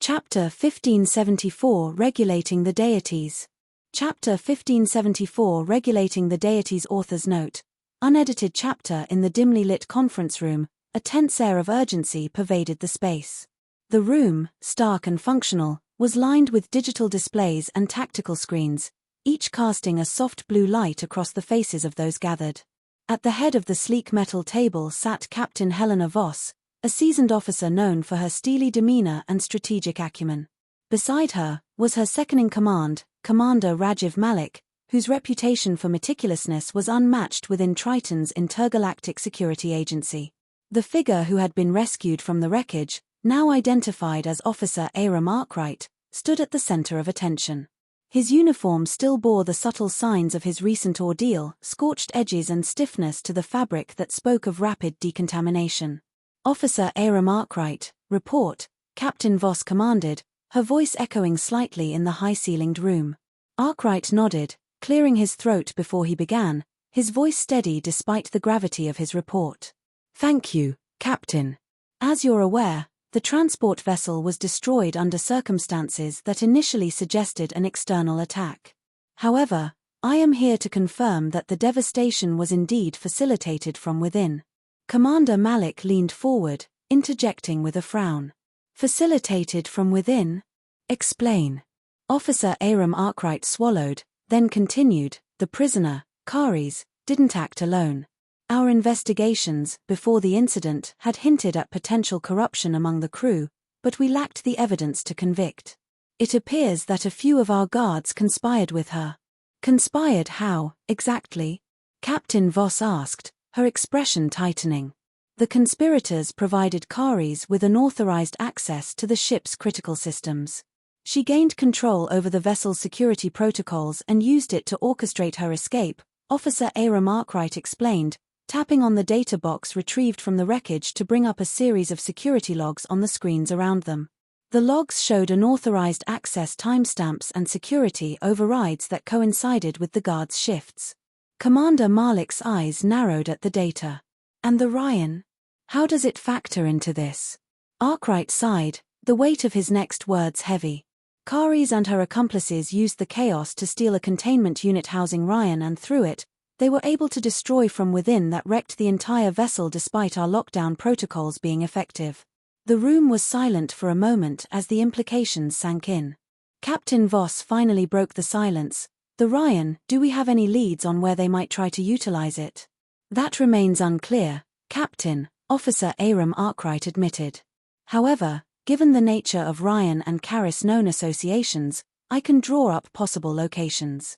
Chapter 1574 Regulating the Deities. Chapter 1574 Regulating the Deities. Author's note. Unedited chapter. In the dimly lit conference room, a tense air of urgency pervaded the space. The room, stark and functional, was lined with digital displays and tactical screens, each casting a soft blue light across the faces of those gathered. At the head of the sleek metal table sat Captain Helena Voss, a seasoned officer known for her steely demeanor and strategic acumen. Beside her was her second-in-command, Commander Rajiv Malik, whose reputation for meticulousness was unmatched within Triton's intergalactic security agency. The figure who had been rescued from the wreckage, now identified as Officer Aram Arkwright, stood at the center of attention. His uniform still bore the subtle signs of his recent ordeal, scorched edges and stiffness to the fabric that spoke of rapid decontamination. "Officer Aram Arkwright, report," Captain Voss commanded, her voice echoing slightly in the high-ceilinged room. Arkwright nodded, clearing his throat before he began, his voice steady despite the gravity of his report. "Thank you, Captain. As you're aware, the transport vessel was destroyed under circumstances that initially suggested an external attack. However, I am here to confirm that the devastation was indeed facilitated from within." Commander Malik leaned forward, interjecting with a frown. "Facilitated from within? Explain." Officer Aram Arkwright swallowed, then continued, "The prisoner, Karis, didn't act alone. Our investigations, before the incident, had hinted at potential corruption among the crew, but we lacked the evidence to convict. It appears that a few of our guards conspired with her." "Conspired how, exactly?" Captain Voss asked, her expression tightening. "The conspirators provided Karis with unauthorized access to the ship's critical systems. She gained control over the vessel's security protocols and used it to orchestrate her escape," Officer Aram Arkwright explained, tapping on the data box retrieved from the wreckage to bring up a series of security logs on the screens around them. The logs showed unauthorized access timestamps and security overrides that coincided with the guards' shifts. Commander Malik's eyes narrowed at the data. "And the Ryan? How does it factor into this?" Arkwright sighed, the weight of his next words heavy. "Karis and her accomplices used the chaos to steal a containment unit housing Ryan, and through it, they were able to destroy from within that wrecked the entire vessel despite our lockdown protocols being effective." The room was silent for a moment as the implications sank in. Captain Voss finally broke the silence. "The Ryan, do we have any leads on where they might try to utilize it?" "That remains unclear, Captain," Officer Aram Arkwright admitted. "However, given the nature of Ryan and Karis known associations, I can draw up possible locations.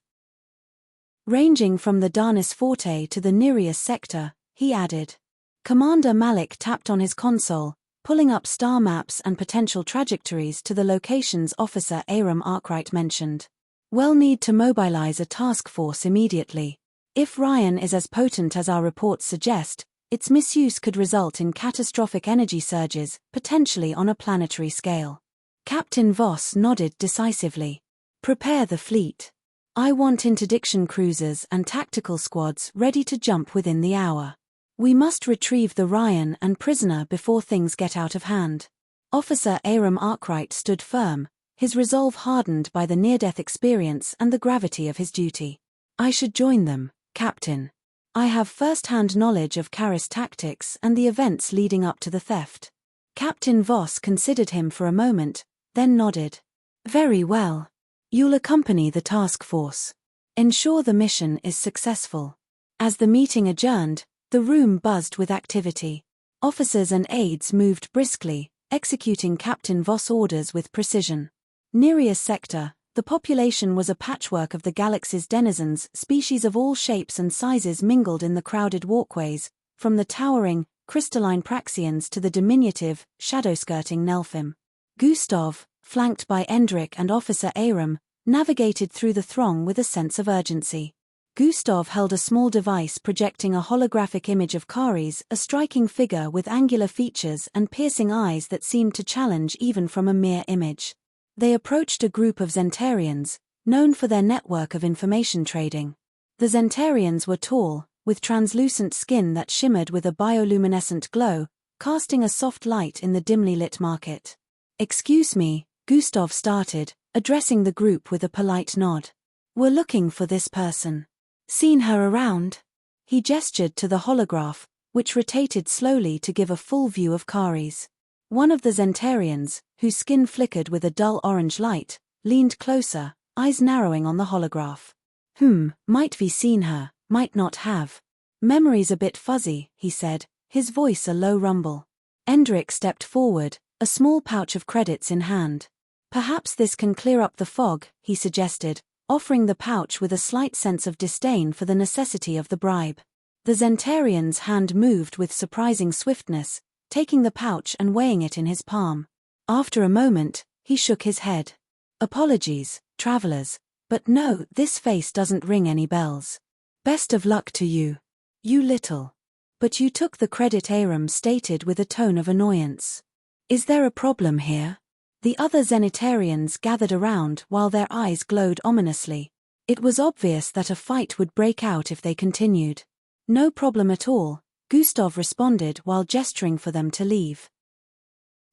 Ranging from the Darnis Forte to the Nereus sector," he added. Commander Malik tapped on his console, pulling up star maps and potential trajectories to the locations Officer Aram Arkwright mentioned. "We'll need to mobilize a task force immediately. If Ryan is as potent as our reports suggest, its misuse could result in catastrophic energy surges, potentially on a planetary scale." Captain Voss nodded decisively. "Prepare the fleet. I want interdiction cruisers and tactical squads ready to jump within the hour. We must retrieve the Ryan and prisoner before things get out of hand." Officer Aram Arkwright stood firm, his resolve hardened by the near-death experience and the gravity of his duty. "I should join them, Captain. I have first-hand knowledge of Karis tactics and the events leading up to the theft." Captain Voss considered him for a moment, then nodded. "Very well. You'll accompany the task force. Ensure the mission is successful." As the meeting adjourned, the room buzzed with activity. Officers and aides moved briskly, executing Captain Voss' orders with precision. Nereus sector, the population was a patchwork of the galaxy's denizens, species of all shapes and sizes mingled in the crowded walkways, from the towering, crystalline Praxians to the diminutive, shadow-skirting Nelphim. Gustav, flanked by Endrick and Officer Aram, navigated through the throng with a sense of urgency. Gustav held a small device projecting a holographic image of Karis, a striking figure with angular features and piercing eyes that seemed to challenge even from a mere image. They approached a group of Zentarians, known for their network of information trading. The Zentarians were tall, with translucent skin that shimmered with a bioluminescent glow, casting a soft light in the dimly lit market. "Excuse me," Gustav started, addressing the group with a polite nod. "We're looking for this person. Seen her around?" He gestured to the holograph, which rotated slowly to give a full view of Kari's. One of the Zentarians, whose skin flickered with a dull orange light, leaned closer, eyes narrowing on the holograph. Might be seen her, might not have. Memory's a bit fuzzy, he said, his voice a low rumble. Endrick stepped forward, a small pouch of credits in hand. "Perhaps this can clear up the fog," he suggested, offering the pouch with a slight sense of disdain for the necessity of the bribe. The Zentarian's hand moved with surprising swiftness, taking the pouch and weighing it in his palm. After a moment, he shook his head. "Apologies, travelers, but no, this face doesn't ring any bells. Best of luck to you. You little. But you took the credit," Aram stated with a tone of annoyance. "Is there a problem here?" The other Zenitarians gathered around while their eyes glowed ominously. It was obvious that a fight would break out if they continued. "No problem at all," Gustav responded while gesturing for them to leave.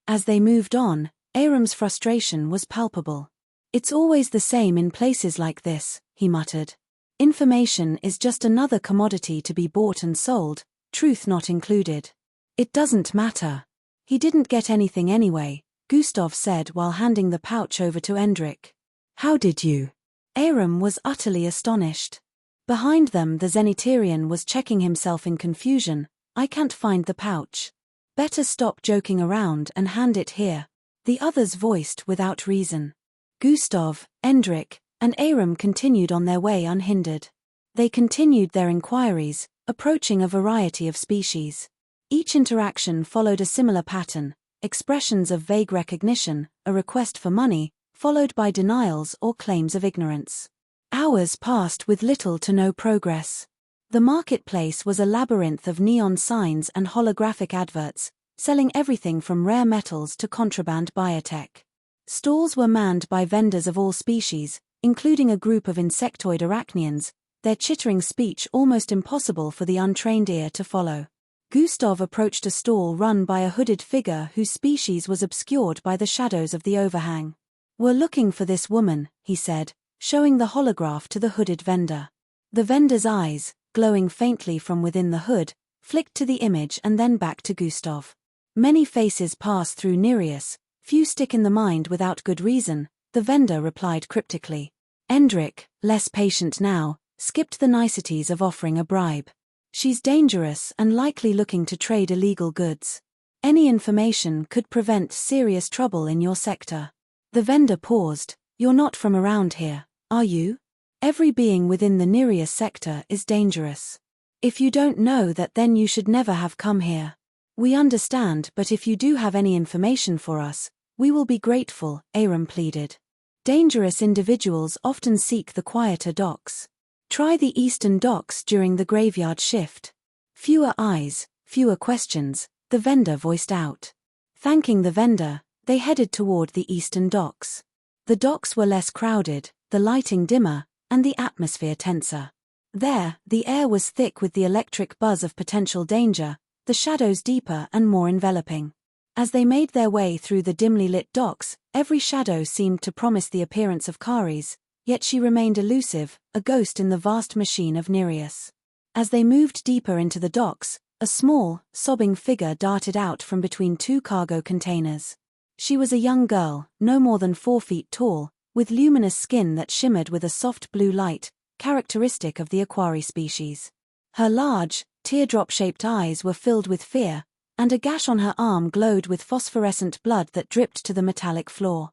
As they moved on, Aram's frustration was palpable. "It's always the same in places like this," he muttered. "Information is just another commodity to be bought and sold, truth not included. It doesn't matter. He didn't get anything anyway," Gustav said while handing the pouch over to Endrick. "How did you?" Aram was utterly astonished. Behind them the Zenitarian was checking himself in confusion. "I can't find the pouch." "Better stop joking around and hand it here," the others voiced without reason. Gustav, Endrick, and Aram continued on their way unhindered. They continued their inquiries, approaching a variety of species. Each interaction followed a similar pattern: expressions of vague recognition, a request for money, followed by denials or claims of ignorance. Hours passed with little to no progress. The marketplace was a labyrinth of neon signs and holographic adverts, selling everything from rare metals to contraband biotech. Stalls were manned by vendors of all species, including a group of insectoid arachnians, their chittering speech almost impossible for the untrained ear to follow. Gustav approached a stall run by a hooded figure whose species was obscured by the shadows of the overhang. "We're looking for this woman," he said, showing the holograph to the hooded vendor. The vendor's eyes, glowing faintly from within the hood, flicked to the image and then back to Gustav. "Many faces pass through Nereus, few stick in the mind without good reason," the vendor replied cryptically. Endrick, less patient now, skipped the niceties of offering a bribe. "She's dangerous and likely looking to trade illegal goods. Any information could prevent serious trouble in your sector." The vendor paused. "You're not from around here, are you? Every being within the Nereus sector is dangerous. If you don't know that, then you should never have come here. We understand, but if you do have any information for us, we will be grateful," Aram pleaded. "Dangerous individuals often seek the quieter docks. Try the eastern docks during the graveyard shift. Fewer eyes, fewer questions," the vendor voiced out. Thanking the vendor, they headed toward the eastern docks. The docks were less crowded, the lighting dimmer, and the atmosphere tenser. There, the air was thick with the electric buzz of potential danger, the shadows deeper and more enveloping. As they made their way through the dimly lit docks, every shadow seemed to promise the appearance of Kari's, yet she remained elusive, a ghost in the vast machine of Nereus. As they moved deeper into the docks, a small, sobbing figure darted out from between two cargo containers. She was a young girl, no more than 4 feet tall, with luminous skin that shimmered with a soft blue light, characteristic of the Aquari species. Her large, teardrop-shaped eyes were filled with fear, and a gash on her arm glowed with phosphorescent blood that dripped to the metallic floor.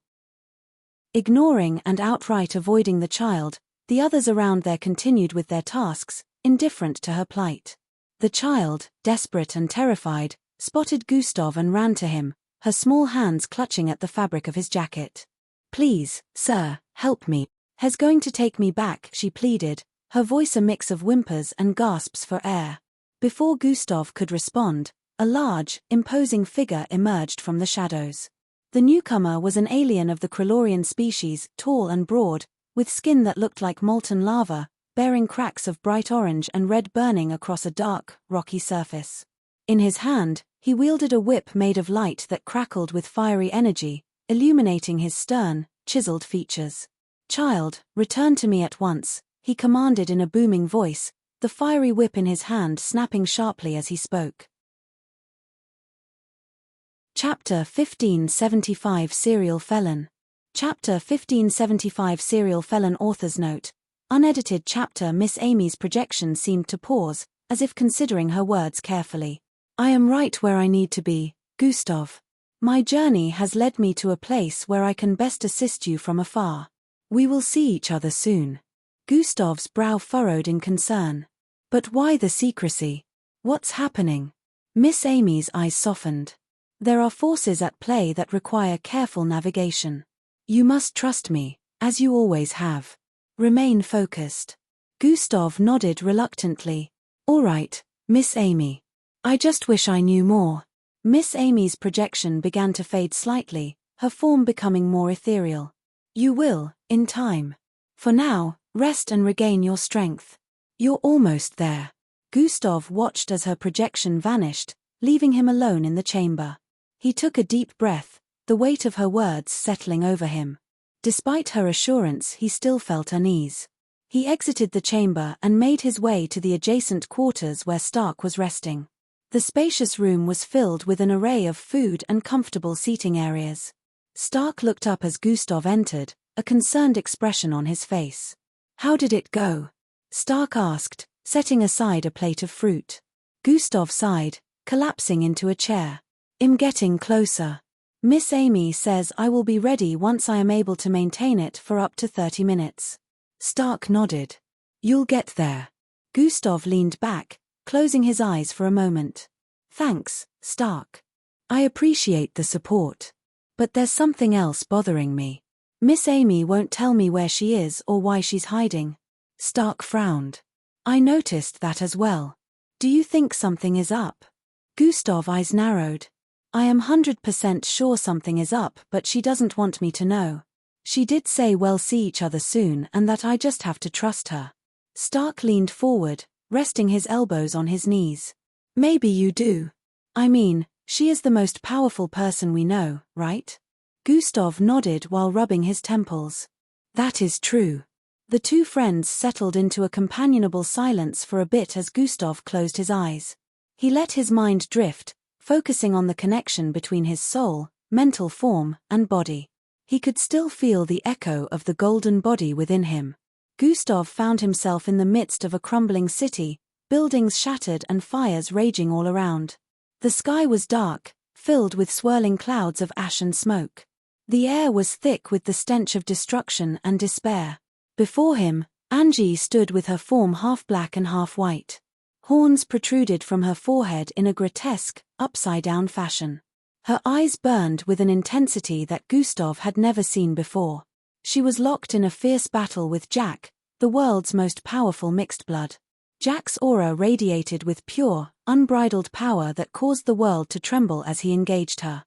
Ignoring and outright avoiding the child, the others around there continued with their tasks, indifferent to her plight. The child, desperate and terrified, spotted Gustav and ran to him, her small hands clutching at the fabric of his jacket. "Please, sir, help me. He's going to take me back," she pleaded, her voice a mix of whimpers and gasps for air. Before Gustav could respond, a large, imposing figure emerged from the shadows. The newcomer was an alien of the Krillorian species, tall and broad, with skin that looked like molten lava, bearing cracks of bright orange and red burning across a dark, rocky surface. In his hand, he wielded a whip made of light that crackled with fiery energy, illuminating his stern, chiseled features. "Child, return to me at once," he commanded in a booming voice, the fiery whip in his hand snapping sharply as he spoke. Chapter 1575 Serial Felon. Chapter 1575 Serial Felon. Author's note. Unedited chapter. Miss Amy's projection seemed to pause, as if considering her words carefully. "I am right where I need to be, Gustav. My journey has led me to a place where I can best assist you from afar. We will see each other soon." Gustav's brow furrowed in concern. "But why the secrecy? What's happening?" Miss Amy's eyes softened. "There are forces at play that require careful navigation. You must trust me, as you always have. Remain focused." Gustav nodded reluctantly. "All right, Miss Amy. I just wish I knew more." Miss Amy's projection began to fade slightly, her form becoming more ethereal. "You will, in time. For now, rest and regain your strength. You're almost there." Gustav watched as her projection vanished, leaving him alone in the chamber. He took a deep breath, the weight of her words settling over him. Despite her assurance, he still felt unease. He exited the chamber and made his way to the adjacent quarters where Stark was resting. The spacious room was filled with an array of food and comfortable seating areas. Stark looked up as Gustav entered, a concerned expression on his face. "How did it go?" Stark asked, setting aside a plate of fruit. Gustav sighed, collapsing into a chair. "I'm getting closer. Miss Amy says I will be ready once I am able to maintain it for up to 30 minutes. Stark nodded. "You'll get there." Gustav leaned back, closing his eyes for a moment. "Thanks, Stark. I appreciate the support. But there's something else bothering me. Miss Amy won't tell me where she is or why she's hiding." Stark frowned. "I noticed that as well. Do you think something is up?" Gustav's eyes narrowed. "I am 100% sure something is up, but she doesn't want me to know. She did say we'll see each other soon and that I just have to trust her." Stark leaned forward, resting his elbows on his knees. "Maybe you do. I mean, she is the most powerful person we know, right?" Gustav nodded while rubbing his temples. "That is true." The two friends settled into a companionable silence for a bit as Gustav closed his eyes. He let his mind drift, focusing on the connection between his soul, mental form, and body. He could still feel the echo of the golden body within him. Gustav found himself in the midst of a crumbling city, buildings shattered and fires raging all around. The sky was dark, filled with swirling clouds of ash and smoke. The air was thick with the stench of destruction and despair. Before him, Angie stood with her form half black and half white. Horns protruded from her forehead in a grotesque, upside-down fashion. Her eyes burned with an intensity that Gustav had never seen before. She was locked in a fierce battle with Jack, the world's most powerful mixed blood. Jack's aura radiated with pure, unbridled power that caused the world to tremble as he engaged her.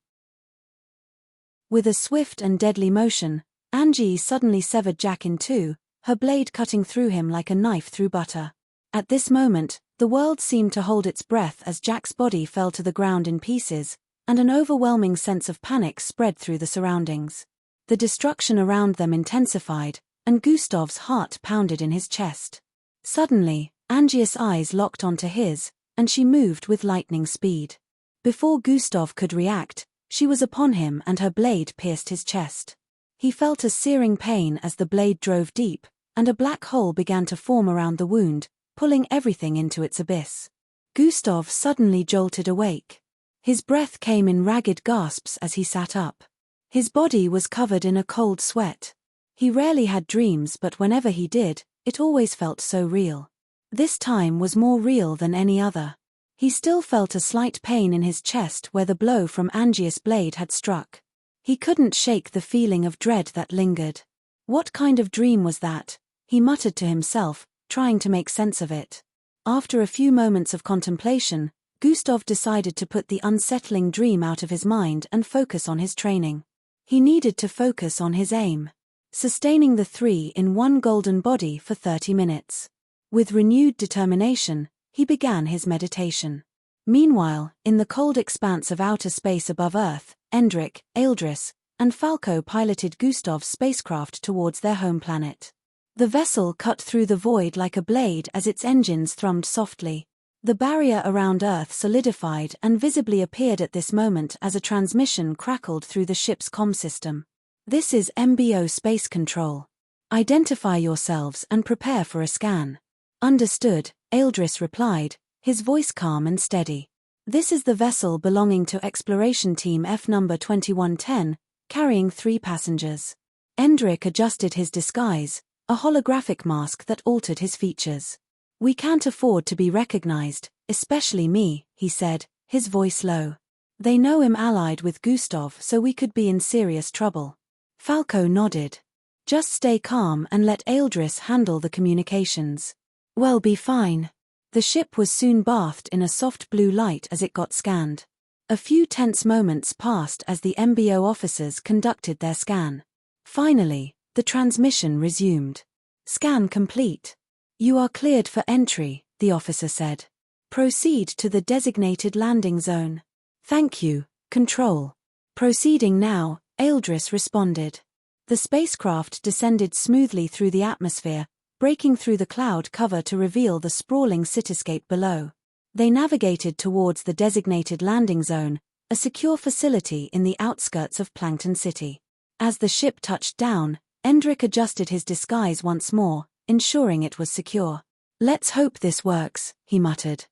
With a swift and deadly motion, Angie suddenly severed Jack in two, her blade cutting through him like a knife through butter. At this moment, the world seemed to hold its breath as Jack's body fell to the ground in pieces, and an overwhelming sense of panic spread through the surroundings. The destruction around them intensified, and Gustav's heart pounded in his chest. Suddenly, Angie's eyes locked onto his, and she moved with lightning speed. Before Gustav could react, she was upon him and her blade pierced his chest. He felt a searing pain as the blade drove deep, and a black hole began to form around the wound, pulling everything into its abyss. Gustav suddenly jolted awake. His breath came in ragged gasps as he sat up. His body was covered in a cold sweat. He rarely had dreams, but whenever he did, it always felt so real. This time was more real than any other. He still felt a slight pain in his chest where the blow from Angie's blade had struck. He couldn't shake the feeling of dread that lingered. What kind of dream was that? He muttered to himself, trying to make sense of it. After a few moments of contemplation, Gustav decided to put the unsettling dream out of his mind and focus on his training. He needed to focus on his aim. Sustaining the 3-in-1 golden body for 30 minutes. With renewed determination, he began his meditation. Meanwhile, in the cold expanse of outer space above Earth, Endrick, Ealdris, and Falco piloted Gustav's spacecraft towards their home planet. The vessel cut through the void like a blade as its engines thrummed softly. The barrier around Earth solidified and visibly appeared at this moment as a transmission crackled through the ship's comm system. "This is MBO Space Control. Identify yourselves and prepare for a scan." "Understood," Eldris replied, his voice calm and steady. "This is the vessel belonging to Exploration Team F number 2110, carrying 3 passengers." Endrick adjusted his disguise, a holographic mask that altered his features. "We can't afford to be recognized, especially me," he said, his voice low. "They know I'm allied with Gustav, so we could be in serious trouble." Falco nodded. "Just stay calm and let Eldris handle the communications. We'll be fine." The ship was soon bathed in a soft blue light as it got scanned. A few tense moments passed as the MBO officers conducted their scan. Finally, the transmission resumed. "Scan complete. You are cleared for entry," the officer said. "Proceed to the designated landing zone." "Thank you, Control." "Proceeding now," Eldris responded. The spacecraft descended smoothly through the atmosphere, breaking through the cloud cover to reveal the sprawling cityscape below. They navigated towards the designated landing zone, a secure facility in the outskirts of Plankton City. As the ship touched down, Endrick adjusted his disguise once more, ensuring it was secure. "Let's hope this works," he muttered.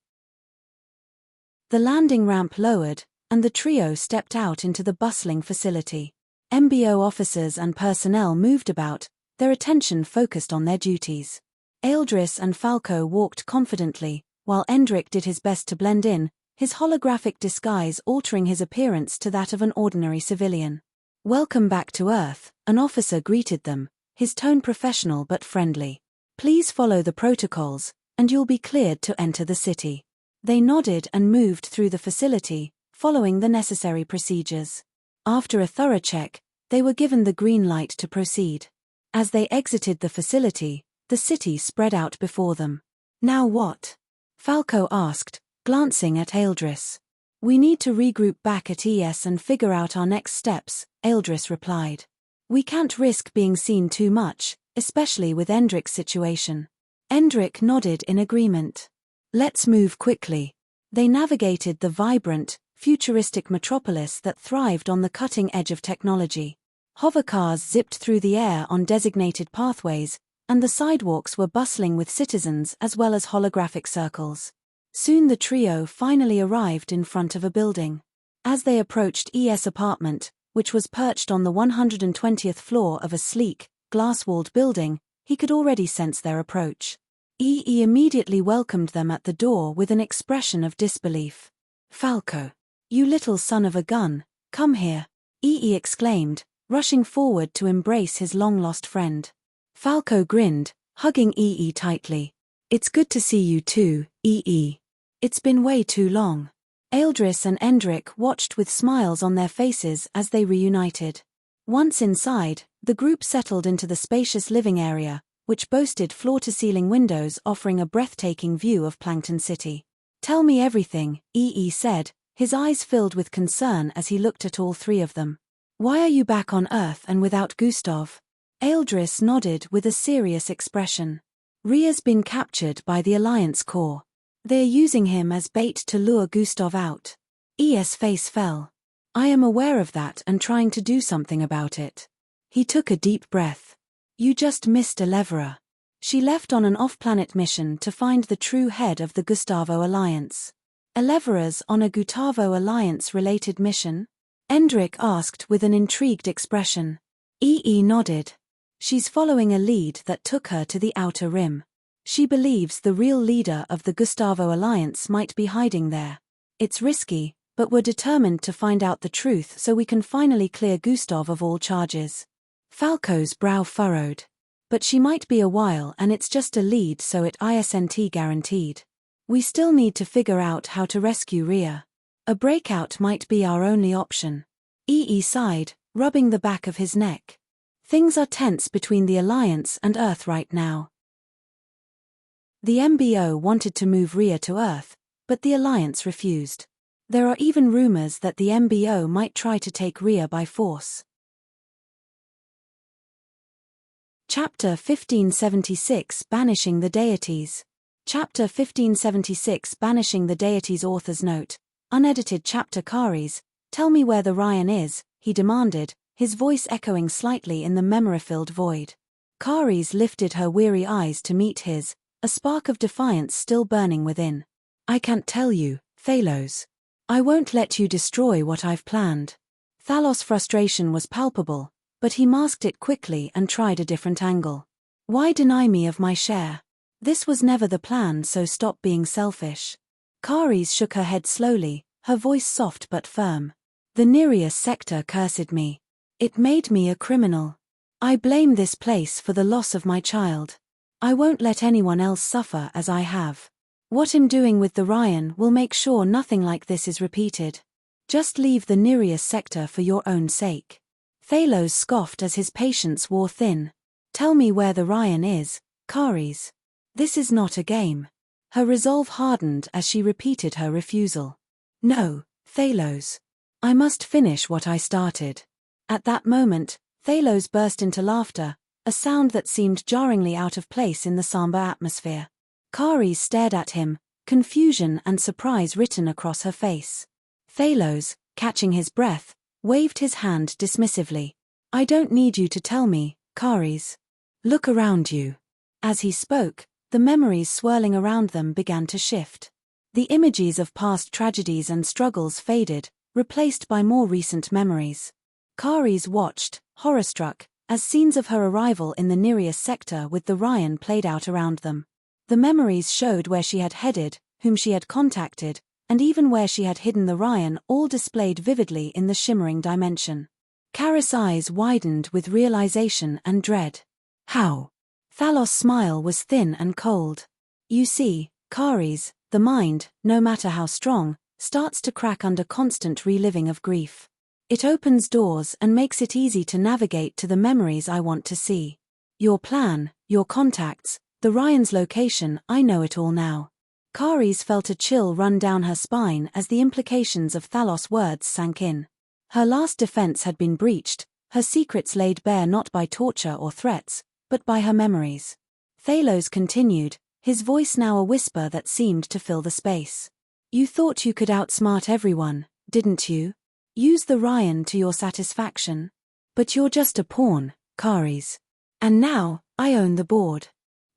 The landing ramp lowered, and the trio stepped out into the bustling facility. MBO officers and personnel moved about, their attention focused on their duties. Eldris and Falco walked confidently, while Endrick did his best to blend in, his holographic disguise altering his appearance to that of an ordinary civilian. "Welcome back to Earth," an officer greeted them, his tone professional but friendly. "Please follow the protocols, and you'll be cleared to enter the city." They nodded and moved through the facility, following the necessary procedures. After a thorough check, they were given the green light to proceed. As they exited the facility, the city spread out before them. "Now what?" Falco asked, glancing at Eldris. "We need to regroup back at ES and figure out our next steps," Eldris replied. "We can't risk being seen too much, especially with Endrick's situation." Endrick nodded in agreement. "Let's move quickly." They navigated the vibrant, futuristic metropolis that thrived on the cutting edge of technology. Hovercars zipped through the air on designated pathways, and the sidewalks were bustling with citizens as well as holographic circles. Soon the trio finally arrived in front of a building. As they approached ES' apartment, which was perched on the 120th floor of a sleek, glass-walled building, he could already sense their approach. EE immediately welcomed them at the door with an expression of disbelief. "Falco, you little son of a gun, come here," EE exclaimed, rushing forward to embrace his long-lost friend. Falco grinned, hugging EE tightly. "It's good to see you too, EE. It's been way too long." Eldris and Endrick watched with smiles on their faces as they reunited. Once inside, the group settled into the spacious living area, which boasted floor-to-ceiling windows offering a breathtaking view of Plankton City. "Tell me everything," EE said, his eyes filled with concern as he looked at all 3 of them. "Why are you back on Earth and without Gustav?" Eldris nodded with a serious expression. "Ria's been captured by the Alliance Corps. They're using him as bait to lure Gustav out." ES' face fell. "I am aware of that and trying to do something about it." He took a deep breath. "You just missed Elevra. She left on an off-planet mission to find the true head of the Gustavo Alliance." "Elevra's on a Gustavo Alliance-related mission?" Endrick asked with an intrigued expression. EE nodded. "She's following a lead that took her to the Outer Rim. She believes the real leader of the Gustavo Alliance might be hiding there. It's risky, but we're determined to find out the truth so we can finally clear Gustav of all charges." Falco's brow furrowed. "But she might be a while and it's just a lead, so it isn't guaranteed. We still need to figure out how to rescue Ria. A breakout might be our only option." EE sighed, rubbing the back of his neck. "Things are tense between the Alliance and Earth right now. The MBO wanted to move Ria to Earth, but the Alliance refused. There are even rumors that the MBO might try to take Ria by force. Chapter 1576 Banishing the Deities. Chapter 1576 Banishing the Deities. Author's note. Unedited chapter. Karis, tell me where the Ryan is, he demanded, his voice echoing slightly in the memory-filled void. Karis lifted her weary eyes to meet his, a spark of defiance still burning within. I can't tell you, Thalos. I won't let you destroy what I've planned. Thalos' frustration was palpable, but he masked it quickly and tried a different angle. Why deny me of my share? This was never the plan, so stop being selfish. Karis shook her head slowly, her voice soft but firm. The Nereus sector cursed me. It made me a criminal. I blame this place for the loss of my child. I won't let anyone else suffer as I have. What I'm doing with the Ryan will make sure nothing like this is repeated. Just leave the Nereus sector for your own sake. Thalos scoffed as his patience wore thin. Tell me where the Ryan is, Karis. This is not a game. Her resolve hardened as she repeated her refusal. No, Thalos. I must finish what I started. At that moment, Thalos burst into laughter, a sound that seemed jarringly out of place in the somber atmosphere. Karis stared at him, confusion and surprise written across her face. Thalos, catching his breath, waved his hand dismissively. I don't need you to tell me, Karis. Look around you. As he spoke, the memories swirling around them began to shift. The images of past tragedies and struggles faded, replaced by more recent memories. Karis watched, horror-struck, as scenes of her arrival in the Nereus sector with the Ryan played out around them. The memories showed where she had headed, whom she had contacted, and even where she had hidden the Ryan, all displayed vividly in the shimmering dimension. Karis' eyes widened with realization and dread. How? Thalos' smile was thin and cold. You see, Karis, the mind, no matter how strong, starts to crack under constant reliving of grief. It opens doors and makes it easy to navigate to the memories I want to see. Your plan, your contacts, the Ryan's location, I know it all now. Karis felt a chill run down her spine as the implications of Thalos' words sank in. Her last defense had been breached, her secrets laid bare not by torture or threats, but by her memories. Thalos continued, his voice now a whisper that seemed to fill the space. You thought you could outsmart everyone, didn't you? Use the Ryan to your satisfaction. But you're just a pawn, Karis. And now, I own the board.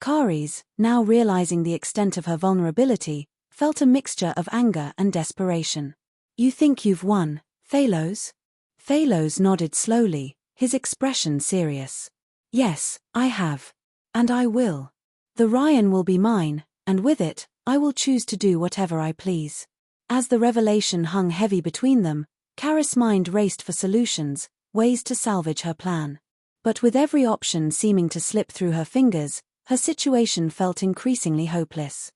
Karis, now realizing the extent of her vulnerability, felt a mixture of anger and desperation. You think you've won, Thalos? Thalos nodded slowly, his expression serious. Yes, I have. And I will. The Ryan will be mine, and with it, I will choose to do whatever I please. As the revelation hung heavy between them, Karis' mind raced for solutions, ways to salvage her plan. But with every option seeming to slip through her fingers, her situation felt increasingly hopeless.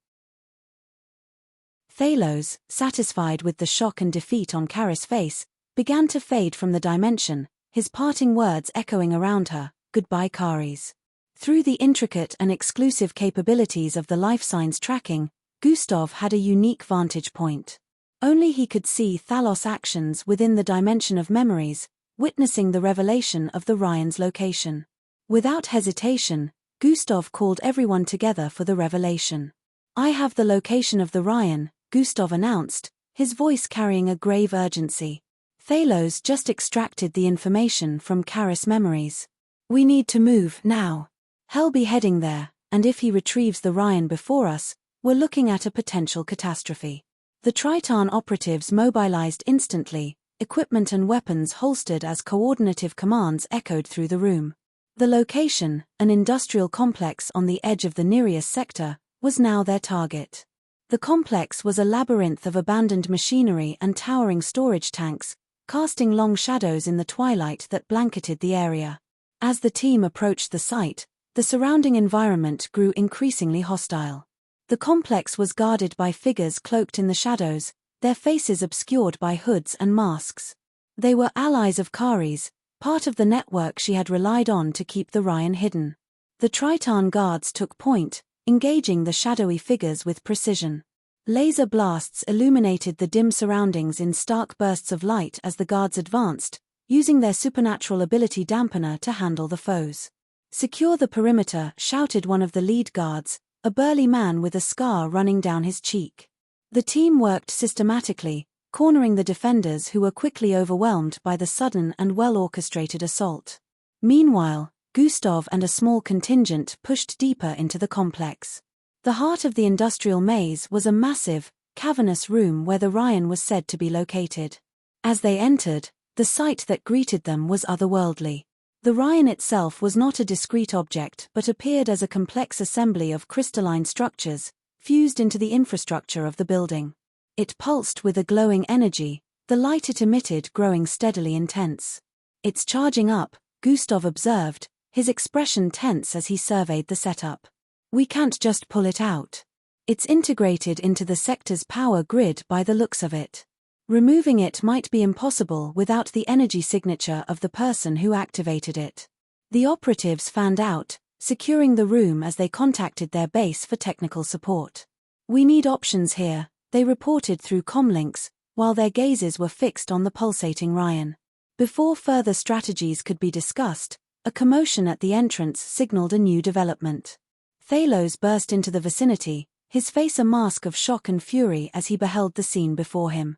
Thalos, satisfied with the shock and defeat on Karis' face, began to fade from the dimension, his parting words echoing around her, goodbye Karis. Through the intricate and exclusive capabilities of the life signs tracking, Gustav had a unique vantage point. Only he could see Thalos' actions within the dimension of memories, witnessing the revelation of the Ryan's location. Without hesitation, Gustav called everyone together for the revelation. I have the location of the Ryan, Gustav announced, his voice carrying a grave urgency. Thalos just extracted the information from Karis' memories. We need to move, now. He'll be heading there, and if he retrieves the Ryan before us, we're looking at a potential catastrophe. The Triton operatives mobilized instantly, equipment and weapons holstered as coordinative commands echoed through the room. The location, an industrial complex on the edge of the Nereus sector, was now their target. The complex was a labyrinth of abandoned machinery and towering storage tanks, casting long shadows in the twilight that blanketed the area. As the team approached the site, the surrounding environment grew increasingly hostile. The complex was guarded by figures cloaked in the shadows, their faces obscured by hoods and masks. They were allies of Karis, part of the network she had relied on to keep the Ryan hidden. The Triton guards took point, engaging the shadowy figures with precision. Laser blasts illuminated the dim surroundings in stark bursts of light as the guards advanced, using their supernatural ability dampener to handle the foes. "Secure the perimeter," shouted one of the lead guards, a burly man with a scar running down his cheek. The team worked systematically, cornering the defenders who were quickly overwhelmed by the sudden and well-orchestrated assault. Meanwhile, Gustav and a small contingent pushed deeper into the complex. The heart of the industrial maze was a massive, cavernous room where the Ryan was said to be located. As they entered, the sight that greeted them was otherworldly. The Ryan itself was not a discrete object but appeared as a complex assembly of crystalline structures, fused into the infrastructure of the building. It pulsed with a glowing energy, the light it emitted growing steadily intense. "It's charging up," Gustav observed, his expression tense as he surveyed the setup. "We can't just pull it out. It's integrated into the sector's power grid by the looks of it. Removing it might be impossible without the energy signature of the person who activated it." The operatives fanned out, securing the room as they contacted their base for technical support. "We need options here," they reported through comlinks, while their gazes were fixed on the pulsating Ryan. Before further strategies could be discussed, a commotion at the entrance signaled a new development. Thalos burst into the vicinity, his face a mask of shock and fury as he beheld the scene before him.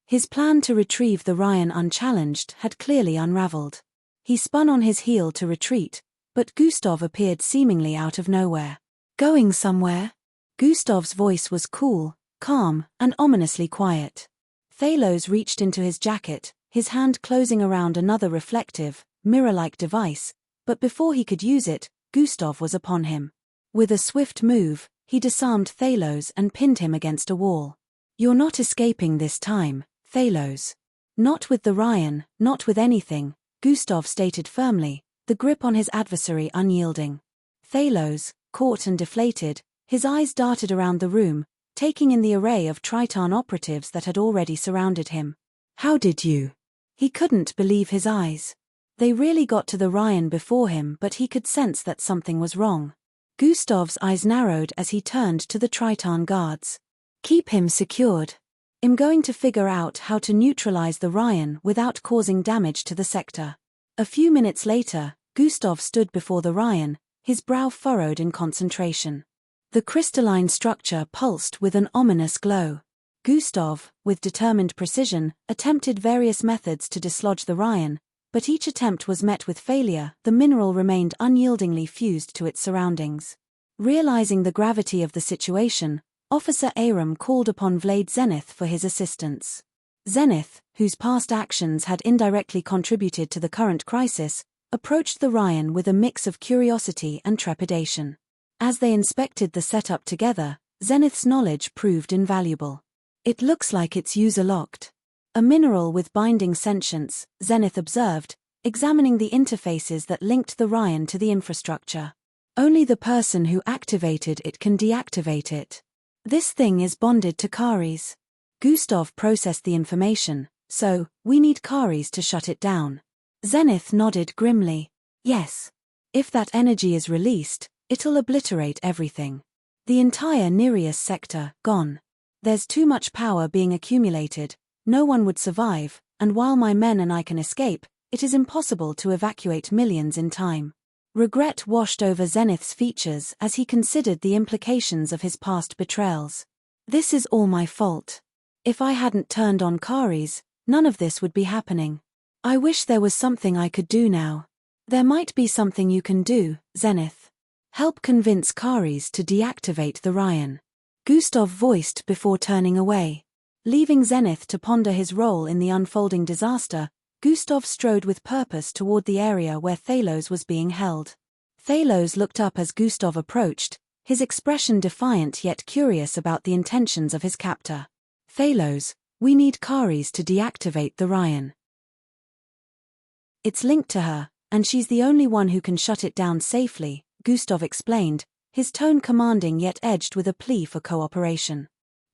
His plan to retrieve the Ryan unchallenged had clearly unraveled. He spun on his heel to retreat, but Gustav appeared seemingly out of nowhere. "Going somewhere?" Gustav's voice was cool, calm, and ominously quiet. Thalos reached into his jacket, his hand closing around another reflective, mirror-like device, but before he could use it, Gustav was upon him. With a swift move, he disarmed Thalos and pinned him against a wall. "You're not escaping this time, Thalos." "Not with the Ryan, not with anything," Gustav stated firmly, the grip on his adversary unyielding. Thalos, caught and deflated, his eyes darted around the room, taking in the array of Triton operatives that had already surrounded him. "How did you?" He couldn't believe his eyes. They really got to the Ryan before him, but he could sense that something was wrong. Gustav's eyes narrowed as he turned to the Triton guards. "Keep him secured. I'm going to figure out how to neutralize the Ryan without causing damage to the sector." A few minutes later, Gustav stood before the Ryan, his brow furrowed in concentration. The crystalline structure pulsed with an ominous glow. Gustav, with determined precision, attempted various methods to dislodge the Ryan, but each attempt was met with failure. The mineral remained unyieldingly fused to its surroundings. Realizing the gravity of the situation, Officer Aram called upon Vlad Zenith for his assistance. Zenith, whose past actions had indirectly contributed to the current crisis, approached the Ryan with a mix of curiosity and trepidation. As they inspected the setup together, Zenith's knowledge proved invaluable. "It looks like it's user-locked. A mineral with binding sentience," Zenith observed, examining the interfaces that linked the Ryan to the infrastructure. "Only the person who activated it can deactivate it. This thing is bonded to Kari's." Gustav processed the information, "So, we need Kari's to shut it down." Zenith nodded grimly. "Yes. If that energy is released, it'll obliterate everything. The entire Nereus sector, gone. There's too much power being accumulated, no one would survive, and while my men and I can escape, it is impossible to evacuate millions in time." Regret washed over Zenith's features as he considered the implications of his past betrayals. "This is all my fault. If I hadn't turned on Kari's, none of this would be happening. I wish there was something I could do now." "There might be something you can do, Zenith. Help convince Kari's to deactivate the Ryan," Gustav voiced before turning away. Leaving Zenith to ponder his role in the unfolding disaster, Gustav strode with purpose toward the area where Thalos was being held. Thalos looked up as Gustav approached, his expression defiant yet curious about the intentions of his captor. "Thalos, we need Kari's to deactivate the Ryan. It's linked to her, and she's the only one who can shut it down safely," Gustav explained, his tone commanding yet edged with a plea for cooperation.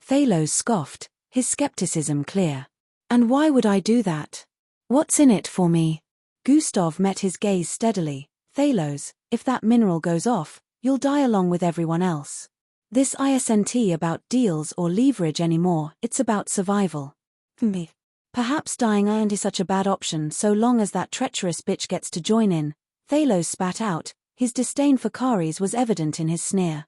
Thalos scoffed, his skepticism clear. "And why would I do that? What's in it for me?" Gustav met his gaze steadily. "Thalos, if that mineral goes off, you'll die along with everyone else. This isn't about deals or leverage anymore, it's about survival. Me. Perhaps dying isn't such a bad option so long as that treacherous bitch gets to join in," Thalos spat out. His disdain for Kari's was evident in his sneer.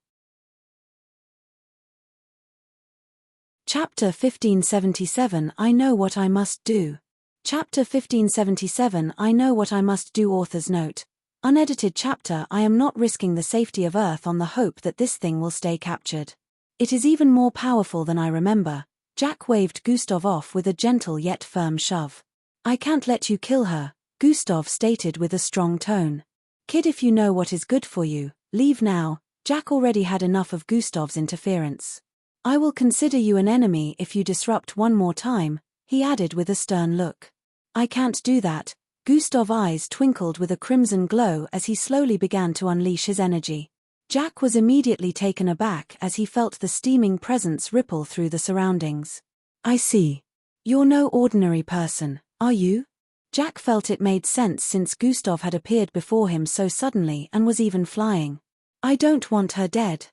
Chapter 1577 I Know What I Must Do. Chapter 1577 I Know What I Must Do. Author's note. Unedited chapter. I am not risking the safety of Earth on the hope that this thing will stay captured. It is even more powerful than I remember. Jack waved Gustav off with a gentle yet firm shove. I can't let you kill her, Gustav stated with a strong tone. Kid, if you know what is good for you, leave now. Jack already had enough of Gustav's interference. I will consider you an enemy if you disrupt one more time, he added with a stern look. I can't do that. Gustav's eyes twinkled with a crimson glow as he slowly began to unleash his energy. Jack was immediately taken aback as he felt the steaming presence ripple through the surroundings. I see. You're no ordinary person, are you? Jack felt it made sense since Gustav had appeared before him so suddenly and was even flying. I don't want her dead.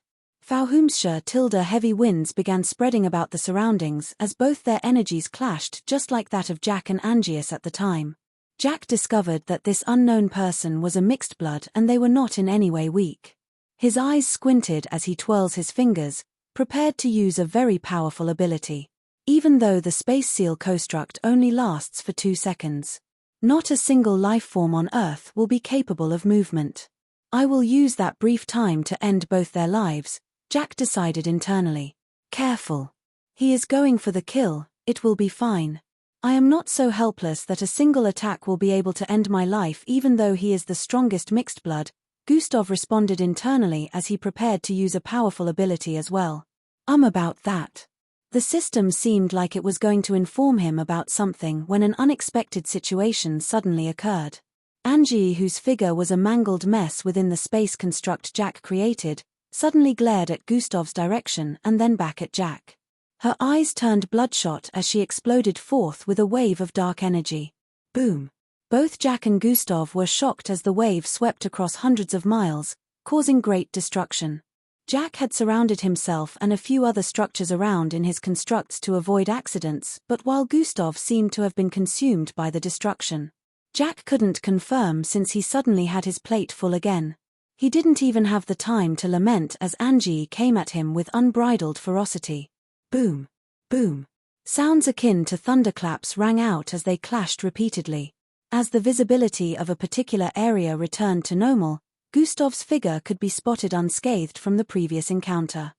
Fauhumsha tilde heavy winds began spreading about the surroundings as both their energies clashed just like that of Jack and Angius at the time. Jack discovered that this unknown person was a mixed blood and they were not in any way weak. His eyes squinted as he twirls his fingers, prepared to use a very powerful ability. Even though the space seal construct only lasts for 2 seconds. Not a single life form on Earth will be capable of movement. I will use that brief time to end both their lives, Jack decided internally. Careful. He is going for the kill, it will be fine. I am not so helpless that a single attack will be able to end my life even though he is the strongest mixed blood, Gustav responded internally as he prepared to use a powerful ability as well. About that. The system seemed like it was going to inform him about something when an unexpected situation suddenly occurred. Angie, whose figure was a mangled mess within the space construct Jack created, suddenly glared at Gustav's direction and then back at Jack. Her eyes turned bloodshot as she exploded forth with a wave of dark energy. Boom. Both Jack and Gustav were shocked as the wave swept across hundreds of miles, causing great destruction. Jack had surrounded himself and a few other structures around in his constructs to avoid accidents, but while Gustav seemed to have been consumed by the destruction. Jack couldn't confirm since he suddenly had his plate full again. He didn't even have the time to lament as Angie came at him with unbridled ferocity. Boom. Boom. Sounds akin to thunderclaps rang out as they clashed repeatedly. As the visibility of a particular area returned to normal, Gustav's figure could be spotted unscathed from the previous encounter.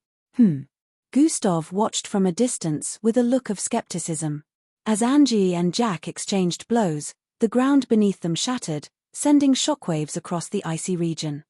Gustav watched from a distance with a look of skepticism. As Angie and Jack exchanged blows, the ground beneath them shattered, sending shockwaves across the icy region.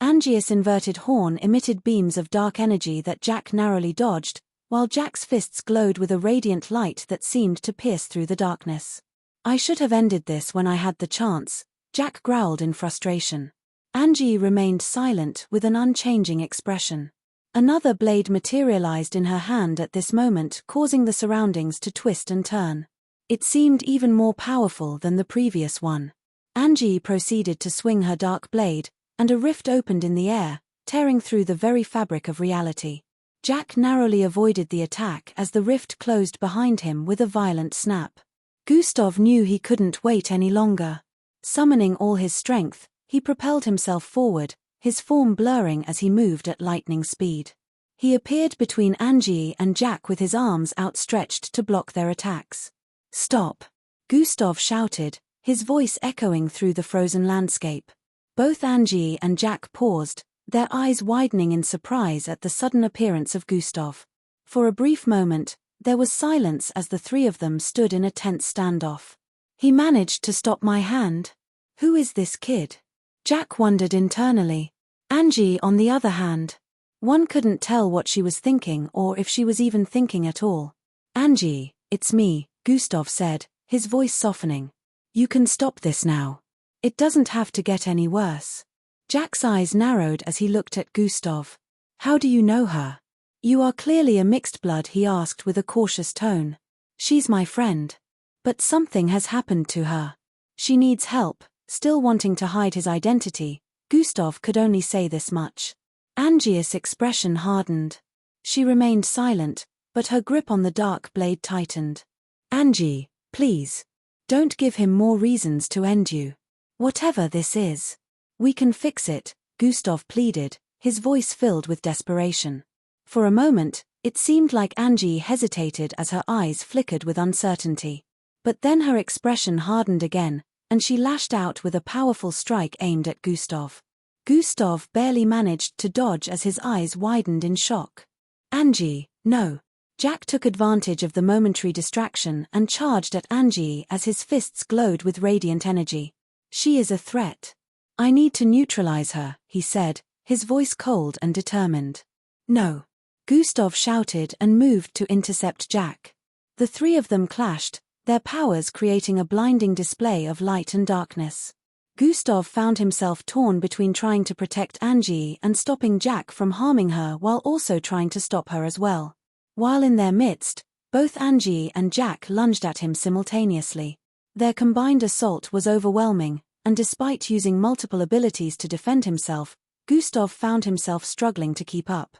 Angius' inverted horn emitted beams of dark energy that Jack narrowly dodged, while Jack's fists glowed with a radiant light that seemed to pierce through the darkness. I should have ended this when I had the chance, Jack growled in frustration. Angie remained silent with an unchanging expression. Another blade materialized in her hand at this moment, causing the surroundings to twist and turn. It seemed even more powerful than the previous one. Angie proceeded to swing her dark blade, and a rift opened in the air, tearing through the very fabric of reality. Jack narrowly avoided the attack as the rift closed behind him with a violent snap. Gustav knew he couldn't wait any longer. Summoning all his strength, he propelled himself forward, his form blurring as he moved at lightning speed. He appeared between Angie and Jack with his arms outstretched to block their attacks. Stop! Gustav shouted, his voice echoing through the frozen landscape. Both Angie and Jack paused, their eyes widening in surprise at the sudden appearance of Gustav. For a brief moment, there was silence as the three of them stood in a tense standoff. He managed to stop my hand. Who is this kid? Jack wondered internally. Angie, on the other hand. One couldn't tell what she was thinking or if she was even thinking at all. Angie, it's me, Gustav said, his voice softening. You can stop this now. It doesn't have to get any worse. Jack's eyes narrowed as he looked at Gustav. How do you know her? You are clearly a mixed blood, he asked with a cautious tone. She's my friend. But something has happened to her. She needs help. Still wanting to hide his identity, Gustav could only say this much. Angie's expression hardened. She remained silent, but her grip on the dark blade tightened. Angie, please. Don't give him more reasons to end you. Whatever this is. We can fix it, Gustav pleaded, his voice filled with desperation. For a moment, it seemed like Angie hesitated as her eyes flickered with uncertainty. But then her expression hardened again, and she lashed out with a powerful strike aimed at Gustav. Gustav barely managed to dodge as his eyes widened in shock. Angie, no. Jack took advantage of the momentary distraction and charged at Angie as his fists glowed with radiant energy. She is a threat. I need to neutralize her, he said, his voice cold and determined. No. Gustav shouted and moved to intercept Jack. The three of them clashed, their powers creating a blinding display of light and darkness. Gustav found himself torn between trying to protect Angie and stopping Jack from harming her while also trying to stop her as well. While in their midst, both Angie and Jack lunged at him simultaneously. Their combined assault was overwhelming, and despite using multiple abilities to defend himself, Gustav found himself struggling to keep up.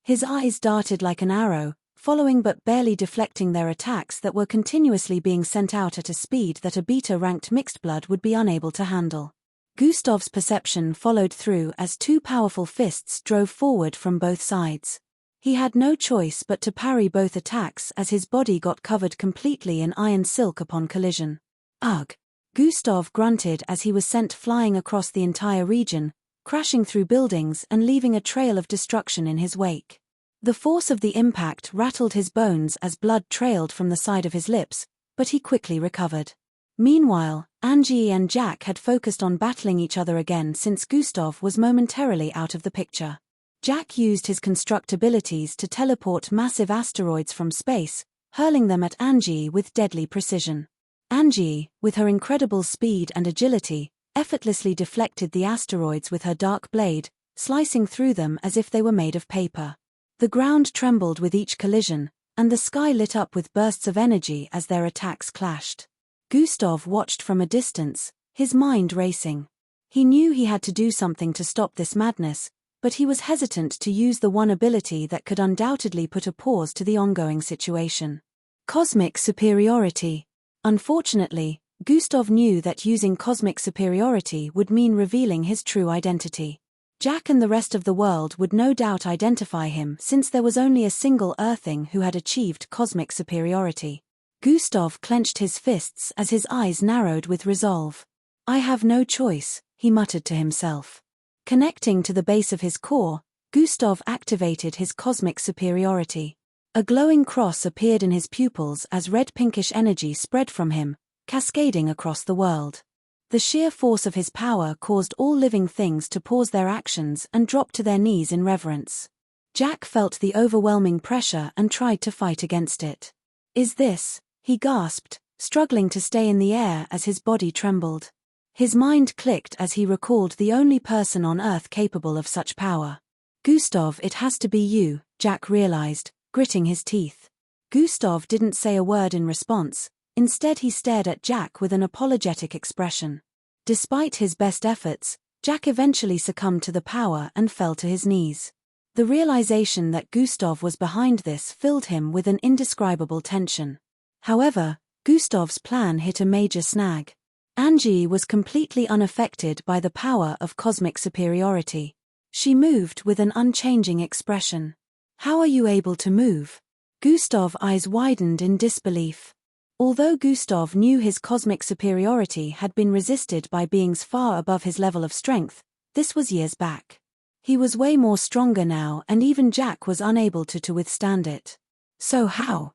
His eyes darted like an arrow, following but barely deflecting their attacks that were continuously being sent out at a speed that a beta-ranked mixed blood would be unable to handle. Gustav's perception followed through as two powerful fists drove forward from both sides. He had no choice but to parry both attacks as his body got covered completely in iron silk upon collision. Ugh! Gustav grunted as he was sent flying across the entire region, crashing through buildings and leaving a trail of destruction in his wake. The force of the impact rattled his bones as blood trailed from the side of his lips, but he quickly recovered. Meanwhile, Angie and Jack had focused on battling each other again since Gustav was momentarily out of the picture. Jack used his construct abilities to teleport massive asteroids from space, hurling them at Angie with deadly precision. Angie, with her incredible speed and agility, effortlessly deflected the asteroids with her dark blade, slicing through them as if they were made of paper. The ground trembled with each collision, and the sky lit up with bursts of energy as their attacks clashed. Gustav watched from a distance, his mind racing. He knew he had to do something to stop this madness, but he was hesitant to use the one ability that could undoubtedly put a pause to the ongoing situation. Cosmic superiority. Unfortunately, Gustav knew that using cosmic superiority would mean revealing his true identity. Jack and the rest of the world would no doubt identify him since there was only a single Earthling who had achieved cosmic superiority. Gustav clenched his fists as his eyes narrowed with resolve. I have no choice, he muttered to himself. Connecting to the base of his core, Gustav activated his cosmic superiority. A glowing cross appeared in his pupils as red-pinkish energy spread from him, cascading across the world. The sheer force of his power caused all living things to pause their actions and drop to their knees in reverence. Jack felt the overwhelming pressure and tried to fight against it. Is this? He gasped, struggling to stay in the air as his body trembled. His mind clicked as he recalled the only person on Earth capable of such power. Gustav, it has to be you, Jack realized, gritting his teeth. Gustav didn't say a word in response. Instead he stared at Jack with an apologetic expression. Despite his best efforts, Jack eventually succumbed to the power and fell to his knees. The realization that Gustav was behind this filled him with an indescribable tension. However, Gustav's plan hit a major snag. Angie was completely unaffected by the power of cosmic superiority. She moved with an unchanging expression. How are you able to move? Gustav's eyes widened in disbelief. Although Gustav knew his cosmic superiority had been resisted by beings far above his level of strength, this was years back. He was way more stronger now and even Jack was unable to withstand it. So how?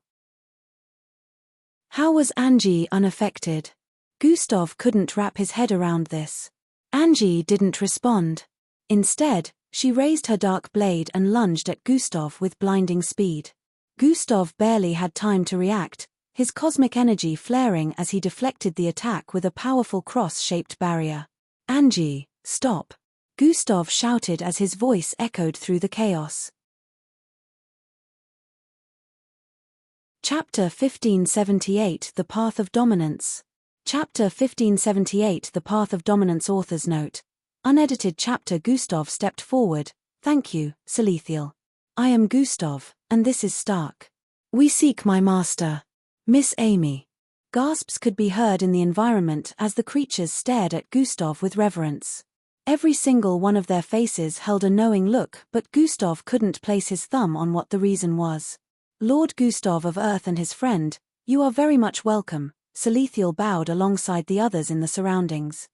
How was Angie unaffected? Gustav couldn't wrap his head around this. Angie didn't respond. Instead, she raised her dark blade and lunged at Gustav with blinding speed. Gustav barely had time to react, his cosmic energy flaring as he deflected the attack with a powerful cross-shaped barrier. Angie, stop! Gustav shouted as his voice echoed through the chaos. Chapter 1578 The Path of Dominance. Chapter 1578 The Path of Dominance. Author's note. Unedited chapter. Gustav stepped forward. Thank you, Celestial. I am Gustav, and this is Stark. We seek my master. Miss Amy. Gasps could be heard in the environment as the creatures stared at Gustav with reverence. Every single one of their faces held a knowing look, but Gustav couldn't place his thumb on what the reason was. Lord Gustav of Earth and his friend, you are very much welcome, Salethiel bowed alongside the others in the surroundings.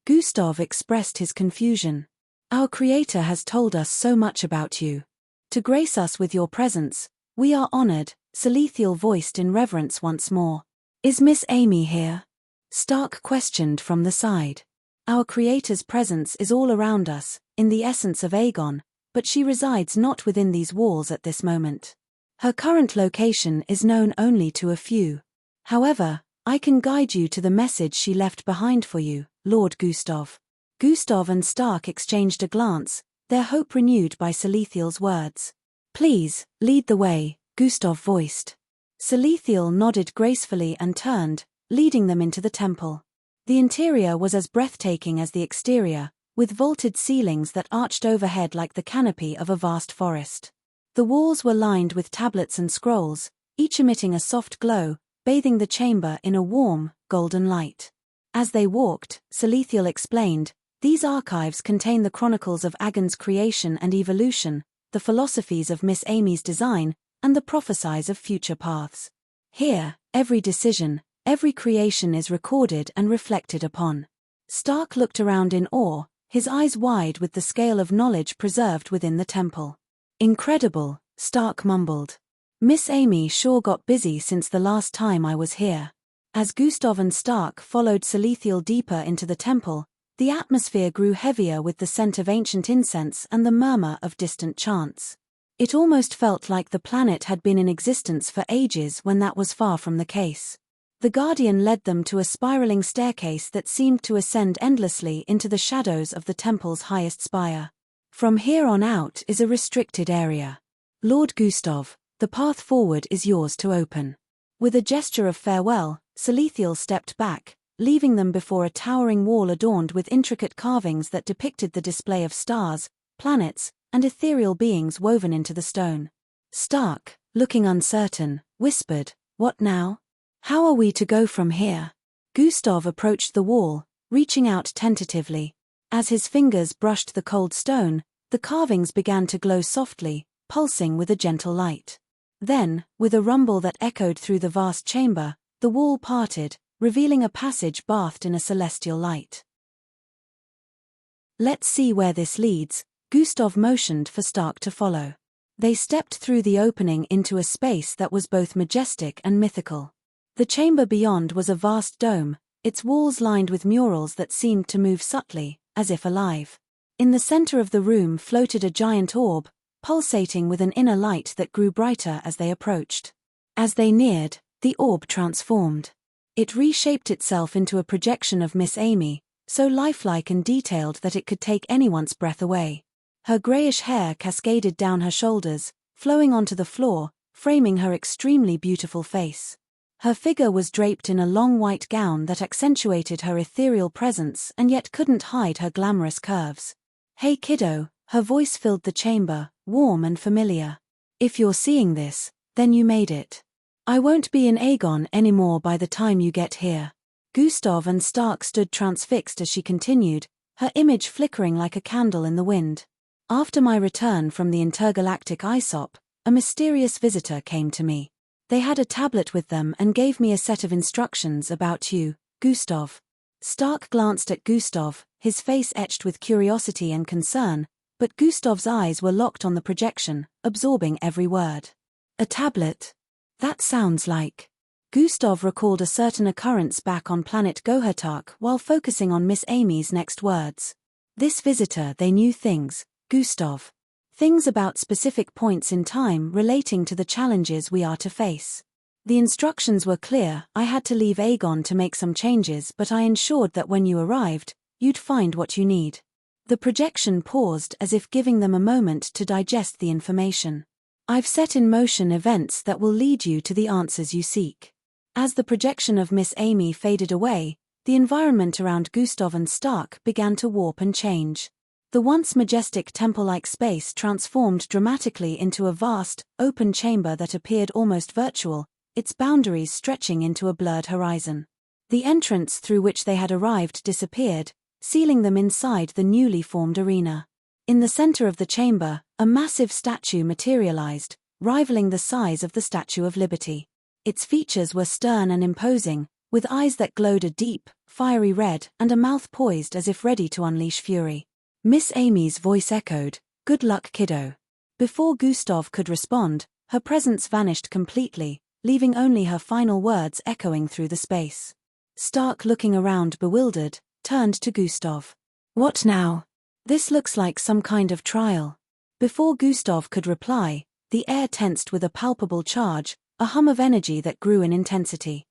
Gustav expressed his confusion. Our Creator has told us so much about you. To grace us with your presence, we are honored, Salethiel voiced in reverence once more. Is Miss Amy here? Stark questioned from the side. Our Creator's presence is all around us, in the essence of Aegon, but she resides not within these walls at this moment. Her current location is known only to a few. However, I can guide you to the message she left behind for you, Lord Gustav. Gustav and Stark exchanged a glance, their hope renewed by Salethiel's words. Please, lead the way, Gustav voiced. Salethiel nodded gracefully and turned, leading them into the temple. The interior was as breathtaking as the exterior, with vaulted ceilings that arched overhead like the canopy of a vast forest. The walls were lined with tablets and scrolls, each emitting a soft glow, bathing the chamber in a warm, golden light. As they walked, Salethiel explained, these archives contain the chronicles of Aegon's creation and evolution, the philosophies of Miss Amy's design, and the prophecies of future paths. Here, every decision, every creation is recorded and reflected upon. Stark looked around in awe, his eyes wide with the scale of knowledge preserved within the temple. Incredible, Stark mumbled. Miss Amy sure got busy since the last time I was here. As Gustav and Stark followed Salethiel deeper into the temple, the atmosphere grew heavier with the scent of ancient incense and the murmur of distant chants. It almost felt like the planet had been in existence for ages when that was far from the case. The Guardian led them to a spiraling staircase that seemed to ascend endlessly into the shadows of the temple's highest spire. From here on out is a restricted area. Lord Gustav, the path forward is yours to open. With a gesture of farewell, Salethiel stepped back, leaving them before a towering wall adorned with intricate carvings that depicted the display of stars, planets, and ethereal beings woven into the stone. Stark, looking uncertain, whispered, "What now? How are we to go from here?" Gustav approached the wall, reaching out tentatively. As his fingers brushed the cold stone, the carvings began to glow softly, pulsing with a gentle light. Then, with a rumble that echoed through the vast chamber, the wall parted, revealing a passage bathed in a celestial light. Let's see where this leads, Gustav motioned for Stark to follow. They stepped through the opening into a space that was both majestic and mythical. The chamber beyond was a vast dome, its walls lined with murals that seemed to move subtly, as if alive. In the center of the room floated a giant orb, pulsating with an inner light that grew brighter as they approached. As they neared, the orb transformed. It reshaped itself into a projection of Miss Amy, so lifelike and detailed that it could take anyone's breath away. Her grayish hair cascaded down her shoulders, flowing onto the floor, framing her extremely beautiful face. Her figure was draped in a long white gown that accentuated her ethereal presence and yet couldn't hide her glamorous curves. "Hey kiddo," her voice filled the chamber, warm and familiar. "If you're seeing this, then you made it. I won't be in Aegon anymore by the time you get here." Gustav and Stark stood transfixed as she continued, her image flickering like a candle in the wind. "After my return from the intergalactic ISOP, a mysterious visitor came to me. They had a tablet with them and gave me a set of instructions about you, Gustav." Stark glanced at Gustav, his face etched with curiosity and concern, but Gustav's eyes were locked on the projection, absorbing every word. "A tablet? That sounds like..." Gustav recalled a certain occurrence back on planet Gohertak while focusing on Miss Amy's next words. This visitor, they knew things, Gustav. Things about specific points in time relating to the challenges we are to face. The instructions were clear. I had to leave Aegon to make some changes, but I ensured that when you arrived, you'd find what you need. The projection paused as if giving them a moment to digest the information. "I've set in motion events that will lead you to the answers you seek." As the projection of Miss Amy faded away, the environment around Gustav and Stark began to warp and change. The once majestic temple-like space transformed dramatically into a vast, open chamber that appeared almost virtual, its boundaries stretching into a blurred horizon. The entrance through which they had arrived disappeared, sealing them inside the newly formed arena. In the center of the chamber, a massive statue materialized, rivaling the size of the Statue of Liberty. Its features were stern and imposing, with eyes that glowed a deep, fiery red and a mouth poised as if ready to unleash fury. Miss Amy's voice echoed, "Good luck, kiddo." Before Gustav could respond, her presence vanished completely, leaving only her final words echoing through the space. Stark, looking around bewildered, turned to Gustav. "What now? This looks like some kind of trial." Before Gustav could reply, the air tensed with a palpable charge, a hum of energy that grew in intensity.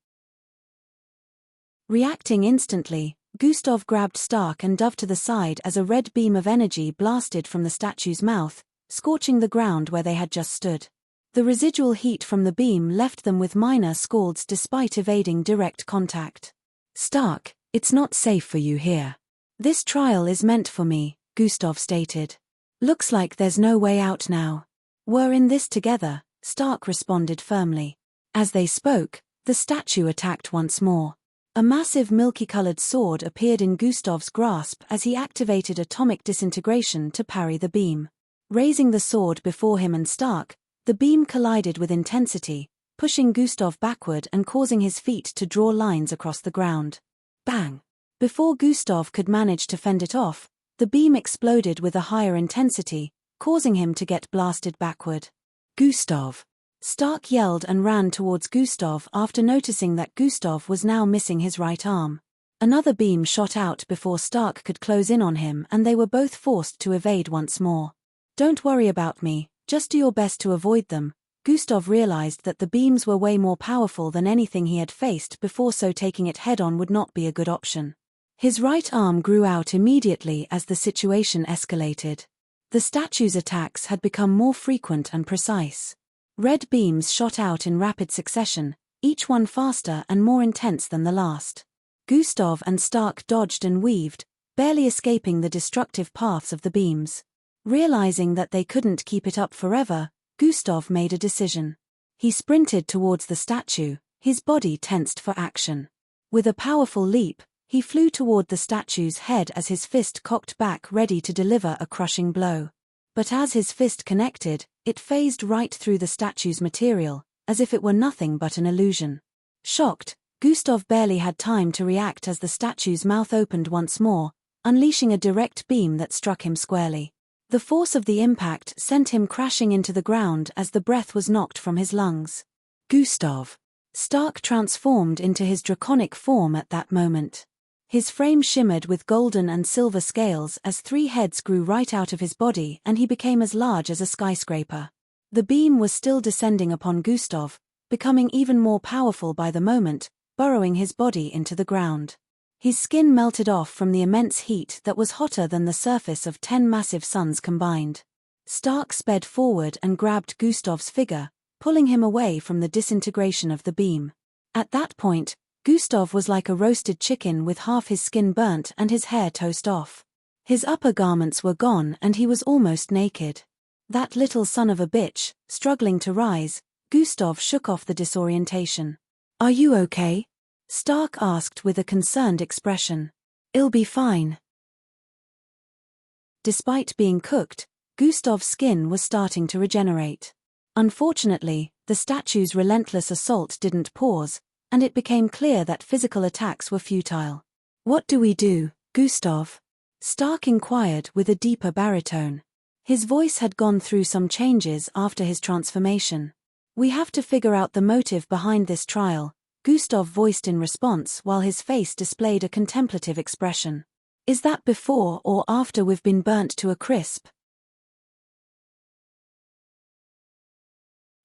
Reacting instantly, Gustav grabbed Stark and dove to the side as a red beam of energy blasted from the statue's mouth, scorching the ground where they had just stood. The residual heat from the beam left them with minor scalds despite evading direct contact. "Stark, it's not safe for you here. This trial is meant for me," Gustav stated. "Looks like there's no way out now. We're in this together," Stark responded firmly. As they spoke, the statue attacked once more. A massive milky-colored sword appeared in Gustav's grasp as he activated atomic disintegration to parry the beam. Raising the sword before him and Stark, the beam collided with intensity, pushing Gustav backward and causing his feet to draw lines across the ground. Bang! Before Gustav could manage to fend it off, the beam exploded with a higher intensity, causing him to get blasted backward. "Gustav!" Stark yelled and ran towards Gustav after noticing that Gustav was now missing his right arm. Another beam shot out before Stark could close in on him and they were both forced to evade once more. "Don't worry about me, just do your best to avoid them." Gustav realized that the beams were way more powerful than anything he had faced before, so taking it head-on would not be a good option. His right arm grew out immediately as the situation escalated. The statue's attacks had become more frequent and precise. Red beams shot out in rapid succession, each one faster and more intense than the last. Gustav and Stark dodged and weaved, barely escaping the destructive paths of the beams. Realizing that they couldn't keep it up forever, Gustav made a decision. He sprinted towards the statue, his body tensed for action. With a powerful leap, he flew toward the statue's head as his fist cocked back ready to deliver a crushing blow. But as his fist connected, it phased right through the statue's material, as if it were nothing but an illusion. Shocked, Gustav barely had time to react as the statue's mouth opened once more, unleashing a direct beam that struck him squarely. The force of the impact sent him crashing into the ground as the breath was knocked from his lungs. Gustav! Stark transformed into his draconic form at that moment. His frame shimmered with golden and silver scales as 3 heads grew right out of his body and he became as large as a skyscraper. The beam was still descending upon Gustav, becoming even more powerful by the moment, burrowing his body into the ground. His skin melted off from the immense heat that was hotter than the surface of 10 massive suns combined. Stark sped forward and grabbed Gustav's figure, pulling him away from the disintegration of the beam. At that point, Gustav was like a roasted chicken with half his skin burnt and his hair toast off. His upper garments were gone and he was almost naked. "That little son of a bitch," struggling to rise, Gustav shook off the disorientation. "Are you okay?" Stark asked with a concerned expression. "I'll be fine." Despite being cooked, Gustav's skin was starting to regenerate. Unfortunately, the statue's relentless assault didn't pause, and it became clear that physical attacks were futile. "What do we do, Gustav?" Stark inquired with a deeper baritone. His voice had gone through some changes after his transformation. "We have to figure out the motive behind this trial," Gustav voiced in response while his face displayed a contemplative expression. "Is that before or after we've been burnt to a crisp?"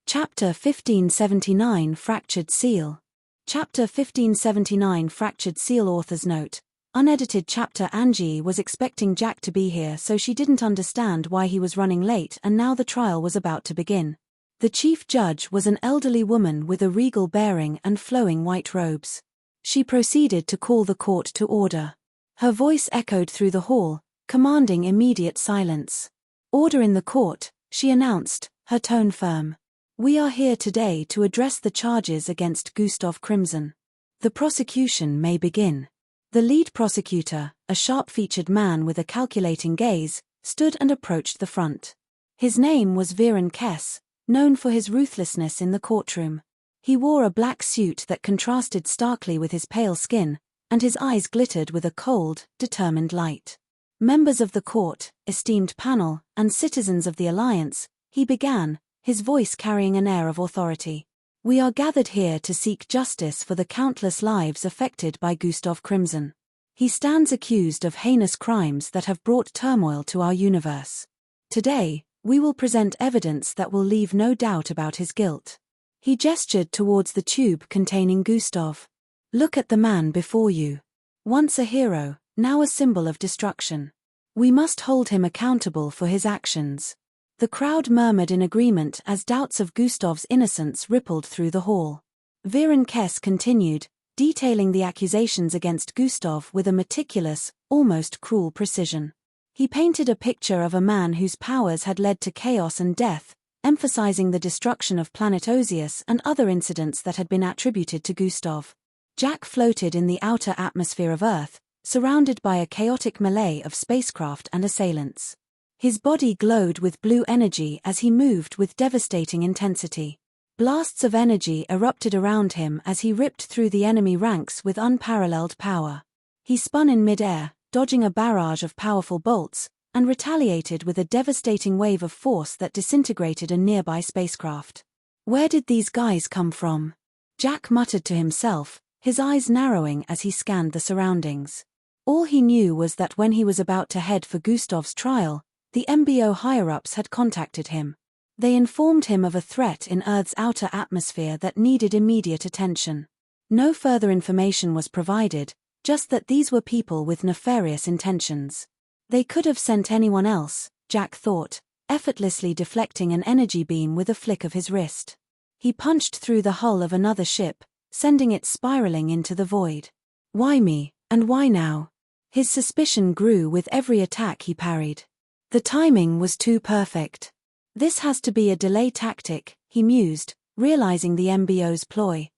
Chapter 1579 Fractured Seal. Chapter 1579 Fractured Seal. Author's note. Unedited chapter. Angie was expecting Jack to be here, so she didn't understand why he was running late, and now the trial was about to begin. The chief judge was an elderly woman with a regal bearing and flowing white robes. She proceeded to call the court to order. Her voice echoed through the hall, commanding immediate silence. "Order in the court," she announced, her tone firm. We are here today to address the charges against Gustav Crimson. The prosecution may begin. The lead prosecutor, a sharp-featured man with a calculating gaze, stood and approached the front. His name was Viren Kess, known for his ruthlessness in the courtroom. He wore a black suit that contrasted starkly with his pale skin, and his eyes glittered with a cold, determined light. Members of the court, esteemed panel, and citizens of the Alliance, he began, his voice carrying an air of authority. We are gathered here to seek justice for the countless lives affected by Gustav Crimson. He stands accused of heinous crimes that have brought turmoil to our universe. Today, we will present evidence that will leave no doubt about his guilt. He gestured towards the tube containing Gustav. Look at the man before you. Once a hero, now a symbol of destruction. We must hold him accountable for his actions. The crowd murmured in agreement as doubts of Gustav's innocence rippled through the hall. Viren Kess continued, detailing the accusations against Gustav with a meticulous, almost cruel precision. He painted a picture of a man whose powers had led to chaos and death, emphasizing the destruction of planet Osius and other incidents that had been attributed to Gustav. Jack floated in the outer atmosphere of Earth, surrounded by a chaotic melee of spacecraft and assailants. His body glowed with blue energy as he moved with devastating intensity. Blasts of energy erupted around him as he ripped through the enemy ranks with unparalleled power. He spun in mid-air, dodging a barrage of powerful bolts, and retaliated with a devastating wave of force that disintegrated a nearby spacecraft. Where did these guys come from? Jack muttered to himself, his eyes narrowing as he scanned the surroundings. All he knew was that when he was about to head for Gustav's trial, the MBO higher-ups had contacted him. They informed him of a threat in Earth's outer atmosphere that needed immediate attention. No further information was provided, just that these were people with nefarious intentions. They could have sent anyone else, Jack thought, effortlessly deflecting an energy beam with a flick of his wrist. He punched through the hull of another ship, sending it spiraling into the void. Why me, and why now? His suspicion grew with every attack he parried. The timing was too perfect. This has to be a delay tactic, he mused, realizing the MBO's ploy.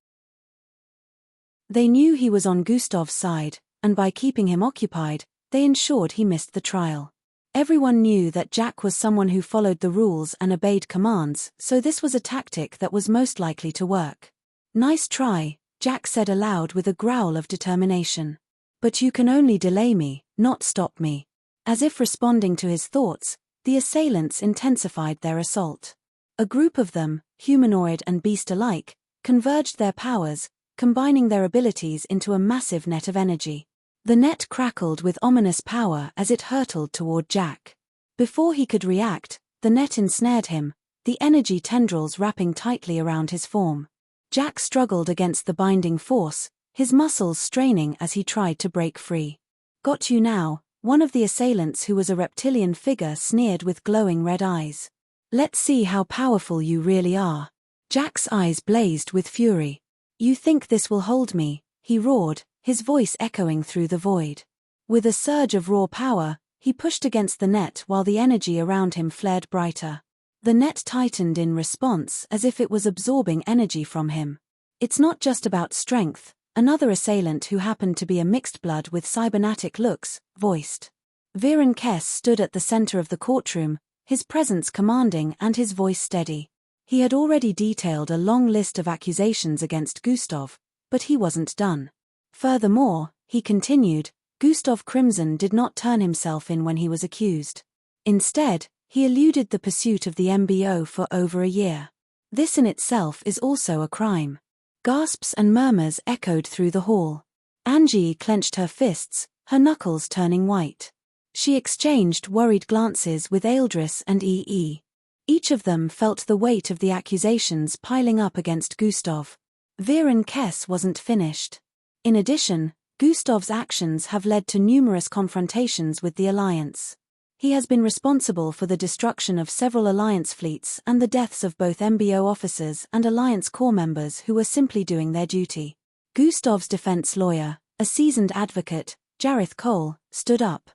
They knew he was on Gustav's side, and by keeping him occupied, they ensured he missed the trial. Everyone knew that Jack was someone who followed the rules and obeyed commands, so this was a tactic that was most likely to work. Nice try, Jack said aloud with a growl of determination. But you can only delay me, not stop me. As if responding to his thoughts, the assailants intensified their assault. A group of them, humanoid and beast alike, converged their powers, combining their abilities into a massive net of energy. The net crackled with ominous power as it hurtled toward Jack. Before he could react, the net ensnared him, the energy tendrils wrapping tightly around his form. Jack struggled against the binding force, his muscles straining as he tried to break free. Got you now. One of the assailants, who was a reptilian figure, sneered with glowing red eyes. Let's see how powerful you really are. Jack's eyes blazed with fury. You think this will hold me? He roared, his voice echoing through the void. With a surge of raw power, he pushed against the net while the energy around him flared brighter. The net tightened in response as if it was absorbing energy from him. It's not just about strength, another assailant who happened to be a mixed blood with cybernetic looks, voiced. Viren Kess stood at the center of the courtroom, his presence commanding and his voice steady. He had already detailed a long list of accusations against Gustav, but he wasn't done. Furthermore, he continued, Gustav Crimson did not turn himself in when he was accused. Instead, he eluded the pursuit of the MBO for over a year. This in itself is also a crime. Gasps and murmurs echoed through the hall. Angie clenched her fists, her knuckles turning white. She exchanged worried glances with Eildris and EE. Each of them felt the weight of the accusations piling up against Gustav. Viren Kess wasn't finished. In addition, Gustav's actions have led to numerous confrontations with the Alliance. He has been responsible for the destruction of several Alliance fleets and the deaths of both MBO officers and Alliance Corps members who were simply doing their duty. Gustav's defense lawyer, a seasoned advocate, Jareth Cole, stood up.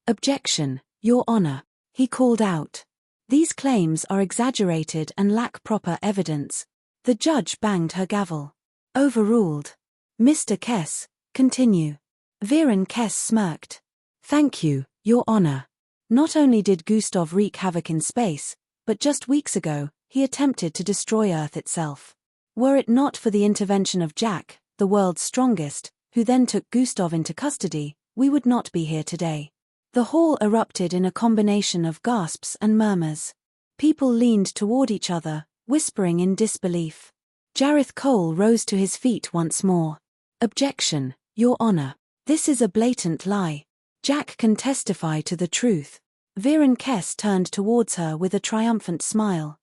Objection, Your Honor, he called out. These claims are exaggerated and lack proper evidence. The judge banged her gavel. Overruled. Mr. Kess, continue. Viren Kess smirked. Thank you, Your Honor. Not only did Gustav wreak havoc in space, but just weeks ago, he attempted to destroy Earth itself. Were it not for the intervention of Jack, the world's strongest, who then took Gustav into custody, we would not be here today. The hall erupted in a combination of gasps and murmurs. People leaned toward each other, whispering in disbelief. Jareth Cole rose to his feet once more. Objection, Your Honor. This is a blatant lie. Jack can testify to the truth. Viren Kess turned towards her with a triumphant smile.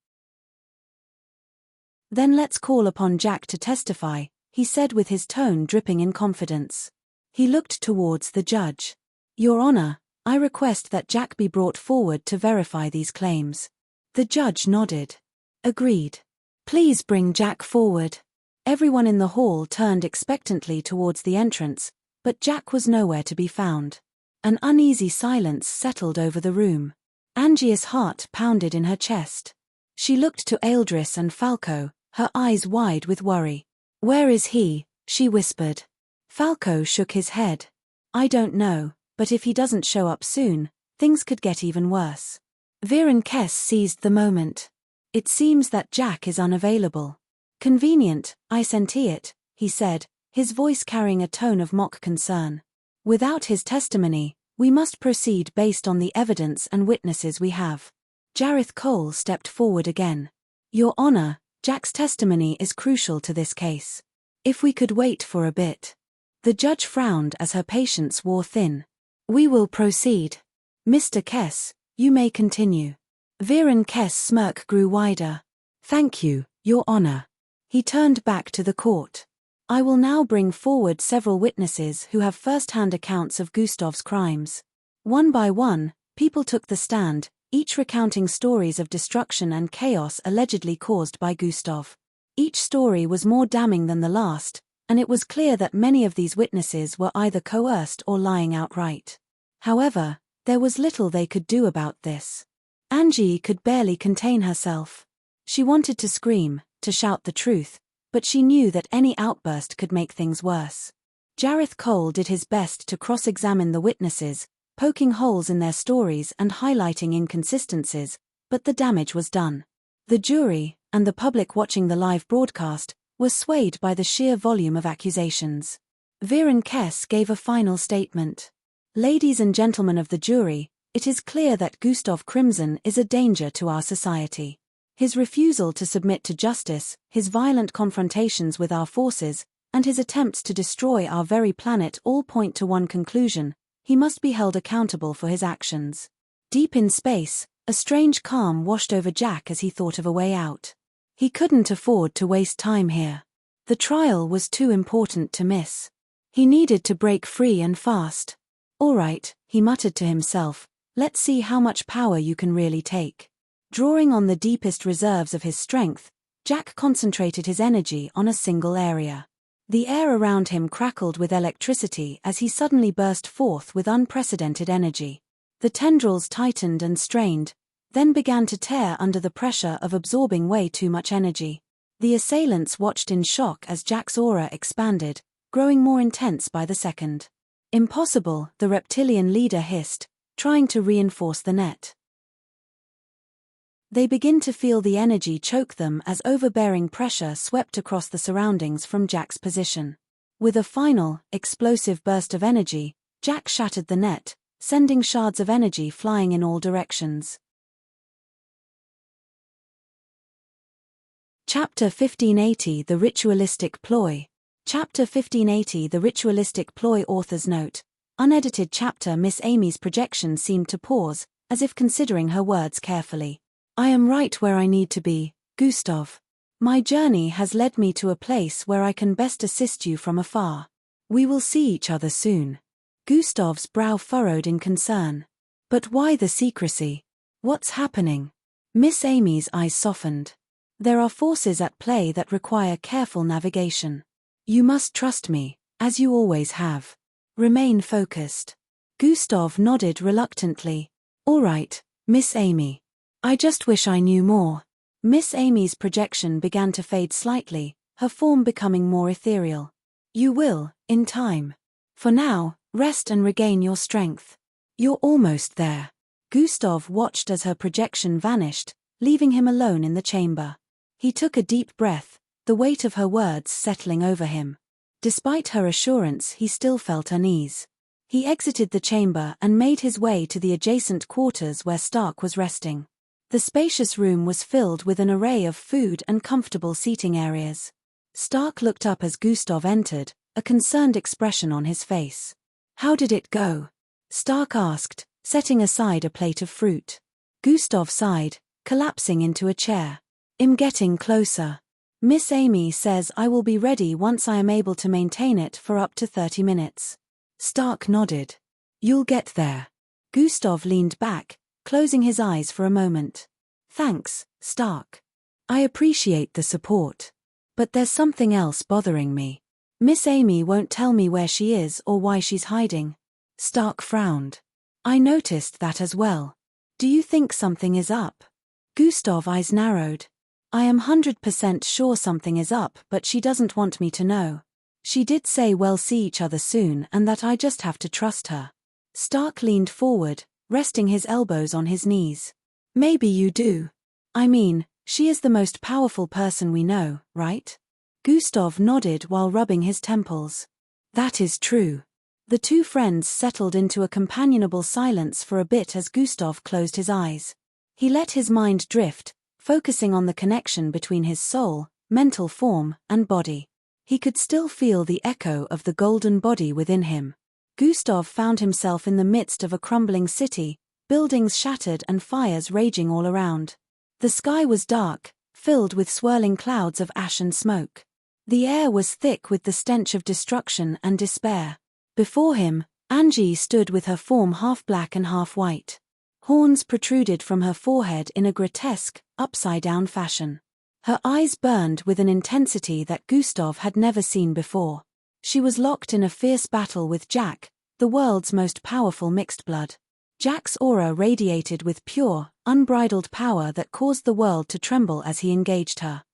Then let's call upon Jack to testify, he said with his tone dripping in confidence. He looked towards the judge. Your Honor, I request that Jack be brought forward to verify these claims. The judge nodded. Agreed. Please bring Jack forward. Everyone in the hall turned expectantly towards the entrance, but Jack was nowhere to be found. An uneasy silence settled over the room. Angie's heart pounded in her chest. She looked to Ealdris and Falco, her eyes wide with worry. Where is he? She whispered. Falco shook his head. I don't know, but if he doesn't show up soon, things could get even worse. Viren Kess seized the moment. It seems that Jack is unavailable. Convenient, I senti it, he said, his voice carrying a tone of mock concern. Without his testimony, we must proceed based on the evidence and witnesses we have. Jareth Cole stepped forward again. Your Honor, Jack's testimony is crucial to this case. If we could wait for a bit. The judge frowned as her patience wore thin. We will proceed. Mr. Kess, you may continue. Viren Kess' smirk grew wider. Thank you, Your Honor. He turned back to the court. I will now bring forward several witnesses who have first-hand accounts of Gustav's crimes. One by one, people took the stand, each recounting stories of destruction and chaos allegedly caused by Gustav. Each story was more damning than the last, and it was clear that many of these witnesses were either coerced or lying outright. However, there was little they could do about this. Angie could barely contain herself. She wanted to scream, to shout the truth, but she knew that any outburst could make things worse. Jareth Cole did his best to cross-examine the witnesses, poking holes in their stories and highlighting inconsistencies, but the damage was done. The jury, and the public watching the live broadcast, were swayed by the sheer volume of accusations. Viren Kess gave a final statement. Ladies and gentlemen of the jury, it is clear that Gustav Crimson is a danger to our society. His refusal to submit to justice, his violent confrontations with our forces, and his attempts to destroy our very planet all point to one conclusion: he must be held accountable for his actions. Deep in space, a strange calm washed over Jack as he thought of a way out. He couldn't afford to waste time here. The trial was too important to miss. He needed to break free and fast. All right, he muttered to himself, let's see how much power you can really take. Drawing on the deepest reserves of his strength, Jack concentrated his energy on a single area. The air around him crackled with electricity as he suddenly burst forth with unprecedented energy. The tendrils tightened and strained, then began to tear under the pressure of absorbing way too much energy. The assailants watched in shock as Jack's aura expanded, growing more intense by the second. Impossible, the reptilian leader hissed, trying to reinforce the net. They begin to feel the energy choke them as overbearing pressure swept across the surroundings from Jack's position. With a final, explosive burst of energy, Jack shattered the net, sending shards of energy flying in all directions. Chapter 1580 The Ritualistic Ploy. Chapter 1580 The Ritualistic Ploy. Author's note. Unedited chapter. Miss Amy's projection seemed to pause, as if considering her words carefully. I am right where I need to be, Gustav. My journey has led me to a place where I can best assist you from afar. We will see each other soon. Gustav's brow furrowed in concern. But why the secrecy? What's happening? Miss Amy's eyes softened. There are forces at play that require careful navigation. You must trust me, as you always have. Remain focused. Gustav nodded reluctantly. All right, Miss Amy. I just wish I knew more. Miss Amy's projection began to fade slightly, her form becoming more ethereal. You will, in time. For now, rest and regain your strength. You're almost there. Gustav watched as her projection vanished, leaving him alone in the chamber. He took a deep breath, the weight of her words settling over him. Despite her assurance, he still felt unease. He exited the chamber and made his way to the adjacent quarters where Stark was resting. The spacious room was filled with an array of food and comfortable seating areas. Stark looked up as Gustav entered, a concerned expression on his face. How did it go? Stark asked, setting aside a plate of fruit. Gustav sighed, collapsing into a chair. I'm getting closer. Miss Amy says I will be ready once I am able to maintain it for up to 30 minutes. Stark nodded. You'll get there. Gustav leaned back, closing his eyes for a moment. Thanks, Stark. I appreciate the support. But there's something else bothering me. Miss Amy won't tell me where she is or why she's hiding. Stark frowned. I noticed that as well. Do you think something is up? Gustav's eyes narrowed. I am 100% sure something is up, but she doesn't want me to know. She did say we'll see each other soon and that I just have to trust her. Stark leaned forward, resting his elbows on his knees. Maybe you do. I mean, she is the most powerful person we know, right? Gustav nodded while rubbing his temples. That is true. The two friends settled into a companionable silence for a bit as Gustav closed his eyes. He let his mind drift, focusing on the connection between his soul, mental form, and body. He could still feel the echo of the golden body within him. Gustav found himself in the midst of a crumbling city, buildings shattered and fires raging all around. The sky was dark, filled with swirling clouds of ash and smoke. The air was thick with the stench of destruction and despair. Before him, Angie stood with her form half black and half white. Horns protruded from her forehead in a grotesque, upside-down fashion. Her eyes burned with an intensity that Gustav had never seen before. She was locked in a fierce battle with Jack, the world's most powerful mixed blood. Jack's aura radiated with pure, unbridled power that caused the world to tremble as he engaged her.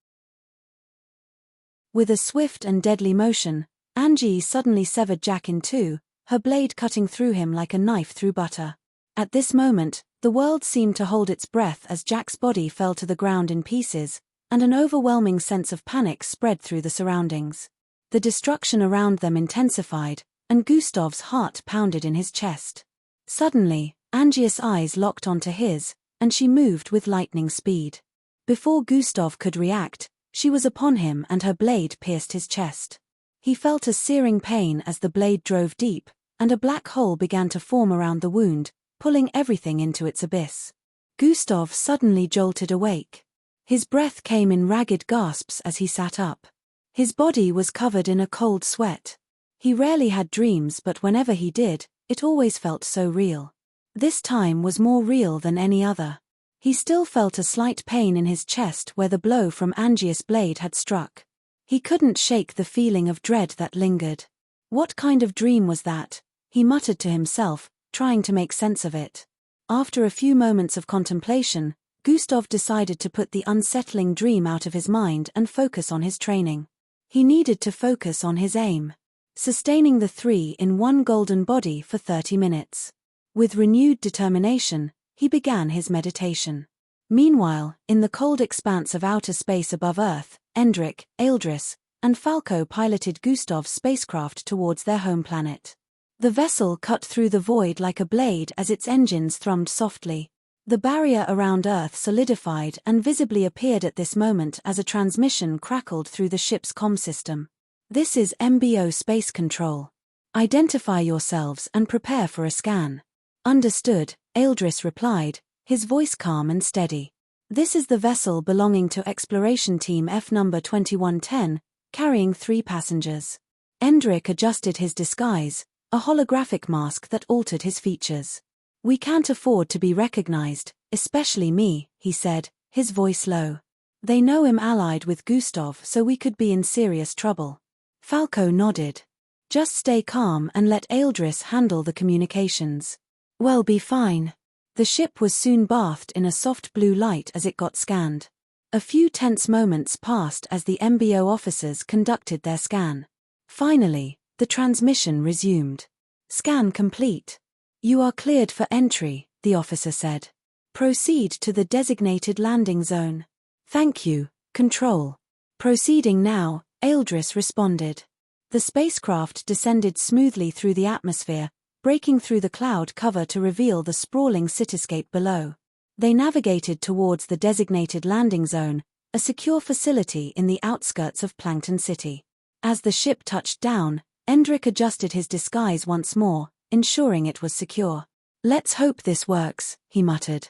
With a swift and deadly motion, Angie suddenly severed Jack in two, her blade cutting through him like a knife through butter. At this moment, the world seemed to hold its breath as Jack's body fell to the ground in pieces, and an overwhelming sense of panic spread through the surroundings. The destruction around them intensified, and Gustav's heart pounded in his chest. Suddenly, Angie's eyes locked onto his, and she moved with lightning speed. Before Gustav could react, she was upon him and her blade pierced his chest. He felt a searing pain as the blade drove deep, and a black hole began to form around the wound, pulling everything into its abyss. Gustav suddenly jolted awake. His breath came in ragged gasps as he sat up. His body was covered in a cold sweat. He rarely had dreams, but whenever he did, it always felt so real. This time was more real than any other. He still felt a slight pain in his chest where the blow from Angie's blade had struck. He couldn't shake the feeling of dread that lingered. What kind of dream was that? He muttered to himself, trying to make sense of it. After a few moments of contemplation, Gustav decided to put the unsettling dream out of his mind and focus on his training. He needed to focus on his aim. Sustaining the 3-in-1 golden body for 30 minutes. With renewed determination, he began his meditation. Meanwhile, in the cold expanse of outer space above Earth, Endrik, Eildris, and Falco piloted Gustav's spacecraft towards their home planet. The vessel cut through the void like a blade as its engines thrummed softly. The barrier around Earth solidified and visibly appeared at this moment as a transmission crackled through the ship's comm system. This is MBO Space Control. Identify yourselves and prepare for a scan. Understood, Eildris replied, his voice calm and steady. This is the vessel belonging to Exploration Team F number 2110, carrying 3 passengers. Endrik adjusted his disguise, a holographic mask that altered his features. We can't afford to be recognized, especially me, he said, his voice low. They know I'm allied with Gustav, so we could be in serious trouble. Falco nodded. Just stay calm and let Eildris handle the communications. We'll be fine. The ship was soon bathed in a soft blue light as it got scanned. A few tense moments passed as the MBO officers conducted their scan. Finally, the transmission resumed. Scan complete. You are cleared for entry, the officer said. Proceed to the designated landing zone. Thank you, Control. Proceeding now, Eldris responded. The spacecraft descended smoothly through the atmosphere, breaking through the cloud cover to reveal the sprawling cityscape below. They navigated towards the designated landing zone, a secure facility in the outskirts of Plankton City. As the ship touched down, Endrick adjusted his disguise once more, ensuring it was secure. Let's hope this works, he muttered.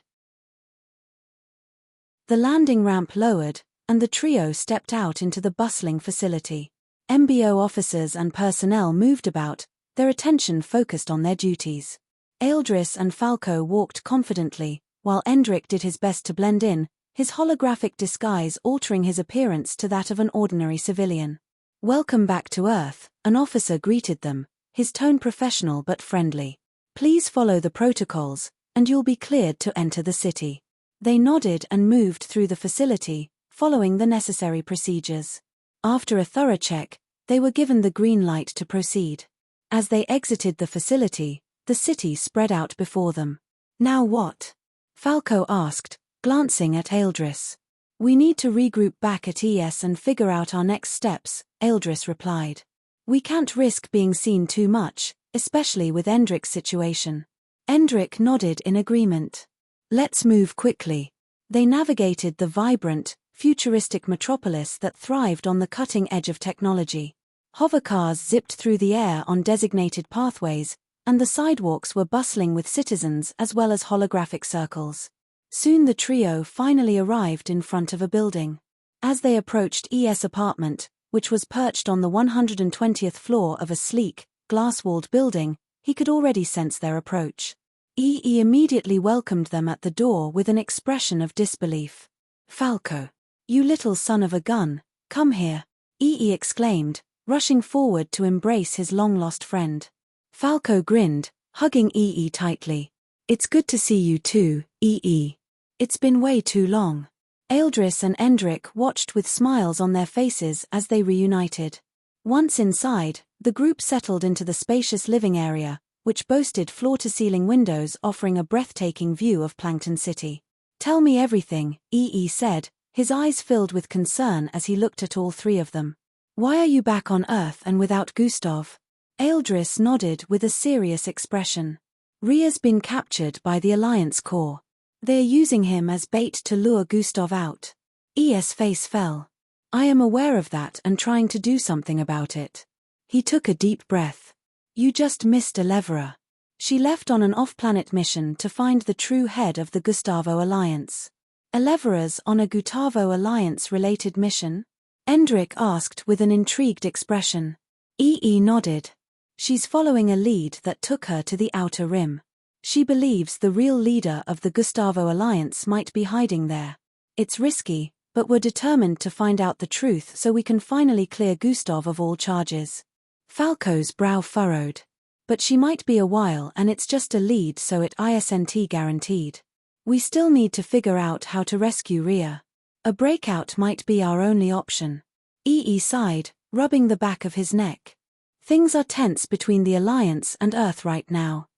The landing ramp lowered, and the trio stepped out into the bustling facility. MBO officers and personnel moved about, their attention focused on their duties. Eldris and Falco walked confidently, while Endrick did his best to blend in, his holographic disguise altering his appearance to that of an ordinary civilian. Welcome back to Earth, an officer greeted them, his tone professional but friendly. Please follow the protocols, and you'll be cleared to enter the city. They nodded and moved through the facility, following the necessary procedures. After a thorough check, they were given the green light to proceed. As they exited the facility, the city spread out before them. Now what? Falco asked, glancing at Eldris. We need to regroup back at ES and figure out our next steps, Eldris replied. We can't risk being seen too much, especially with Endrick's situation. Endrick nodded in agreement. Let's move quickly. They navigated the vibrant, futuristic metropolis that thrived on the cutting edge of technology. Hovercars zipped through the air on designated pathways, and the sidewalks were bustling with citizens as well as holographic circles. Soon the trio finally arrived in front of a building. As they approached ES' apartment, which was perched on the 120th floor of a sleek, glass-walled building, he could already sense their approach. EE immediately welcomed them at the door with an expression of disbelief. Falco, you little son of a gun, come here, EE exclaimed, rushing forward to embrace his long-lost friend. Falco grinned, hugging EE tightly. It's good to see you too, EE. It's been way too long. Eldris and Endrick watched with smiles on their faces as they reunited. Once inside, the group settled into the spacious living area, which boasted floor-to-ceiling windows offering a breathtaking view of Plankton City. Tell me everything, EE said, his eyes filled with concern as he looked at all three of them. Why are you back on Earth and without Gustav? Eldris nodded with a serious expression. Ria's been captured by the Alliance Corps. They're using him as bait to lure Gustav out. ES' face fell. I am aware of that and trying to do something about it. He took a deep breath. You just missed Elevra. She left on an off-planet mission to find the true head of the Gustavo Alliance. Elevra's on a Gustavo Alliance-related mission? Endrick asked with an intrigued expression. EE nodded. She's following a lead that took her to the Outer Rim. She believes the real leader of the Gustavo Alliance might be hiding there. It's risky, but we're determined to find out the truth so we can finally clear Gustav of all charges. Falco's brow furrowed. But she might be a while and it's just a lead so it isn't guaranteed. We still need to figure out how to rescue Ria. A breakout might be our only option. EE sighed, rubbing the back of his neck. Things are tense between the Alliance and Earth right now.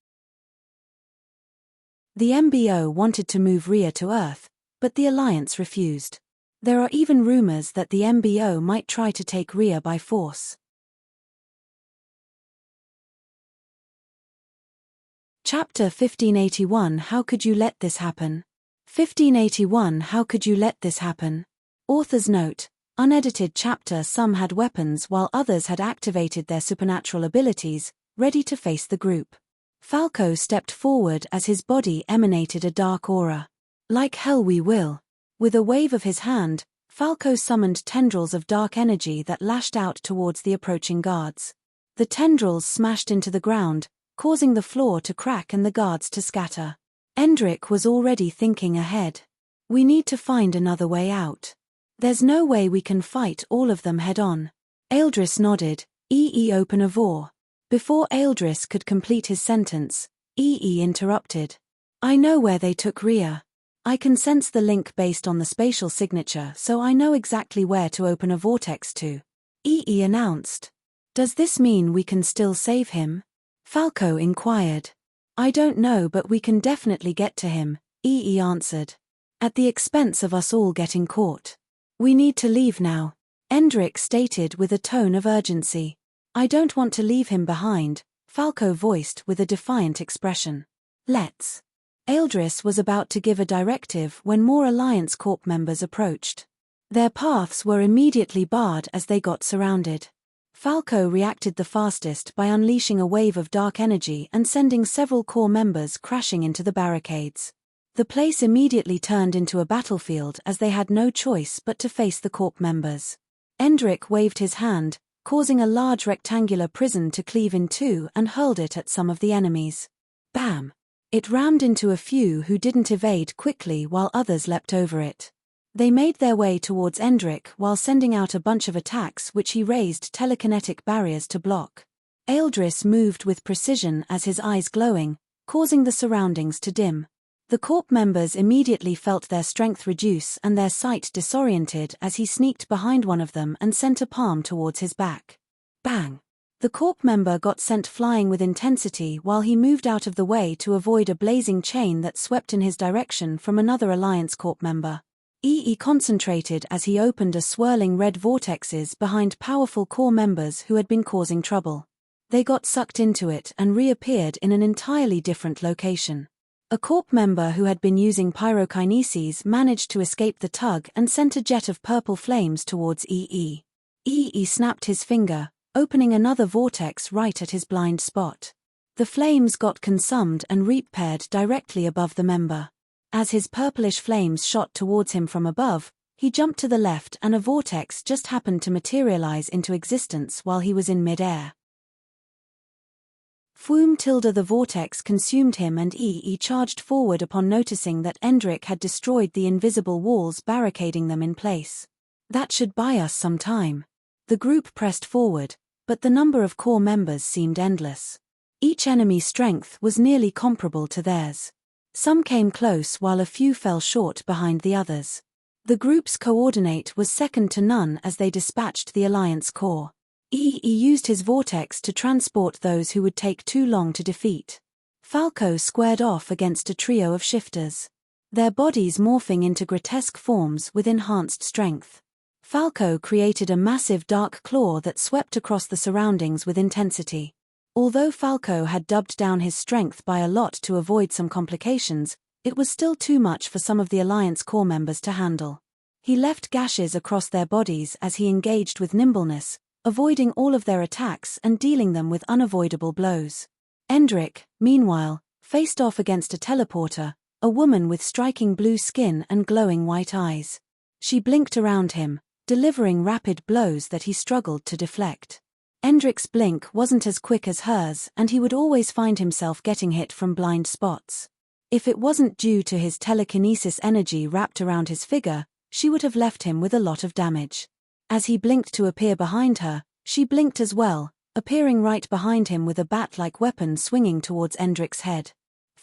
The MBO wanted to move Ria to Earth, but the Alliance refused. There are even rumors that the MBO might try to take Ria by force. Chapter 1581 How could you let this happen? 1581 How could you let this happen? Author's note. Unedited chapter. Some had weapons while others had activated their supernatural abilities, ready to face the group. Falco stepped forward as his body emanated a dark aura. Like hell we will. With a wave of his hand, Falco summoned tendrils of dark energy that lashed out towards the approaching guards. The tendrils smashed into the ground, causing the floor to crack and the guards to scatter. Endrick was already thinking ahead. We need to find another way out. There's no way we can fight all of them head-on. Eldris nodded. EE open a vor. Before Eldris could complete his sentence, EE interrupted. I know where they took Rhea. I can sense the link based on the spatial signature, so I know exactly where to open a vortex to. EE announced. Does this mean we can still save him? Falco inquired. I don't know, but we can definitely get to him, EE answered. At the expense of us all getting caught. We need to leave now, Endrick stated with a tone of urgency. I don't want to leave him behind, Falco voiced with a defiant expression. Let's. Eldris was about to give a directive when more Alliance Corp members approached. Their paths were immediately barred as they got surrounded. Falco reacted the fastest by unleashing a wave of dark energy and sending several core members crashing into the barricades. The place immediately turned into a battlefield as they had no choice but to face the Corp members. Endrick waved his hand, causing a large rectangular prison to cleave in two and hurled it at some of the enemies. Bam! It rammed into a few who didn't evade quickly while others leapt over it. They made their way towards Endrick while sending out a bunch of attacks which he raised telekinetic barriers to block. Eldris moved with precision as his eyes glowing, causing the surroundings to dim. The Corp members immediately felt their strength reduce and their sight disoriented as he sneaked behind one of them and sent a palm towards his back. Bang! The Corp member got sent flying with intensity while he moved out of the way to avoid a blazing chain that swept in his direction from another Alliance Corp member. EE concentrated as he opened a swirling red vortexes behind powerful core members who had been causing trouble. They got sucked into it and reappeared in an entirely different location. A Corp member who had been using pyrokinesis managed to escape the tug and sent a jet of purple flames towards EE. EE snapped his finger, opening another vortex right at his blind spot. The flames got consumed and repaired directly above the member. As his purplish flames shot towards him from above, he jumped to the left and a vortex just happened to materialize into existence while he was in mid-air. Foom tilde the vortex consumed him and EE charged forward upon noticing that Endrick had destroyed the invisible walls barricading them in place. That should buy us some time. The group pressed forward, but the number of core members seemed endless. Each enemy's strength was nearly comparable to theirs. Some came close while a few fell short behind the others. The group's coordinate was second to none as they dispatched the Alliance Corps. EE used his vortex to transport those who would take too long to defeat. Falco squared off against a trio of shifters. Their bodies morphing into grotesque forms with enhanced strength. Falco created a massive dark claw that swept across the surroundings with intensity. Although Falco had dubbed down his strength by a lot to avoid some complications, it was still too much for some of the Alliance Corps members to handle. He left gashes across their bodies as he engaged with nimbleness, avoiding all of their attacks and dealing them with unavoidable blows. Endrick, meanwhile, faced off against a teleporter, a woman with striking blue skin and glowing white eyes. She blinked around him, delivering rapid blows that he struggled to deflect. Endrick's blink wasn't as quick as hers and he would always find himself getting hit from blind spots. If it wasn't due to his telekinesis energy wrapped around his figure, she would have left him with a lot of damage. As he blinked to appear behind her, she blinked as well, appearing right behind him with a bat-like weapon swinging towards Endrick's head.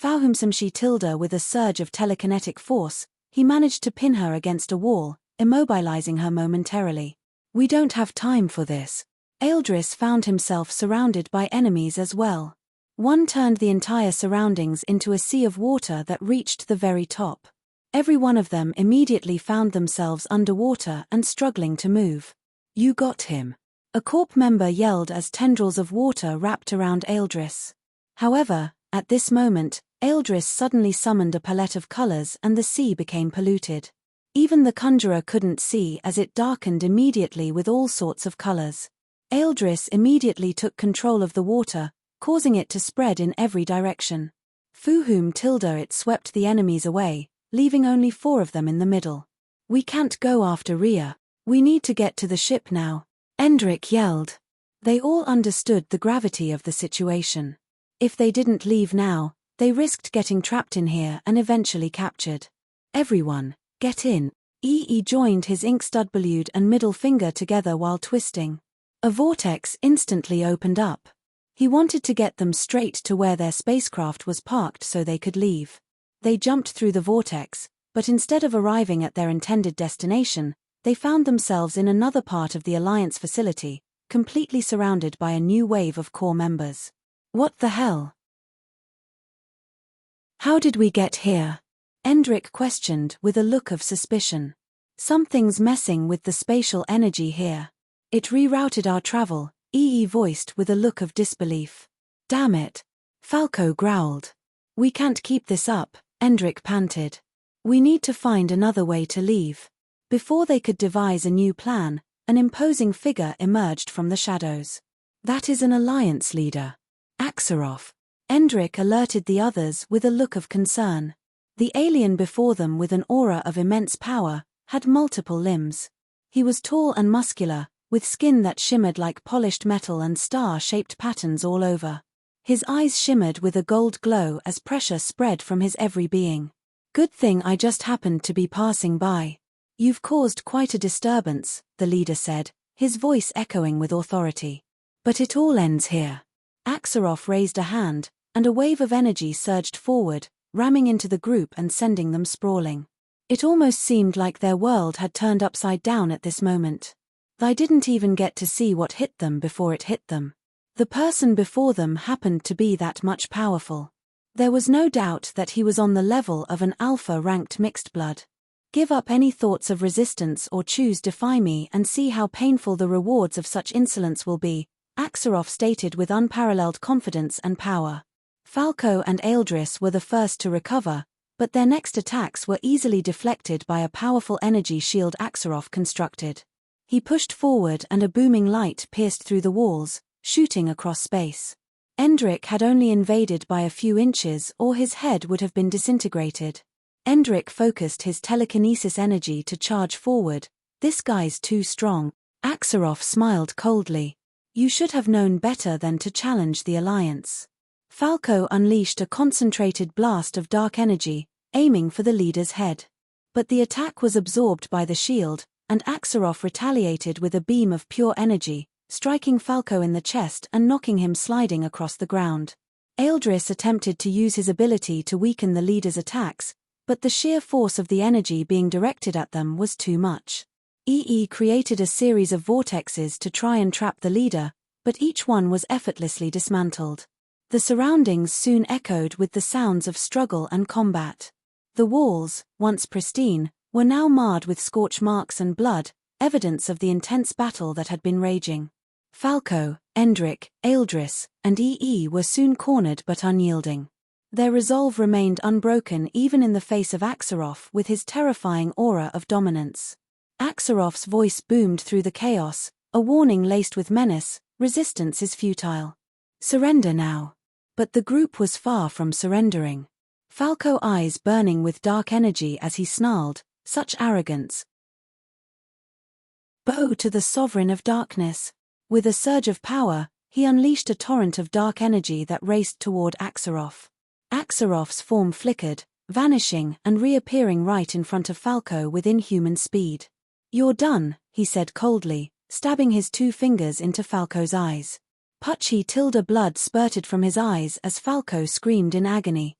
Fauhumsam tilde with a surge of telekinetic force, he managed to pin her against a wall, immobilizing her momentarily. We don't have time for this. Eldris found himself surrounded by enemies as well. One turned the entire surroundings into a sea of water that reached the very top. Every one of them immediately found themselves underwater and struggling to move. You got him. A Corp member yelled as tendrils of water wrapped around Eldris. However, at this moment, Eldris suddenly summoned a palette of colors and the sea became polluted. Even the conjurer couldn't see as it darkened immediately with all sorts of colors. Eldris immediately took control of the water, causing it to spread in every direction. Fuhum tilde it swept the enemies away, leaving only 4 of them in the middle. We can't go after Rhea. We need to get to the ship now, Endrick yelled. They all understood the gravity of the situation. If they didn't leave now, they risked getting trapped in here and eventually captured. Everyone, get in. EE joined his ink-stud blued and middle finger together while twisting. A vortex instantly opened up. He wanted to get them straight to where their spacecraft was parked so they could leave. They jumped through the vortex, but instead of arriving at their intended destination, they found themselves in another part of the Alliance facility, completely surrounded by a new wave of core members. What the hell? How did we get here? Endrick questioned with a look of suspicion. Something's messing with the spatial energy here. It rerouted our travel, EE voiced with a look of disbelief. Damn it. Falco growled. We can't keep this up, Endrick panted. We need to find another way to leave. Before they could devise a new plan, an imposing figure emerged from the shadows. That is an Alliance leader. Axaroth. Endrick alerted the others with a look of concern. The alien before them, with an aura of immense power, had multiple limbs. He was tall and muscular, with skin that shimmered like polished metal and star-shaped patterns all over. His eyes shimmered with a gold glow as pressure spread from his every being. Good thing I just happened to be passing by. You've caused quite a disturbance, the leader said, his voice echoing with authority. But it all ends here. Axaroth raised a hand, and a wave of energy surged forward, ramming into the group and sending them sprawling. It almost seemed like their world had turned upside down at this moment. They didn't even get to see what hit them before it hit them. The person before them happened to be that much powerful. There was no doubt that he was on the level of an alpha-ranked mixed blood. Give up any thoughts of resistance or choose defy me and see how painful the rewards of such insolence will be, Axaroth stated with unparalleled confidence and power. Falco and Eldris were the first to recover, but their next attacks were easily deflected by a powerful energy shield Axaroth constructed. He pushed forward and a booming light pierced through the walls, shooting across space. Endrick had only invaded by a few inches or his head would have been disintegrated. Endrick focused his telekinesis energy to charge forward. This guy's too strong. Axaroth smiled coldly. You should have known better than to challenge the Alliance. Falco unleashed a concentrated blast of dark energy, aiming for the leader's head. But the attack was absorbed by the shield, and Axaroth retaliated with a beam of pure energy, striking Falco in the chest and knocking him sliding across the ground. Eldris attempted to use his ability to weaken the leader's attacks, but the sheer force of the energy being directed at them was too much. EE created a series of vortexes to try and trap the leader, but each one was effortlessly dismantled. The surroundings soon echoed with the sounds of struggle and combat. The walls, once pristine, were now marred with scorch marks and blood, evidence of the intense battle that had been raging. Falco, Endrick, Eldris, and EE were soon cornered but unyielding. Their resolve remained unbroken even in the face of Axaroth with his terrifying aura of dominance. Axaroth's voice boomed through the chaos, a warning laced with menace: resistance is futile. Surrender now. But the group was far from surrendering. Falco eyes burning with dark energy as he snarled, such arrogance. Bow to the sovereign of darkness. With a surge of power, he unleashed a torrent of dark energy that raced toward Axaroth. Axaroth's form flickered, vanishing and reappearing right in front of Falco with inhuman speed. You're done, he said coldly, stabbing his two fingers into Falco's eyes. Puchy tilde blood spurted from his eyes as Falco screamed in agony.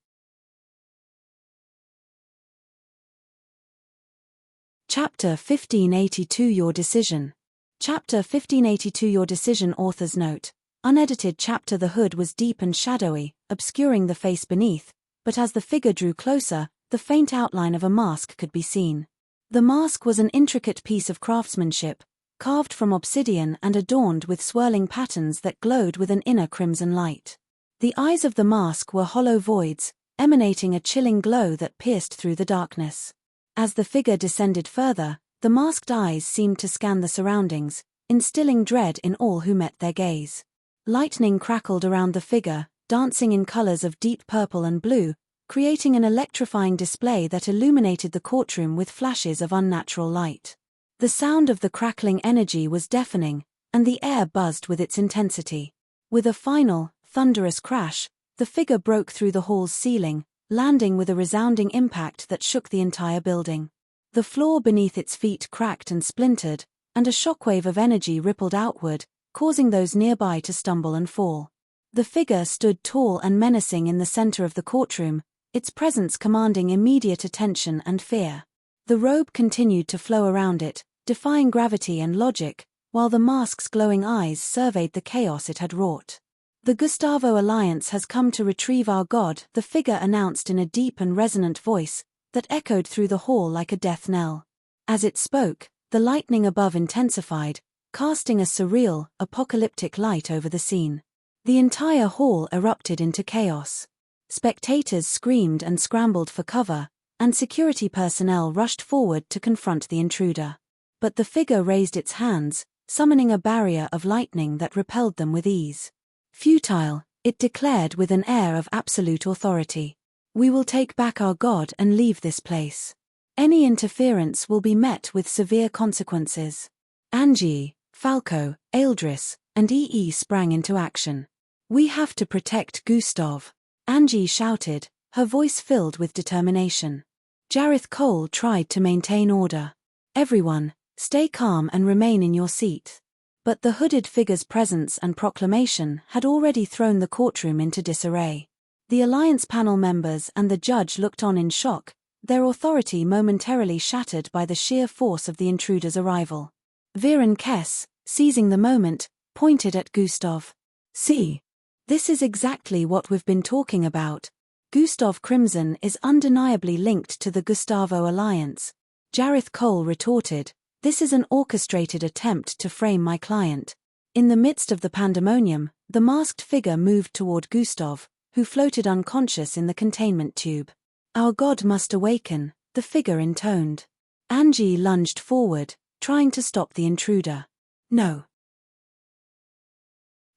Chapter 1582 Your Decision. Chapter 1582 Your Decision. Author's note. Unedited chapter. The hood was deep and shadowy, obscuring the face beneath, but as the figure drew closer, the faint outline of a mask could be seen. The mask was an intricate piece of craftsmanship, carved from obsidian and adorned with swirling patterns that glowed with an inner crimson light. The eyes of the mask were hollow voids, emanating a chilling glow that pierced through the darkness. As the figure descended further, the masked eyes seemed to scan the surroundings, instilling dread in all who met their gaze. Lightning crackled around the figure, dancing in colors of deep purple and blue, creating an electrifying display that illuminated the courtroom with flashes of unnatural light. The sound of the crackling energy was deafening, and the air buzzed with its intensity. With a final, thunderous crash, the figure broke through the hall's ceiling, landing with a resounding impact that shook the entire building. The floor beneath its feet cracked and splintered, and a shockwave of energy rippled outward, causing those nearby to stumble and fall. The figure stood tall and menacing in the center of the courtroom, its presence commanding immediate attention and fear. The robe continued to flow around it, defying gravity and logic, while the mask's glowing eyes surveyed the chaos it had wrought. "The Gustavo Alliance has come to retrieve our god," the figure announced in a deep and resonant voice that echoed through the hall like a death knell. As it spoke, the lightning above intensified, casting a surreal, apocalyptic light over the scene. The entire hall erupted into chaos. Spectators screamed and scrambled for cover, and security personnel rushed forward to confront the intruder. But the figure raised its hands, summoning a barrier of lightning that repelled them with ease. "Futile," it declared with an air of absolute authority. "We will take back our god and leave this place. Any interference will be met with severe consequences." Angie, Falco, Eldris, and EE sprang into action. "We have to protect Gustav," Angie shouted, her voice filled with determination. Jareth Cole tried to maintain order. "Everyone, stay calm and remain in your seat." But the hooded figure's presence and proclamation had already thrown the courtroom into disarray. The Alliance panel members and the judge looked on in shock, their authority momentarily shattered by the sheer force of the intruder's arrival. Viren Kess, seizing the moment, pointed at Gustav. "See. This is exactly what we've been talking about. Gustav Crimson is undeniably linked to the Gustavo Alliance." Jareth Cole retorted, "This is an orchestrated attempt to frame my client." In the midst of the pandemonium, the masked figure moved toward Gustav, who floated unconscious in the containment tube. "Our god must awaken," the figure intoned. Angie lunged forward, trying to stop the intruder. "No.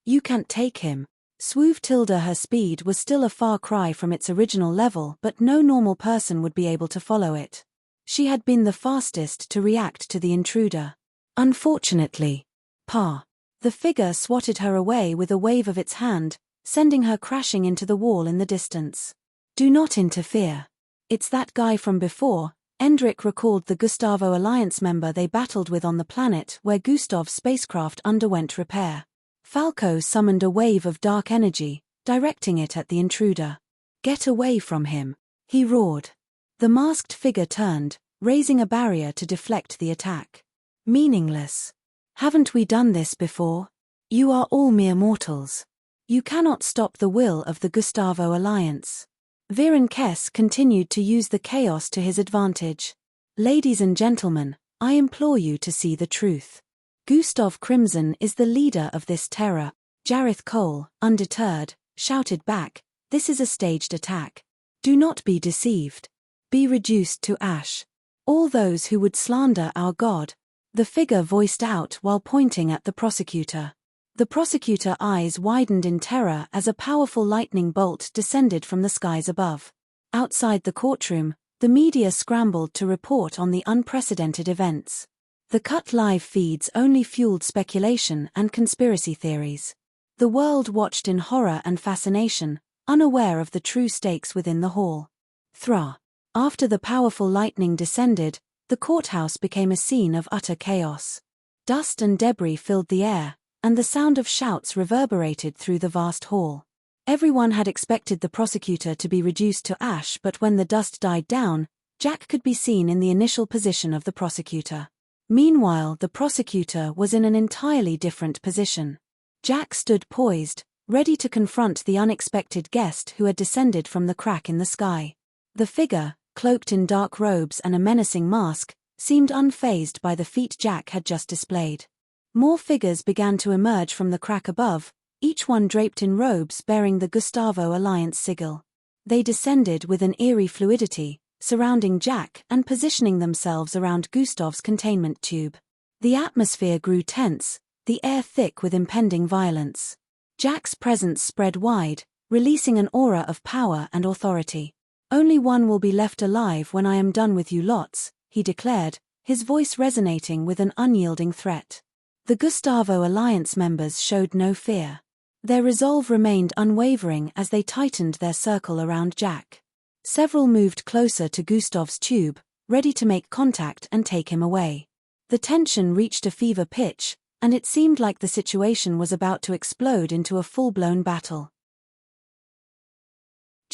You can't take him." Swoove tilde her speed was still a far cry from its original level, but no normal person would be able to follow it. She had been the fastest to react to the intruder. "Unfortunately. Pa." The figure swatted her away with a wave of its hand, sending her crashing into the wall in the distance. "Do not interfere. It's that guy from before." Endrick recalled the Gustavo Alliance member they battled with on the planet where Gustav's spacecraft underwent repair. Falco summoned a wave of dark energy, directing it at the intruder. "Get away from him," he roared. The masked figure turned, raising a barrier to deflect the attack. "Meaningless. Haven't we done this before? You are all mere mortals. You cannot stop the will of the Gustavo Alliance." Viren Kess continued to use the chaos to his advantage. "Ladies and gentlemen, I implore you to see the truth. Gustav Crimson is the leader of this terror." Jareth Cole, undeterred, shouted back, "This is a staged attack. Do not be deceived. Be reduced to ash. All those who would slander our god," the figure voiced out while pointing at the prosecutor. The prosecutor's eyes widened in terror as a powerful lightning bolt descended from the skies above. Outside the courtroom, the media scrambled to report on the unprecedented events. The cut live feeds only fueled speculation and conspiracy theories. The world watched in horror and fascination, unaware of the true stakes within the hall. Thra. After the powerful lightning descended, the courthouse became a scene of utter chaos. Dust and debris filled the air, and the sound of shouts reverberated through the vast hall. Everyone had expected the prosecutor to be reduced to ash, but when the dust died down, Jack could be seen in the initial position of the prosecutor. Meanwhile, the prosecutor was in an entirely different position. Jack stood poised, ready to confront the unexpected guest who had descended from the crack in the sky. The figure, cloaked in dark robes and a menacing mask, seemed unfazed by the feat Jack had just displayed. More figures began to emerge from the crack above, each one draped in robes bearing the Gustavo Alliance sigil. They descended with an eerie fluidity, surrounding Jack and positioning themselves around Gustav's containment tube. The atmosphere grew tense, the air thick with impending violence. Jack's presence spread wide, releasing an aura of power and authority. "Only one will be left alive when I am done with you lots," he declared, his voice resonating with an unyielding threat. The Gustavo Alliance members showed no fear. Their resolve remained unwavering as they tightened their circle around Jack. Several moved closer to Gustav's tube, ready to make contact and take him away. The tension reached a fever pitch, and it seemed like the situation was about to explode into a full-blown battle.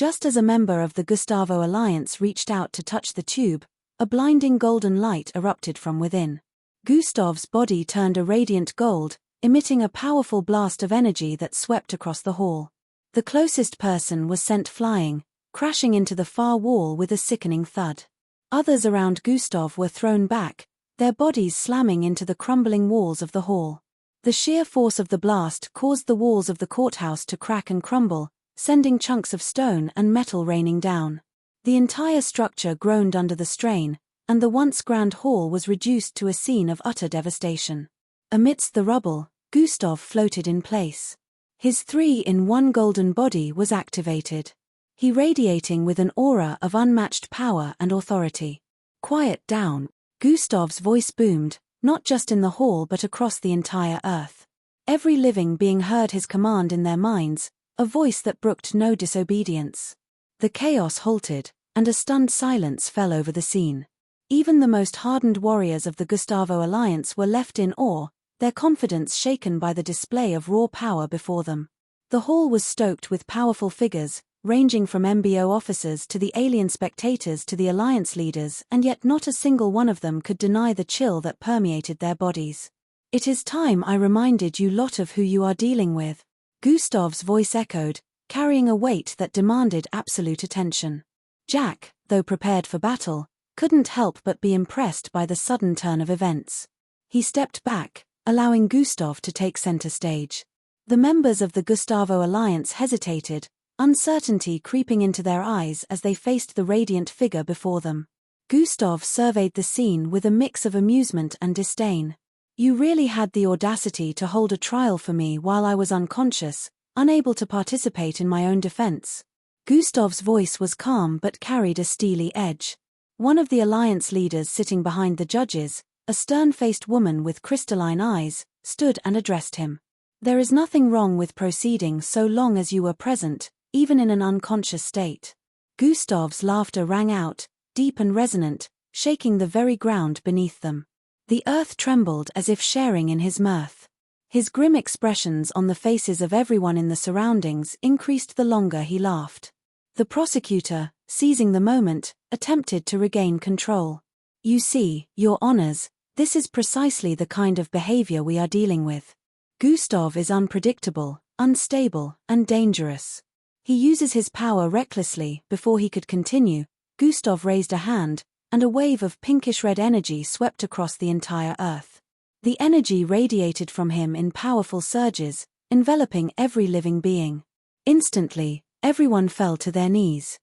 Just as a member of the Gustavo Alliance reached out to touch the tube, a blinding golden light erupted from within. Gustav's body turned a radiant gold, emitting a powerful blast of energy that swept across the hall. The closest person was sent flying, crashing into the far wall with a sickening thud. Others around Gustav were thrown back, their bodies slamming into the crumbling walls of the hall. The sheer force of the blast caused the walls of the courthouse to crack and crumble, sending chunks of stone and metal raining down. The entire structure groaned under the strain, and the once grand hall was reduced to a scene of utter devastation. Amidst the rubble, Gustav floated in place. His 3-in-1 golden body was activated. He radiating with an aura of unmatched power and authority. Quiet down, Gustav's voice boomed, not just in the hall but across the entire earth. Every living being heard his command in their minds, a voice that brooked no disobedience. The chaos halted, and a stunned silence fell over the scene. Even the most hardened warriors of the Gustavo Alliance were left in awe, their confidence shaken by the display of raw power before them. The hall was stoked with powerful figures, ranging from MBO officers to the alien spectators to the Alliance leaders, and yet not a single one of them could deny the chill that permeated their bodies. "It is time I reminded you lot of who you are dealing with," Gustav's voice echoed, carrying a weight that demanded absolute attention. Jack, though prepared for battle, couldn't help but be impressed by the sudden turn of events. He stepped back, allowing Gustav to take center stage. The members of the Gustavo Alliance hesitated, uncertainty creeping into their eyes as they faced the radiant figure before them. Gustav surveyed the scene with a mix of amusement and disdain. "You really had the audacity to hold a trial for me while I was unconscious, unable to participate in my own defense." Gustav's voice was calm but carried a steely edge. One of the Alliance leaders sitting behind the judges, a stern-faced woman with crystalline eyes, stood and addressed him. "There is nothing wrong with proceeding so long as you were present, even in an unconscious state." Gustav's laughter rang out, deep and resonant, shaking the very ground beneath them. The earth trembled as if sharing in his mirth. His grim expressions on the faces of everyone in the surroundings increased the longer he laughed. The prosecutor, seizing the moment, attempted to regain control. "You see, Your Honors, this is precisely the kind of behavior we are dealing with. Gustav is unpredictable, unstable, and dangerous. He uses his power recklessly." Before he could continue, Gustav raised a hand, and a wave of pinkish-red energy swept across the entire earth. The energy radiated from him in powerful surges, enveloping every living being. Instantly, everyone fell to their knees.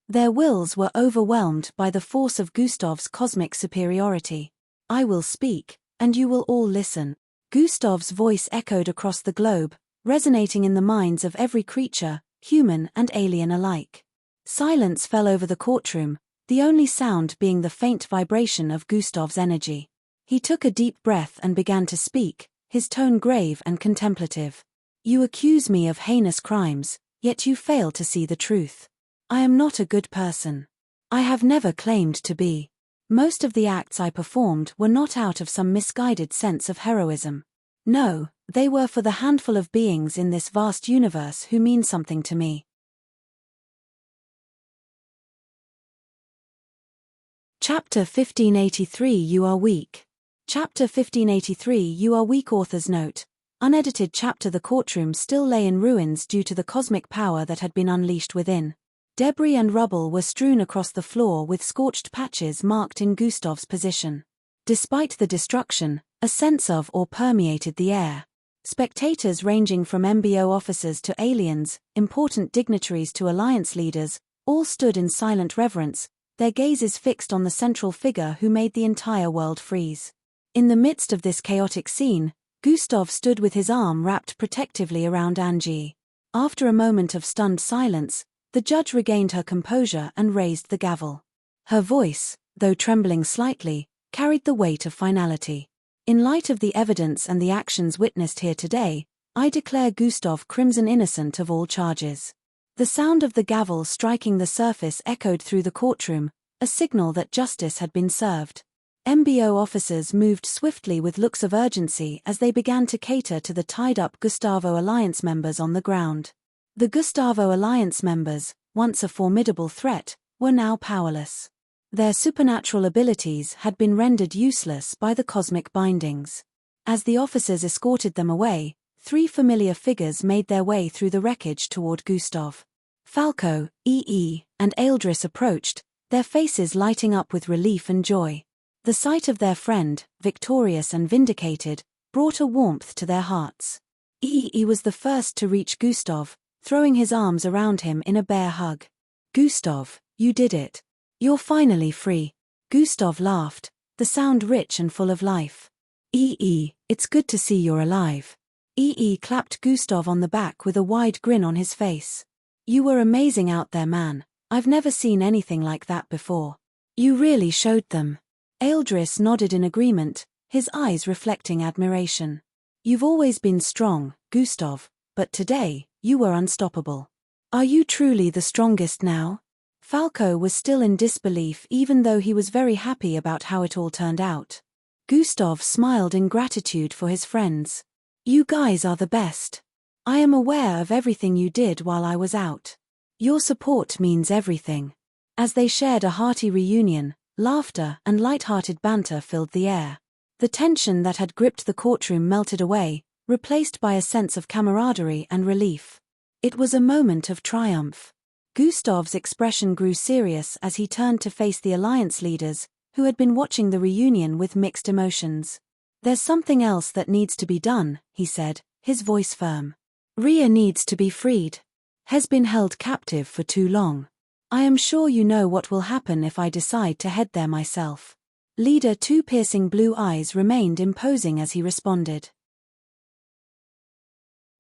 Their wills were overwhelmed by the force of Gustav's cosmic superiority. "I will speak, and you will all listen." Gustav's voice echoed across the globe, resonating in the minds of every creature, human and alien alike. Silence fell over the courtroom, the only sound being the faint vibration of Gustav's energy. He took a deep breath and began to speak, his tone grave and contemplative. "You accuse me of heinous crimes, yet you fail to see the truth. I am not a good person. I have never claimed to be. Most of the acts I performed were not out of some misguided sense of heroism. No, they were for the handful of beings in this vast universe who mean something to me." Chapter 1583 You Are Weak. Chapter 1583 You Are Weak. Author's note. Unedited chapter. The courtroom still lay in ruins due to the cosmic power that had been unleashed within. Debris and rubble were strewn across the floor with scorched patches marked in Gustav's position. Despite the destruction, a sense of awe permeated the air. Spectators ranging from MBO officers to aliens, important dignitaries to Alliance leaders, all stood in silent reverence, their gazes fixed on the central figure who made the entire world freeze. In the midst of this chaotic scene, Gustav stood with his arm wrapped protectively around Angie. After a moment of stunned silence, the judge regained her composure and raised the gavel. Her voice, though trembling slightly, carried the weight of finality. "In light of the evidence and the actions witnessed here today, I declare Gustav Crimson innocent of all charges." The sound of the gavel striking the surface echoed through the courtroom, a signal that justice had been served. MBO officers moved swiftly with looks of urgency as they began to cater to the tied-up Gustavo Alliance members on the ground. The Gustavo Alliance members, once a formidable threat, were now powerless. Their supernatural abilities had been rendered useless by the cosmic bindings. As the officers escorted them away, 3 familiar figures made their way through the wreckage toward Gustav. Falco, EE, and Eldris approached, their faces lighting up with relief and joy. The sight of their friend, victorious and vindicated, brought a warmth to their hearts. EE was the first to reach Gustav, throwing his arms around him in a bear hug. "Gustav, you did it. You're finally free." Gustav laughed, the sound rich and full of life. "EE, it's good to see you're alive." EE clapped Gustav on the back with a wide grin on his face. "You were amazing out there, man. I've never seen anything like that before. You really showed them." Eldris nodded in agreement, his eyes reflecting admiration. "You've always been strong, Gustav, but today, you were unstoppable. Are you truly the strongest now?" Falco was still in disbelief even though he was very happy about how it all turned out. Gustav smiled in gratitude for his friends. "You guys are the best. I am aware of everything you did while I was out. Your support means everything." As they shared a hearty reunion, laughter and light-hearted banter filled the air. The tension that had gripped the courtroom melted away, replaced by a sense of camaraderie and relief. It was a moment of triumph. Gustav's expression grew serious as he turned to face the Alliance leaders, who had been watching the reunion with mixed emotions. "There's something else that needs to be done," he said, his voice firm. "Rhea needs to be freed. Has been held captive for too long. I am sure you know what will happen if I decide to head there myself." Leader 2 piercing blue eyes remained imposing as he responded.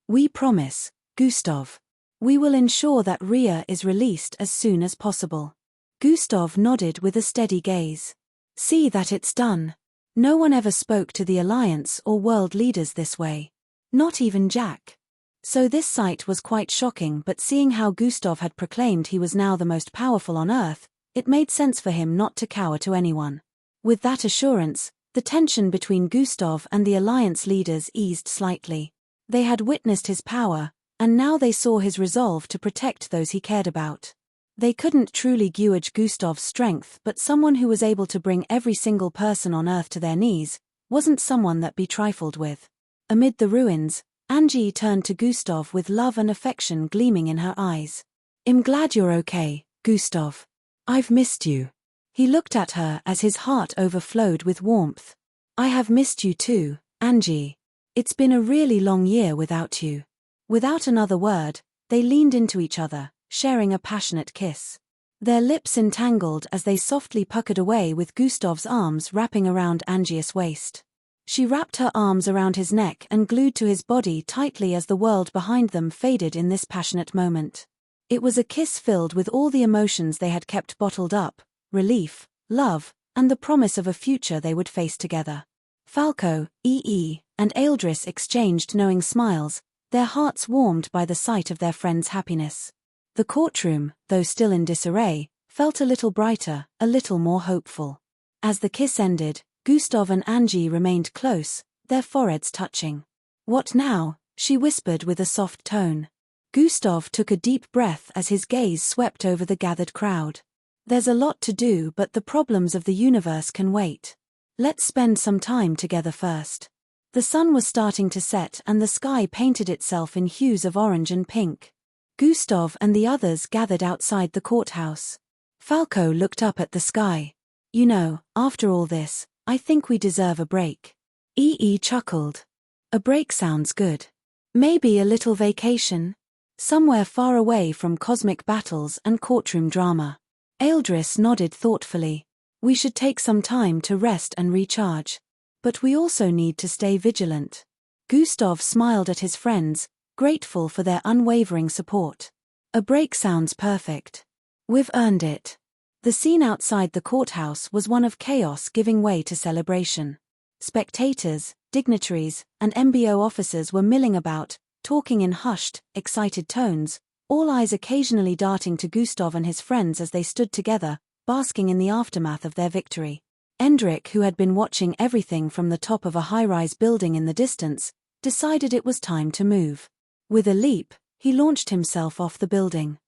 "We promise, Gustav. We will ensure that Rhea is released as soon as possible." Gustav nodded with a steady gaze. "See that it's done. No one ever spoke to the Alliance or world leaders this way. Not even Jack." So this sight was quite shocking, but seeing how Gustav had proclaimed he was now the most powerful on Earth, it made sense for him not to cower to anyone. With that assurance, the tension between Gustav and the Alliance leaders eased slightly. They had witnessed his power, and now they saw his resolve to protect those he cared about. They couldn't truly gauge Gustav's strength, but someone who was able to bring every single person on Earth to their knees wasn't someone that be trifled with. Amid the ruins, Angie turned to Gustav with love and affection gleaming in her eyes. "I'm glad you're okay, Gustav. I've missed you." He looked at her as his heart overflowed with warmth. "I have missed you too, Angie. It's been a really long year without you." Without another word, they leaned into each other, sharing a passionate kiss. Their lips entangled as they softly puckered away with Gustav's arms wrapping around Angie's waist. She wrapped her arms around his neck and glued to his body tightly as the world behind them faded in this passionate moment. It was a kiss filled with all the emotions they had kept bottled up: relief, love, and the promise of a future they would face together. Falco, EE, and Eldris exchanged knowing smiles, their hearts warmed by the sight of their friend's happiness. The courtroom, though still in disarray, felt a little brighter, a little more hopeful. As the kiss ended, Gustav and Angie remained close, their foreheads touching. "What now?" she whispered with a soft tone. Gustav took a deep breath as his gaze swept over the gathered crowd. "There's a lot to do, but the problems of the universe can wait. Let's spend some time together first." The sun was starting to set and the sky painted itself in hues of orange and pink. Gustav and the others gathered outside the courthouse. Falco looked up at the sky. "You know, after all this, I think we deserve a break." EE chuckled. "A break sounds good. Maybe a little vacation? Somewhere far away from cosmic battles and courtroom drama." Eldris nodded thoughtfully. "We should take some time to rest and recharge. But we also need to stay vigilant." Gustav smiled at his friends, grateful for their unwavering support. "A break sounds perfect. We've earned it." The scene outside the courthouse was one of chaos giving way to celebration. Spectators, dignitaries, and MBO officers were milling about, talking in hushed, excited tones, all eyes occasionally darting to Gustav and his friends as they stood together, basking in the aftermath of their victory. Endrik, who had been watching everything from the top of a high-rise building in the distance, decided it was time to move. With a leap, He launched himself off the building.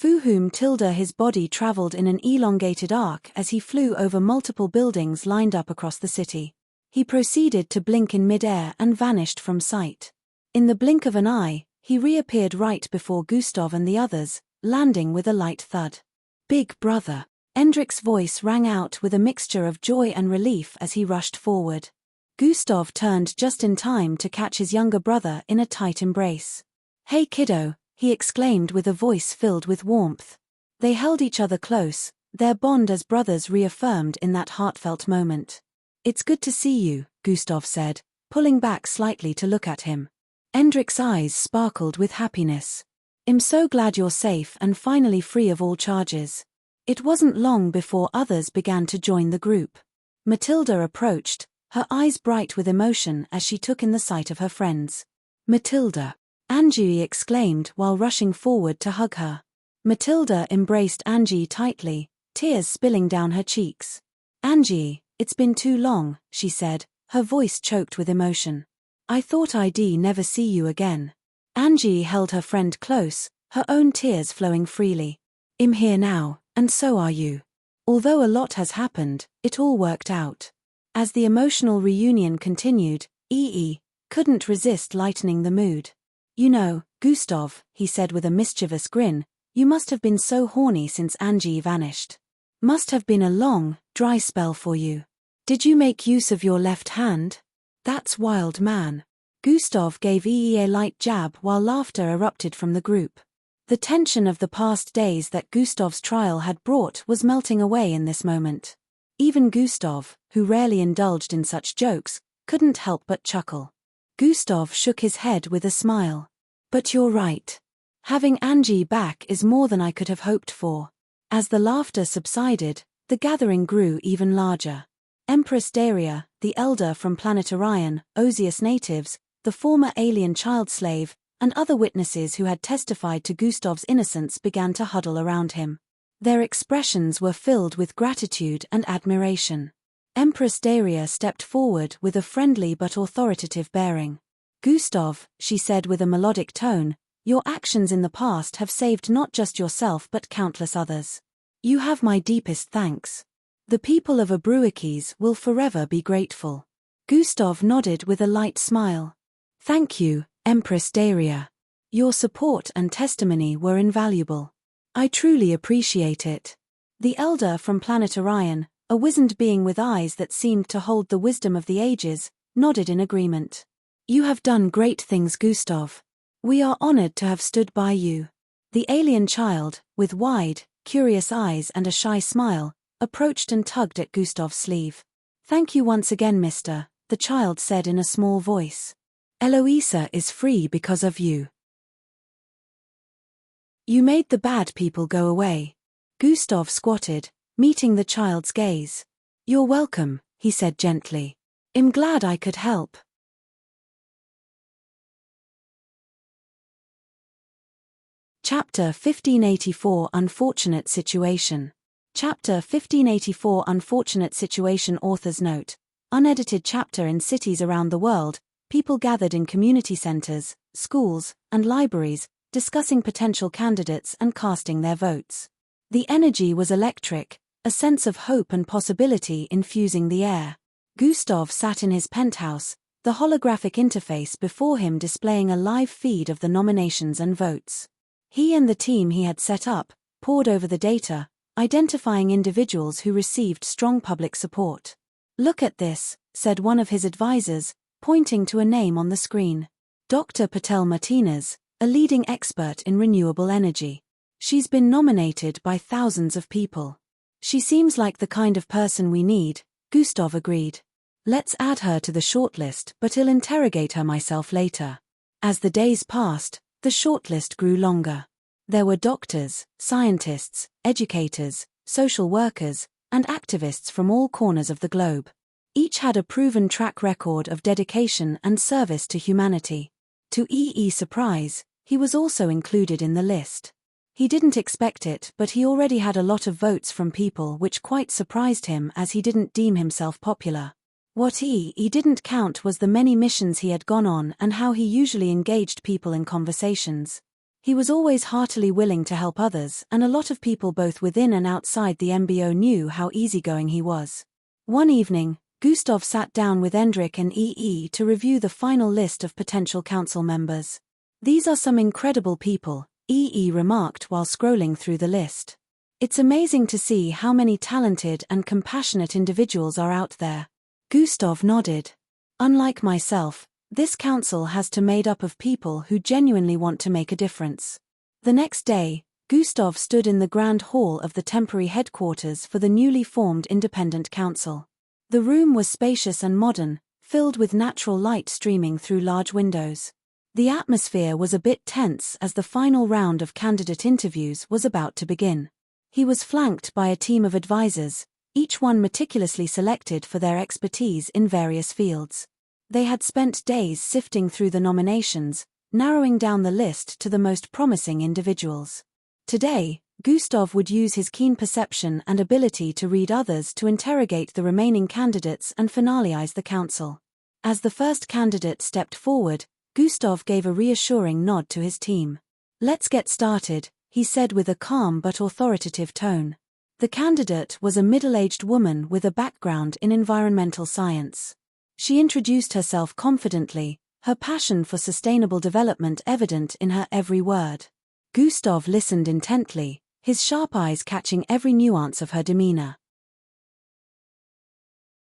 His body traveled in an elongated arc as he flew over multiple buildings lined up across the city. He proceeded to blink in midair and vanished from sight. In the blink of an eye, he reappeared right before Gustav and the others, landing with a light thud. "Big brother." Endrik's voice rang out with a mixture of joy and relief as he rushed forward. Gustav turned just in time to catch his younger brother in a tight embrace. "Hey kiddo," he exclaimed with a voice filled with warmth. They held each other close, their bond as brothers reaffirmed in that heartfelt moment. "It's good to see you," Gustav said, pulling back slightly to look at him. Endrik's eyes sparkled with happiness. "I'm so glad you're safe and finally free of all charges." It wasn't long before others began to join the group. Matilda approached, her eyes bright with emotion as she took in the sight of her friends. "Matilda!" Angie exclaimed while rushing forward to hug her. Matilda embraced Angie tightly, tears spilling down her cheeks. "Angie, it's been too long," she said, her voice choked with emotion. "I thought I'd never see you again." Angie held her friend close, her own tears flowing freely. "I'm here now, and so are you. Although a lot has happened, it all worked out." As the emotional reunion continued, couldn't resist lightening the mood. "You know, Gustav," he said with a mischievous grin, "you must have been so horny since Angie vanished. Must have been a long, dry spell for you. Did you make use of your left hand? That's wild, man." Gustav gave a light jab while laughter erupted from the group. The tension of the past days that Gustav's trial had brought was melting away in this moment. Even Gustav, who rarely indulged in such jokes, couldn't help but chuckle. Gustav shook his head with a smile. "But you're right. Having Angie back is more than I could have hoped for." As the laughter subsided, the gathering grew even larger. Empress Daria, the elder from planet Orion, Osius natives, the former alien child slave, and other witnesses who had testified to Gustav's innocence began to huddle around him. Their expressions were filled with gratitude and admiration. Empress Daria stepped forward with a friendly but authoritative bearing. "Gustav," she said with a melodic tone, "your actions in the past have saved not just yourself but countless others. You have my deepest thanks. The people of Abruikes will forever be grateful." Gustav nodded with a light smile. "Thank you, Empress Daria. Your support and testimony were invaluable. I truly appreciate it." The elder from planet Orion, a wizened being with eyes that seemed to hold the wisdom of the ages, nodded in agreement. "You have done great things, Gustav. We are honored to have stood by you." The alien child, with wide, curious eyes and a shy smile, approached and tugged at Gustav's sleeve. "Thank you once again, mister," the child said in a small voice. "Eloisa is free because of you. You made the bad people go away." Gustav squatted, meeting the child's gaze. "You're welcome," he said gently. "I'm glad I could help." Chapter 1584 Unfortunate Situation. Chapter 1584 Unfortunate Situation. Author's note. Unedited chapter. In cities around the world, people gathered in community centers, schools, and libraries, discussing potential candidates and casting their votes. The energy was electric, a sense of hope and possibility infusing the air. Gustav sat in his penthouse, the holographic interface before him displaying a live feed of the nominations and votes. He and the team he had set up pored over the data, identifying individuals who received strong public support. "Look at this," said one of his advisors, pointing to a name on the screen. "Dr. Patel Martinez, a leading expert in renewable energy. She's been nominated by thousands of people. She seems like the kind of person we need," Gustav agreed. "Let's add her to the shortlist, but I'll interrogate her myself later." As the days passed, the shortlist grew longer. There were doctors, scientists, educators, social workers, and activists from all corners of the globe. Each had a proven track record of dedication and service to humanity. To surprise, he was also included in the list. He didn't expect it, but he already had a lot of votes from people, which quite surprised him as he didn't deem himself popular. What he didn't count was the many missions he had gone on and how he usually engaged people in conversations. He was always heartily willing to help others, and a lot of people both within and outside the MBO knew how easygoing he was. One evening, Gustav sat down with Endrik and EE to review the final list of potential council members. "These are some incredible people," EE remarked while scrolling through the list. "It's amazing to see how many talented and compassionate individuals are out there." Gustav nodded. "Unlike myself, this council has to made up of people who genuinely want to make a difference." The next day, Gustav stood in the grand hall of the temporary headquarters for the newly formed independent council. The room was spacious and modern, filled with natural light streaming through large windows. The atmosphere was a bit tense as the final round of candidate interviews was about to begin. He was flanked by a team of advisors, each one meticulously selected for their expertise in various fields. They had spent days sifting through the nominations, narrowing down the list to the most promising individuals. Today, Gustav would use his keen perception and ability to read others to interrogate the remaining candidates and finalize the council. As the first candidate stepped forward, Gustav gave a reassuring nod to his team. "Let's get started," he said with a calm but authoritative tone. The candidate was a middle-aged woman with a background in environmental science. She introduced herself confidently, her passion for sustainable development evident in her every word. Gustav listened intently, his sharp eyes catching every nuance of her demeanor.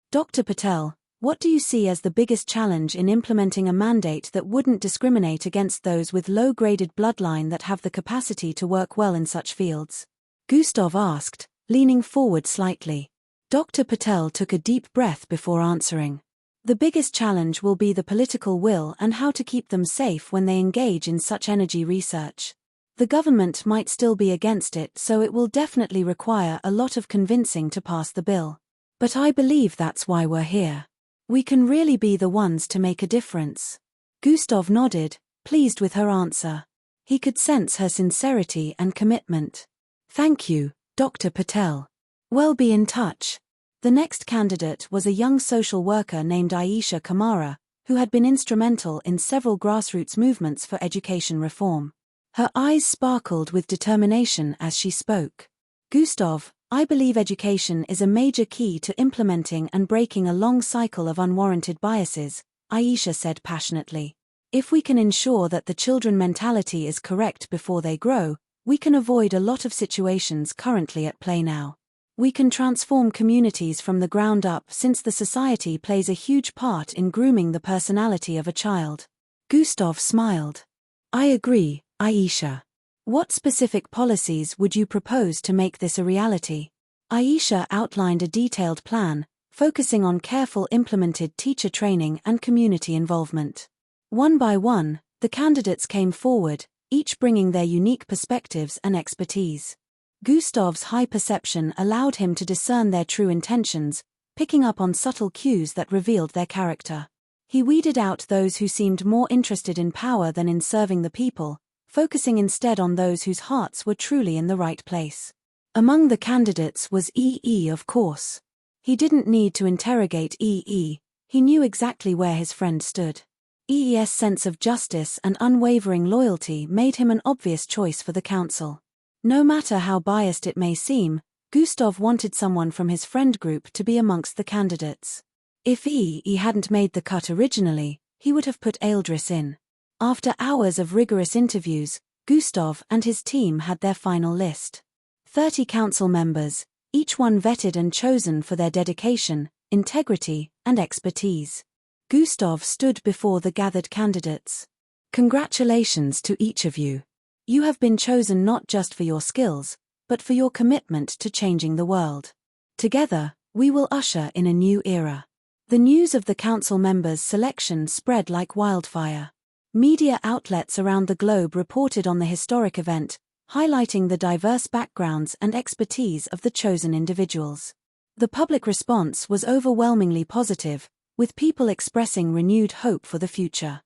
"Dr. Patel, what do you see as the biggest challenge in implementing a mandate that wouldn't discriminate against those with low-graded bloodline that have the capacity to work well in such fields?" Gustav asked, leaning forward slightly. Dr. Patel took a deep breath before answering. "The biggest challenge will be the political will and how to keep them safe when they engage in such energy research. The government might still be against it, so it will definitely require a lot of convincing to pass the bill. But I believe that's why we're here. We can really be the ones to make a difference." Gustav nodded, pleased with her answer. He could sense her sincerity and commitment. "Thank you, Dr. Patel. We'll be in touch." The next candidate was a young social worker named Aisha Kamara, who had been instrumental in several grassroots movements for education reform. Her eyes sparkled with determination as she spoke. "Gustav, I believe education is a major key to implementing and breaking a long cycle of unwarranted biases," Aisha said passionately. "If we can ensure that the children mentality is correct before they grow, we can avoid a lot of situations currently at play now. We can transform communities from the ground up since the society plays a huge part in grooming the personality of a child." Gustav smiled. "I agree, Aisha. What specific policies would you propose to make this a reality?" Aisha outlined a detailed plan, focusing on careful implemented teacher training and community involvement. One by one, the candidates came forward, each bringing their unique perspectives and expertise. Gustav's high perception allowed him to discern their true intentions, picking up on subtle cues that revealed their character. He weeded out those who seemed more interested in power than in serving the people, focusing instead on those whose hearts were truly in the right place. Among the candidates was EE, of course. He didn't need to interrogate EE, he knew exactly where his friend stood. EE's sense of justice and unwavering loyalty made him an obvious choice for the council. No matter how biased it may seem, Gustav wanted someone from his friend group to be amongst the candidates. If EE hadn't made the cut originally, he would have put Eldris in. After hours of rigorous interviews, Gustav and his team had their final list. 30 council members, each one vetted and chosen for their dedication, integrity, and expertise. Gustav stood before the gathered candidates. "Congratulations to each of you. You have been chosen not just for your skills, but for your commitment to changing the world. Together, we will usher in a new era." The news of the council members' selection spread like wildfire. Media outlets around the globe reported on the historic event, highlighting the diverse backgrounds and expertise of the chosen individuals. The public response was overwhelmingly positive, with people expressing renewed hope for the future.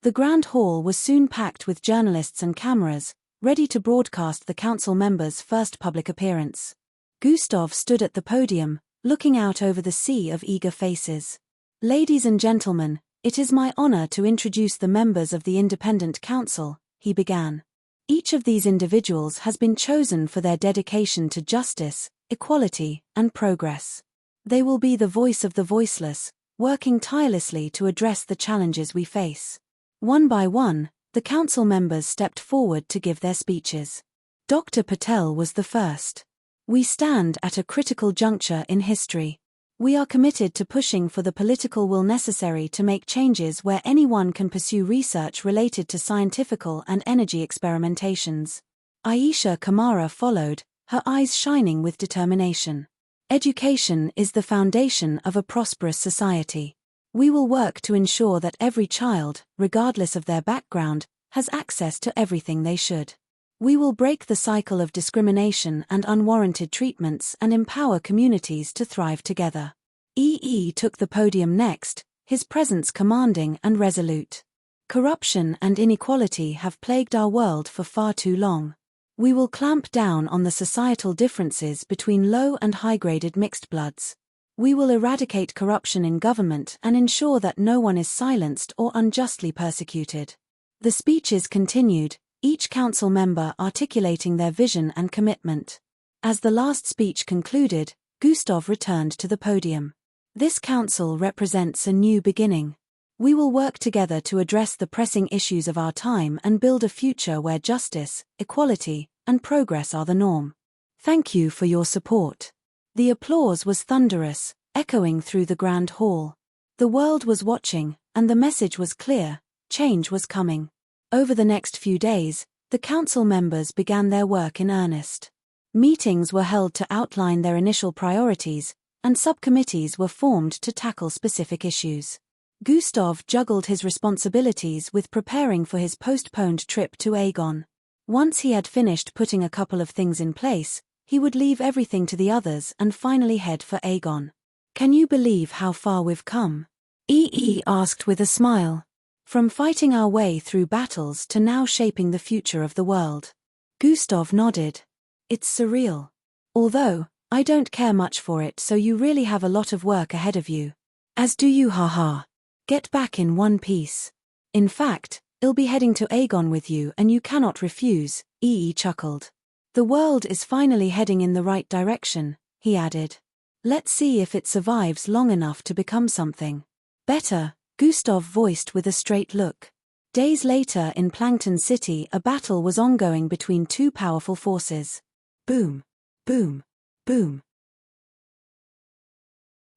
The Grand Hall was soon packed with journalists and cameras, ready to broadcast the council members' first public appearance. Gustav stood at the podium, looking out over the sea of eager faces. "Ladies and gentlemen, it is my honor to introduce the members of the Independent Council," he began. "Each of these individuals has been chosen for their dedication to justice, equality, and progress. They will be the voice of the voiceless, working tirelessly to address the challenges we face." One by one, the council members stepped forward to give their speeches. Dr. Patel was the first. "We stand at a critical juncture in history. We are committed to pushing for the political will necessary to make changes where anyone can pursue research related to scientifical and energy experimentations." Aisha Kamara followed, her eyes shining with determination. "Education is the foundation of a prosperous society. We will work to ensure that every child, regardless of their background, has access to everything they should. We will break the cycle of discrimination and unwarranted treatments and empower communities to thrive together." EE took the podium next, his presence commanding and resolute. "Corruption and inequality have plagued our world for far too long. We will clamp down on the societal differences between low and high-graded mixed bloods. We will eradicate corruption in government and ensure that no one is silenced or unjustly persecuted." The speeches continued, each council member articulating their vision and commitment. As the last speech concluded, Gustav returned to the podium. "This council represents a new beginning. We will work together to address the pressing issues of our time and build a future where justice, equality, and progress are the norm. Thank you for your support." The applause was thunderous, echoing through the grand hall. The world was watching, and the message was clear: change was coming. Over the next few days, the council members began their work in earnest. Meetings were held to outline their initial priorities, and subcommittees were formed to tackle specific issues. Gustav juggled his responsibilities with preparing for his postponed trip to Aegon. Once he had finished putting a couple of things in place, he would leave everything to the others and finally head for Aegon. "Can you believe how far we've come?" EE asked with a smile. "From fighting our way through battles to now shaping the future of the world." Gustav nodded. "It's surreal. Although, I don't care much for it, so you really have a lot of work ahead of you." "As do you, haha. Get back in one piece. In fact, I'll be heading to Aegon with you and you cannot refuse," EE chuckled. "The world is finally heading in the right direction," he added. "Let's see if it survives long enough to become something better," Gustav voiced with a straight look. Days later in Plankton City, a battle was ongoing between two powerful forces. Boom, boom, boom.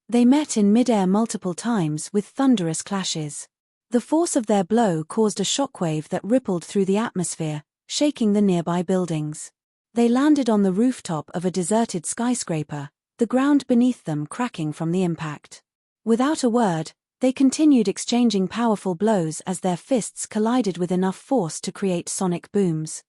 They met in midair multiple times with thunderous clashes. The force of their blow caused a shockwave that rippled through the atmosphere, shaking the nearby buildings. They landed on the rooftop of a deserted skyscraper, the ground beneath them cracking from the impact. Without a word, they continued exchanging powerful blows as their fists collided with enough force to create sonic booms.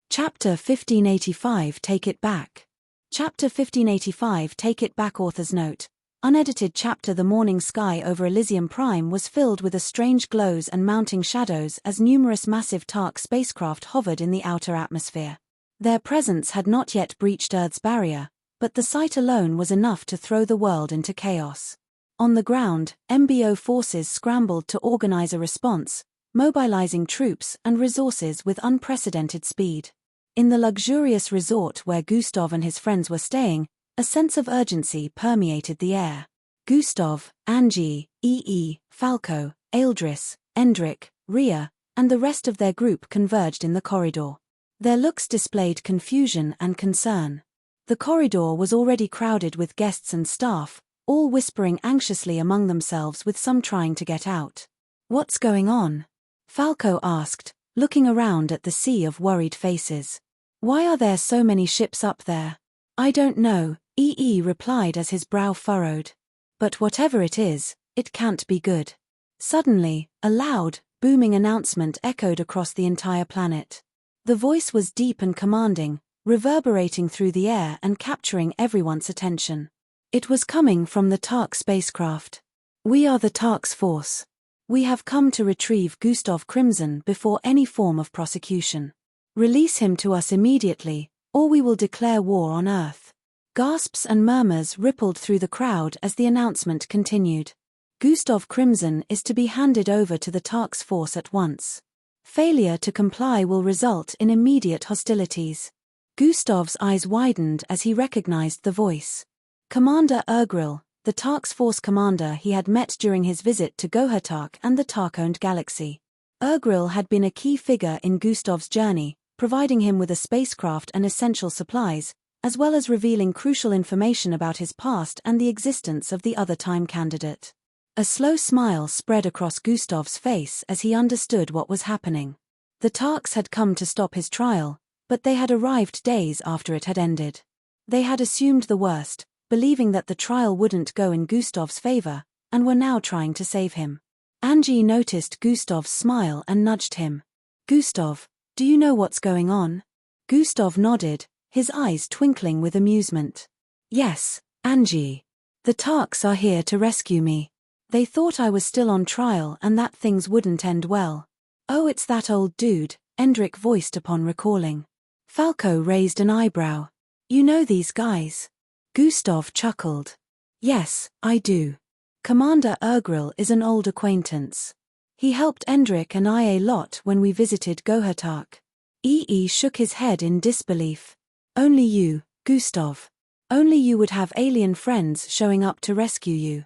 Chapter 1585 Take It Back. Chapter 1585 Take It Back. Author's note. Unedited chapter. The morning sky over Elysium Prime was filled with strange glows and mounting shadows as numerous massive Tark spacecraft hovered in the outer atmosphere. Their presence had not yet breached Earth's barrier, but the sight alone was enough to throw the world into chaos. On the ground, MBO forces scrambled to organize a response, mobilizing troops and resources with unprecedented speed. In the luxurious resort where Gustav and his friends were staying, a sense of urgency permeated the air. Gustav, Angie, EE, Falco, Eldris, Endrick, Ria, and the rest of their group converged in the corridor. Their looks displayed confusion and concern. The corridor was already crowded with guests and staff, all whispering anxiously among themselves with some trying to get out. "What's going on?" Falco asked, looking around at the sea of worried faces. "Why are there so many ships up there?" "I don't know," EE replied as his brow furrowed. "But whatever it is, it can't be good." Suddenly, a loud, booming announcement echoed across the entire planet. The voice was deep and commanding, reverberating through the air and capturing everyone's attention. It was coming from the Tark spacecraft. "We are the Tark's force. We have come to retrieve Gustav Crimson before any form of prosecution. Release him to us immediately, or we will declare war on Earth. Gasps and murmurs rippled through the crowd as the announcement continued. Gustav Crimson is to be handed over to the Tark's force at once. Failure to comply will result in immediate hostilities. Gustav's eyes widened as he recognized the voice. Commander Urgril, the Tark's force commander he had met during his visit to Gohatark and the Tark-owned galaxy. Urgril had been a key figure in Gustav's journey, providing him with a spacecraft and essential supplies, as well as revealing crucial information about his past and the existence of the other time candidate. A slow smile spread across Gustav's face as he understood what was happening. The Tarks had come to stop his trial, but they had arrived days after it had ended. They had assumed the worst, believing that the trial wouldn't go in Gustav's favor, and were now trying to save him. Angie noticed Gustav's smile and nudged him. "Gustav, do you know what's going on?" Gustav nodded, his eyes twinkling with amusement. "Yes, Angie. The Tarks are here to rescue me. They thought I was still on trial and that things wouldn't end well." "Oh, it's that old dude," Endrik voiced upon recalling. Falco raised an eyebrow. "You know these guys?" Gustav chuckled. "Yes, I do. Commander Urgril is an old acquaintance. He helped Endrik and I a lot when we visited Gohatark." EE shook his head in disbelief. "Only you, Gustav. Only you would have alien friends showing up to rescue you."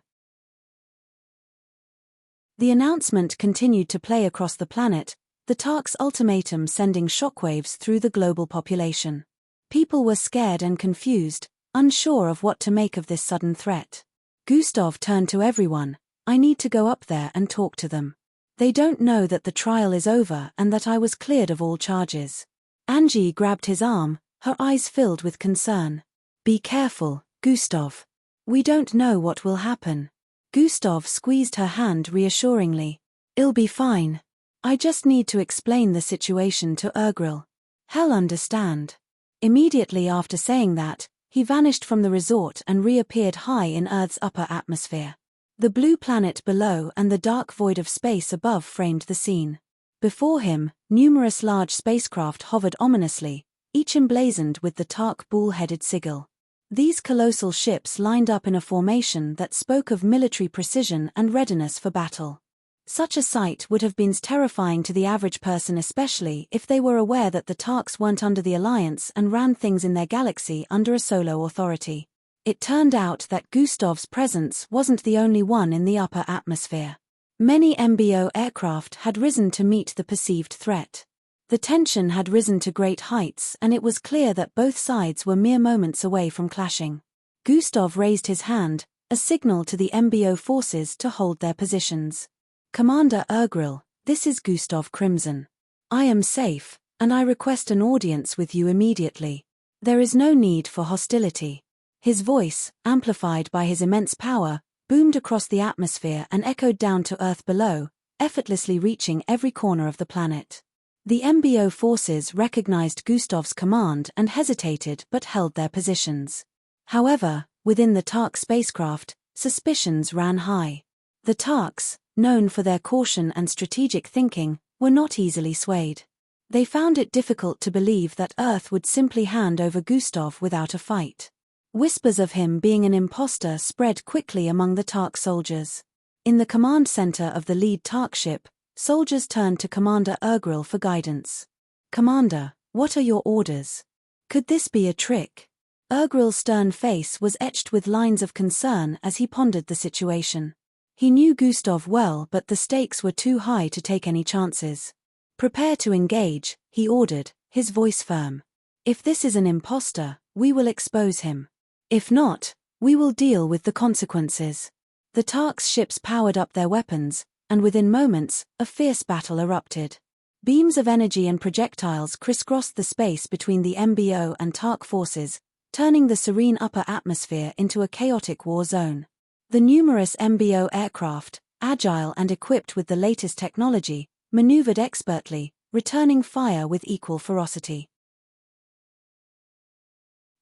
The announcement continued to play across the planet, the Tark's ultimatum sending shockwaves through the global population. People were scared and confused, unsure of what to make of this sudden threat. Gustav turned to everyone. "I need to go up there and talk to them. They don't know that the trial is over and that I was cleared of all charges." Angie grabbed his arm, her eyes filled with concern. "Be careful, Gustav. We don't know what will happen." Gustav squeezed her hand reassuringly. "It'll be fine. I just need to explain the situation to Urgril. He'll understand." Immediately after saying that, he vanished from the resort and reappeared high in Earth's upper atmosphere. The blue planet below and the dark void of space above framed the scene. Before him, numerous large spacecraft hovered ominously, each emblazoned with the Tark bull-headed sigil. These colossal ships lined up in a formation that spoke of military precision and readiness for battle. Such a sight would have been terrifying to the average person, especially if they were aware that the Tarks weren't under the Alliance and ran things in their galaxy under a solo authority. It turned out that Gustav's presence wasn't the only one in the upper atmosphere. Many MBO aircraft had risen to meet the perceived threat. The tension had risen to great heights and it was clear that both sides were mere moments away from clashing. Gustav raised his hand, a signal to the MBO forces to hold their positions. "Commander Urgril, this is Gustav Crimson. I am safe, and I request an audience with you immediately. There is no need for hostility." His voice, amplified by his immense power, boomed across the atmosphere and echoed down to Earth below, effortlessly reaching every corner of the planet. The MBO forces recognized Gustav's command and hesitated but held their positions. However, within the Tark spacecraft, suspicions ran high. The Tarks, known for their caution and strategic thinking, were not easily swayed. They found it difficult to believe that Earth would simply hand over Gustav without a fight. Whispers of him being an imposter spread quickly among the Tark soldiers. In the command center of the lead Tark ship, soldiers turned to Commander Urgril for guidance. "Commander, what are your orders? Could this be a trick?" Urgril's stern face was etched with lines of concern as he pondered the situation. He knew Gustav well, but the stakes were too high to take any chances. "Prepare to engage," he ordered, his voice firm. "If this is an imposter, we will expose him. If not, we will deal with the consequences." The Tark's ships powered up their weapons, and within moments, a fierce battle erupted. Beams of energy and projectiles crisscrossed the space between the MBO and Tark forces, turning the serene upper atmosphere into a chaotic war zone. The numerous MBO aircraft, agile and equipped with the latest technology, maneuvered expertly, returning fire with equal ferocity.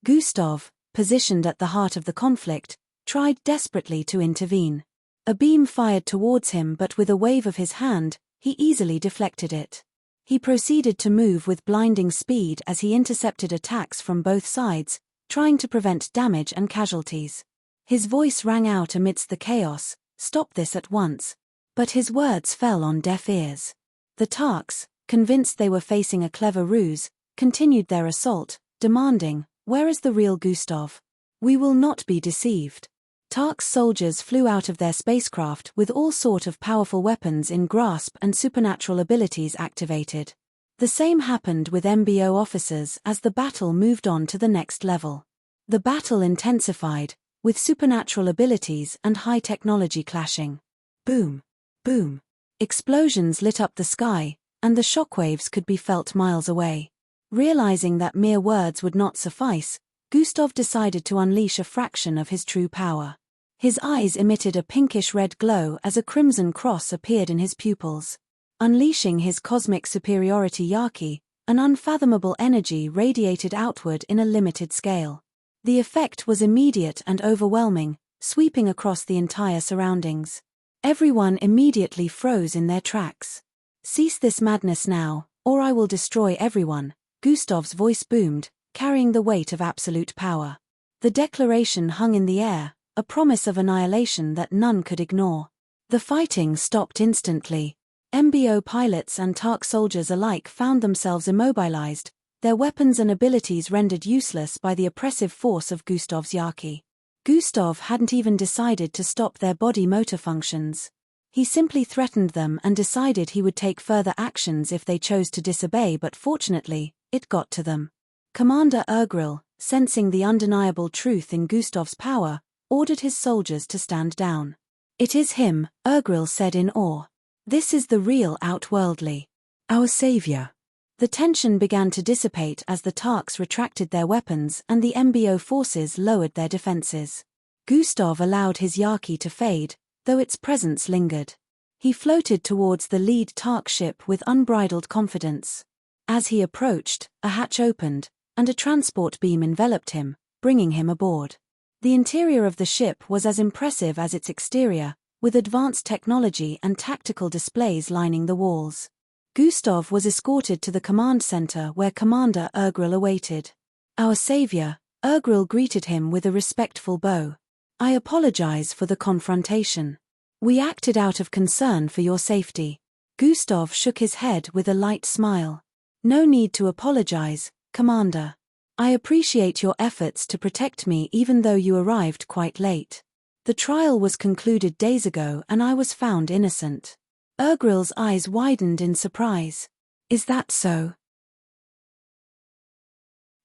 Gustav, positioned at the heart of the conflict, tried desperately to intervene. A beam fired towards him, but with a wave of his hand, he easily deflected it. He proceeded to move with blinding speed as he intercepted attacks from both sides, trying to prevent damage and casualties. His voice rang out amidst the chaos, "Stop this at once." But his words fell on deaf ears. The Tarks, convinced they were facing a clever ruse, continued their assault, demanding, "Where is the real Gustav? We will not be deceived." Tark's soldiers flew out of their spacecraft with all sort of powerful weapons in grasp and supernatural abilities activated. The same happened with MBO officers as the battle moved on to the next level. The battle intensified, with supernatural abilities and high technology clashing. Boom! Boom! Explosions lit up the sky, and the shockwaves could be felt miles away. Realizing that mere words would not suffice, Gustav decided to unleash a fraction of his true power. His eyes emitted a pinkish-red glow as a crimson cross appeared in his pupils. Unleashing his cosmic superiority Yaki, an unfathomable energy radiated outward in a limited scale. The effect was immediate and overwhelming, sweeping across the entire surroundings. Everyone immediately froze in their tracks. "Cease this madness now, or I will destroy everyone," Gustav's voice boomed, carrying the weight of absolute power. The declaration hung in the air, a promise of annihilation that none could ignore. The fighting stopped instantly. MBO pilots and Tark soldiers alike found themselves immobilized, their weapons and abilities rendered useless by the oppressive force of Gustav's Yaki. Gustav hadn't even decided to stop their body motor functions. He simply threatened them and decided he would take further actions if they chose to disobey, but fortunately, it got to them. Commander Urgril, sensing the undeniable truth in Gustav's power, ordered his soldiers to stand down. "It is him," Urgril said in awe. "This is the real outworldly. Our savior." The tension began to dissipate as the Tarks retracted their weapons and the MBO forces lowered their defenses. Gustav allowed his Yaki to fade, though its presence lingered. He floated towards the lead Tark ship with unbridled confidence. As he approached, a hatch opened, and a transport beam enveloped him, bringing him aboard. The interior of the ship was as impressive as its exterior, with advanced technology and tactical displays lining the walls. Gustav was escorted to the command center where Commander Urgril awaited. "Our savior," Urgril greeted him with a respectful bow. "I apologize for the confrontation. We acted out of concern for your safety." Gustav shook his head with a light smile. "No need to apologize, Commander. I appreciate your efforts to protect me even though you arrived quite late. The trial was concluded days ago and I was found innocent." Urgril's eyes widened in surprise. "Is that so?"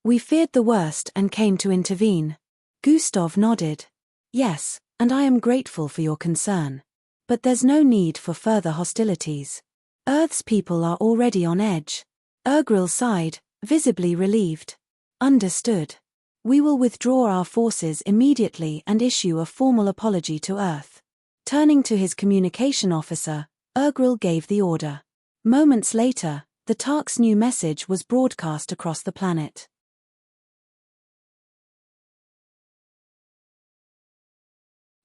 "We feared the worst and came to intervene." Gustav nodded. "Yes, and I am grateful for your concern. But there's no need for further hostilities. Earth's people are already on edge." Urgril sighed, visibly relieved. "Understood. We will withdraw our forces immediately and issue a formal apology to Earth." Turning to his communication officer, Urgril gave the order. Moments later, the Tark's new message was broadcast across the planet.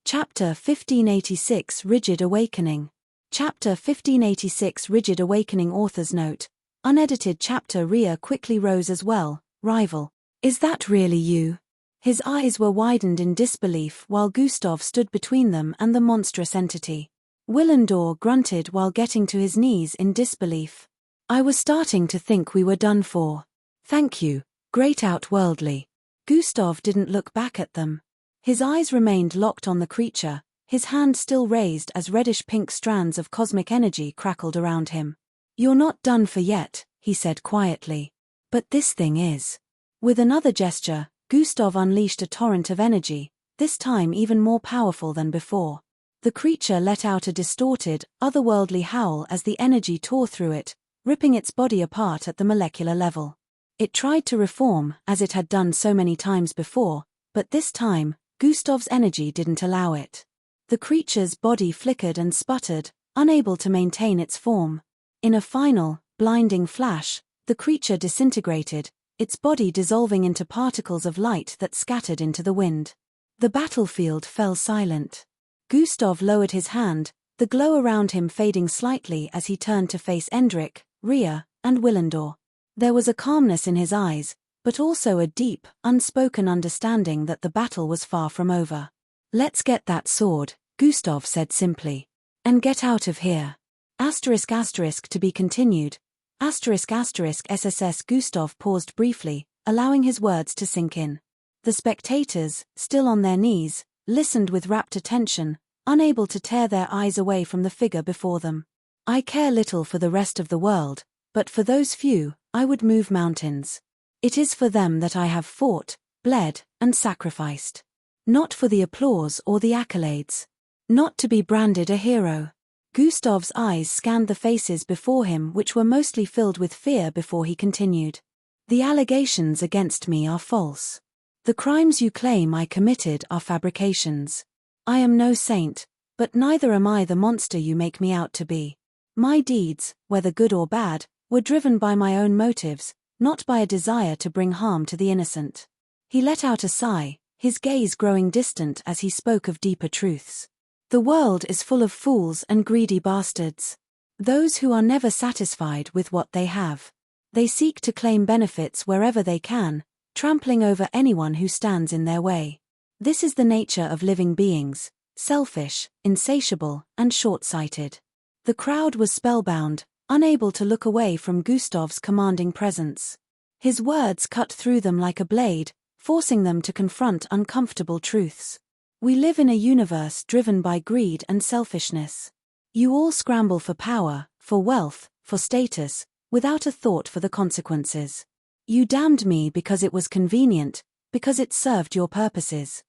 Chapter 1586 Rigid Awakening. Chapter 1586 Rigid Awakening. Author's note. Unedited chapter. Rhea quickly rose as well. "Rival. Is that really you?" His eyes were widened in disbelief while Gustav stood between them and the monstrous entity. Willendor grunted while getting to his knees in disbelief. "I was starting to think we were done for. Thank you, great outworldly." Gustav didn't look back at them. His eyes remained locked on the creature, his hand still raised as reddish-pink strands of cosmic energy crackled around him. "You're not done for yet," he said quietly. "But this thing is." With another gesture, Gustav unleashed a torrent of energy, this time even more powerful than before. The creature let out a distorted, otherworldly howl as the energy tore through it, ripping its body apart at the molecular level. It tried to reform, as it had done so many times before, but this time, Gustav's energy didn't allow it. The creature's body flickered and sputtered, unable to maintain its form. In a final, blinding flash, the creature disintegrated, its body dissolving into particles of light that scattered into the wind. The battlefield fell silent. Gustav lowered his hand, the glow around him fading slightly as he turned to face Endrik, Rhea, and Willendor. There was a calmness in his eyes, but also a deep, unspoken understanding that the battle was far from over. "Let's get that sword," Gustav said simply. "And get out of here. To be continued. SSS Gustav paused briefly, allowing his words to sink in. The spectators, still on their knees, listened with rapt attention, unable to tear their eyes away from the figure before them. "I care little for the rest of the world, but for those few, I would move mountains. It is for them that I have fought, bled, and sacrificed. Not for the applause or the accolades. Not to be branded a hero." Gustav's eyes scanned the faces before him, which were mostly filled with fear, before he continued. "The allegations against me are false. The crimes you claim I committed are fabrications. I am no saint, but neither am I the monster you make me out to be. My deeds, whether good or bad, were driven by my own motives, not by a desire to bring harm to the innocent." He let out a sigh, his gaze growing distant as he spoke of deeper truths. "The world is full of fools and greedy bastards. Those who are never satisfied with what they have. They seek to claim benefits wherever they can, trampling over anyone who stands in their way. This is the nature of living beings, selfish, insatiable, and short-sighted." The crowd was spellbound, unable to look away from Gustav's commanding presence. His words cut through them like a blade, forcing them to confront uncomfortable truths. "We live in a universe driven by greed and selfishness. You all scramble for power, for wealth, for status, without a thought for the consequences. You damned me because it was convenient, because it served your purposes.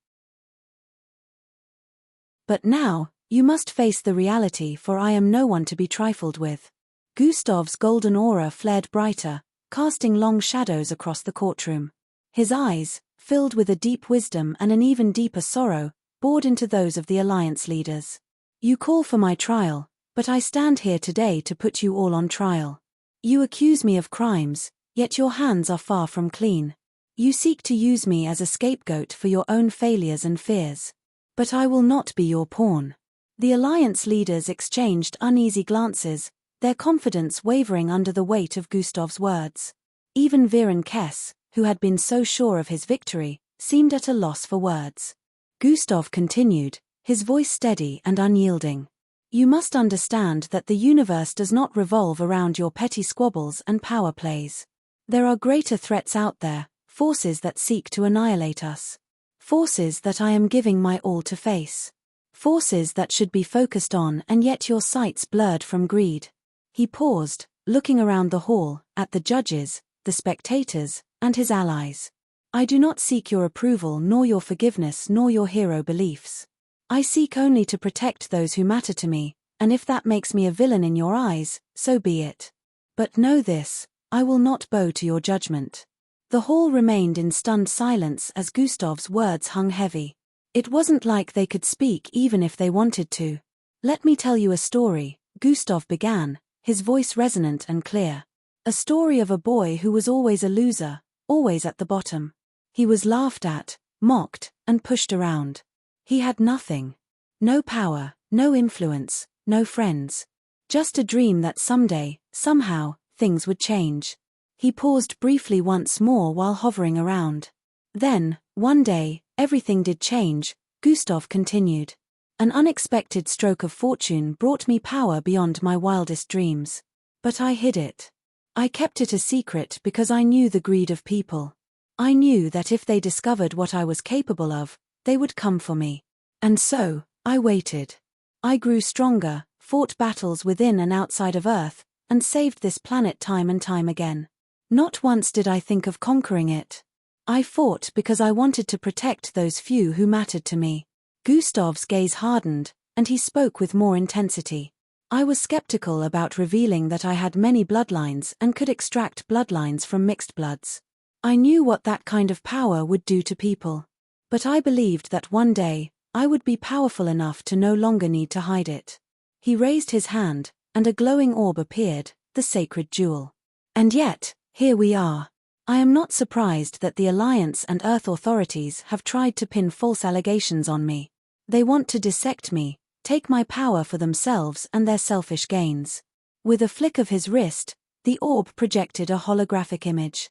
But now, you must face the reality, for I am no one to be trifled with." Gustav's golden aura flared brighter, casting long shadows across the courtroom. His eyes, filled with a deep wisdom and an even deeper sorrow, bored into those of the Alliance leaders. "You call for my trial, but I stand here today to put you all on trial. You accuse me of crimes, yet your hands are far from clean. You seek to use me as a scapegoat for your own failures and fears. But I will not be your pawn." The Alliance leaders exchanged uneasy glances, their confidence wavering under the weight of Gustav's words. Even Viren Kess, who had been so sure of his victory, seemed at a loss for words. Gustav continued, his voice steady and unyielding. "You must understand that the universe does not revolve around your petty squabbles and power plays. There are greater threats out there, forces that seek to annihilate us. Forces that I am giving my all to face. Forces that should be focused on, and yet your sight's blurred from greed." He paused, looking around the hall, at the judges, the spectators, and his allies. "I do not seek your approval nor your forgiveness nor your hero beliefs. I seek only to protect those who matter to me, and if that makes me a villain in your eyes, so be it. But know this, I will not bow to your judgment." The hall remained in stunned silence as Gustav's words hung heavy. It wasn't like they could speak even if they wanted to. "Let me tell you a story," Gustav began, his voice resonant and clear. "A story of a boy who was always a loser, always at the bottom. He was laughed at, mocked, and pushed around. He had nothing. No power, no influence, no friends. Just a dream that someday, somehow, things would change. He paused briefly once more while hovering around. Then, one day, everything did change," Gustav continued. "An unexpected stroke of fortune brought me power beyond my wildest dreams. But I hid it. I kept it a secret because I knew the greed of people. I knew that if they discovered what I was capable of, they would come for me. And so, I waited. I grew stronger, fought battles within and outside of Earth, and saved this planet time and time again. Not once did I think of conquering it. I fought because I wanted to protect those few who mattered to me." Gustav's gaze hardened, and he spoke with more intensity. "I was skeptical about revealing that I had many bloodlines and could extract bloodlines from mixed bloods. I knew what that kind of power would do to people. But I believed that one day, I would be powerful enough to no longer need to hide it." He raised his hand, and a glowing orb appeared, the sacred jewel. "And yet, here we are. I am not surprised that the Alliance and Earth authorities have tried to pin false allegations on me. They want to dissect me, take my power for themselves and their selfish gains." With a flick of his wrist, The orb projected a holographic image.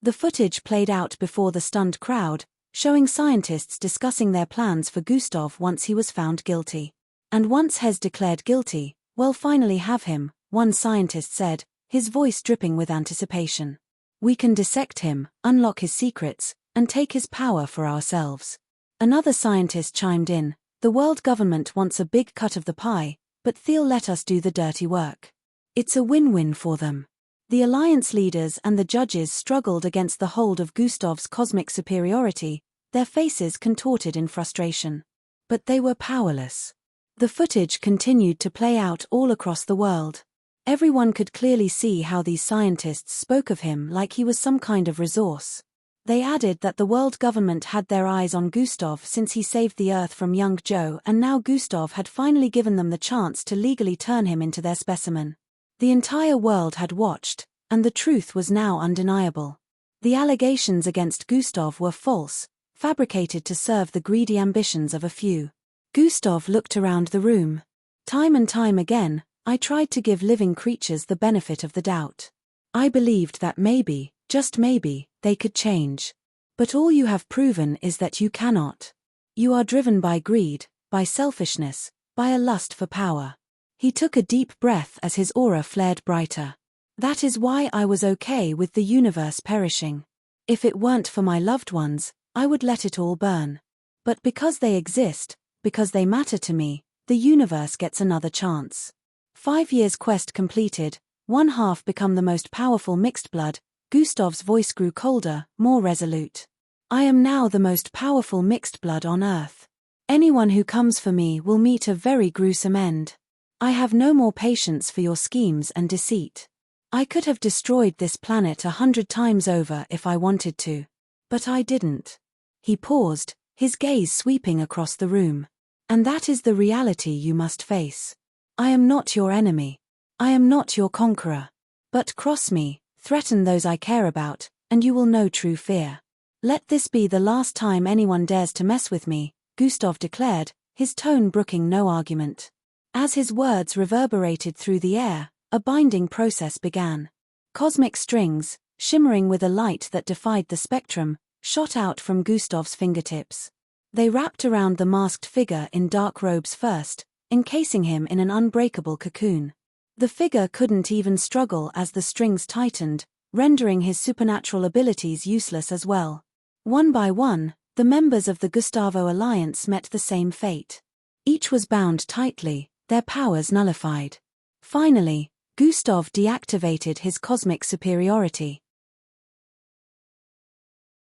The footage played out before the stunned crowd, showing scientists discussing their plans for Gustav once he was found guilty. And once Hez declared guilty, we'll finally have him, one scientist said, his voice dripping with anticipation. We can dissect him, unlock his secrets, and take his power for ourselves. Another scientist chimed in, the world government wants a big cut of the pie, but they'll let us do the dirty work. It's a win-win for them. The alliance leaders and the judges struggled against the hold of Gustav's cosmic superiority, their faces contorted in frustration. But they were powerless. The footage continued to play out all across the world. Everyone could clearly see how these scientists spoke of him like he was some kind of resource. They added that the world government had their eyes on Gustav since he saved the Earth from young Joe, and now Gustav had finally given them the chance to legally turn him into their specimen. The entire world had watched, and the truth was now undeniable. The allegations against Gustav were false, fabricated to serve the greedy ambitions of a few. Gustav looked around the room. Time and time again, I tried to give living creatures the benefit of the doubt. I believed that maybe, just maybe, they could change. But all you have proven is that you cannot. You are driven by greed, by selfishness, by a lust for power. He took a deep breath as his aura flared brighter. That is why I was okay with the universe perishing. If it weren't for my loved ones, I would let it all burn. But because they exist, because they matter to me, the universe gets another chance. 5 years quest completed, one half become the most powerful mixed blood. Gustav's voice grew colder, more resolute. I am now the most powerful mixed blood on Earth. Anyone who comes for me will meet a very gruesome end. I have no more patience for your schemes and deceit. I could have destroyed this planet 100 times over if I wanted to. But I didn't. He paused, his gaze sweeping across the room. And that is the reality you must face. I am not your enemy. I am not your conqueror. But cross me, threaten those I care about, and you will know true fear. Let this be the last time anyone dares to mess with me, Gustav declared, his tone brooking no argument. As his words reverberated through the air, a binding process began. Cosmic strings, shimmering with a light that defied the spectrum, shot out from Gustav's fingertips. They wrapped around the masked figure in dark robes first, encasing him in an unbreakable cocoon. The figure couldn't even struggle as the strings tightened, rendering his supernatural abilities useless as well. One by one, the members of the Gustavo Alliance met the same fate. Each was bound tightly, their powers nullified. Finally, Gustav deactivated his cosmic superiority.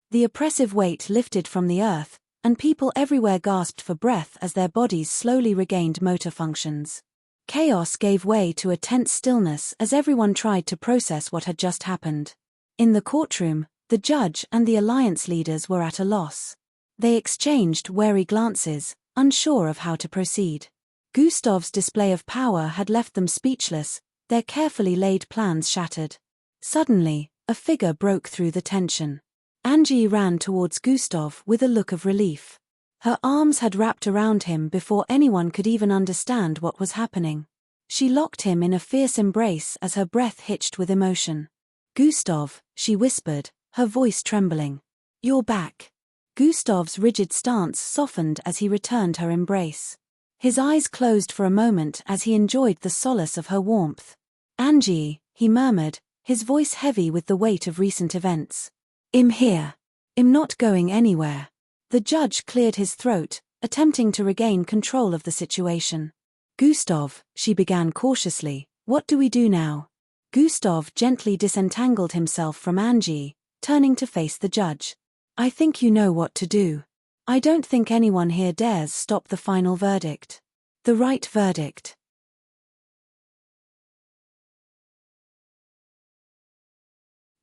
The oppressive weight lifted from the earth, and people everywhere gasped for breath as their bodies slowly regained motor functions. Chaos gave way to a tense stillness as everyone tried to process what had just happened. In the courtroom, the judge and the alliance leaders were at a loss. They exchanged wary glances, unsure of how to proceed. Gustav's display of power had left them speechless, their carefully laid plans shattered. Suddenly, a figure broke through the tension. Angie ran towards Gustav with a look of relief. Her arms had wrapped around him before anyone could even understand what was happening. She locked him in a fierce embrace as her breath hitched with emotion. Gustav, she whispered, her voice trembling. You're back. Gustav's rigid stance softened as he returned her embrace. His eyes closed for a moment as he enjoyed the solace of her warmth. Angie, he murmured, his voice heavy with the weight of recent events. I'm here. I'm not going anywhere. The judge cleared his throat, attempting to regain control of the situation. Gustav, she began cautiously, what do we do now? Gustav gently disentangled himself from Angie, turning to face the judge. I think you know what to do. I don't think anyone here dares stop the final verdict. The right verdict.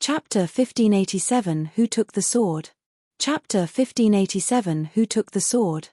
Chapter 1587 Who Took the Sword? Chapter 1587 Who Took the Sword?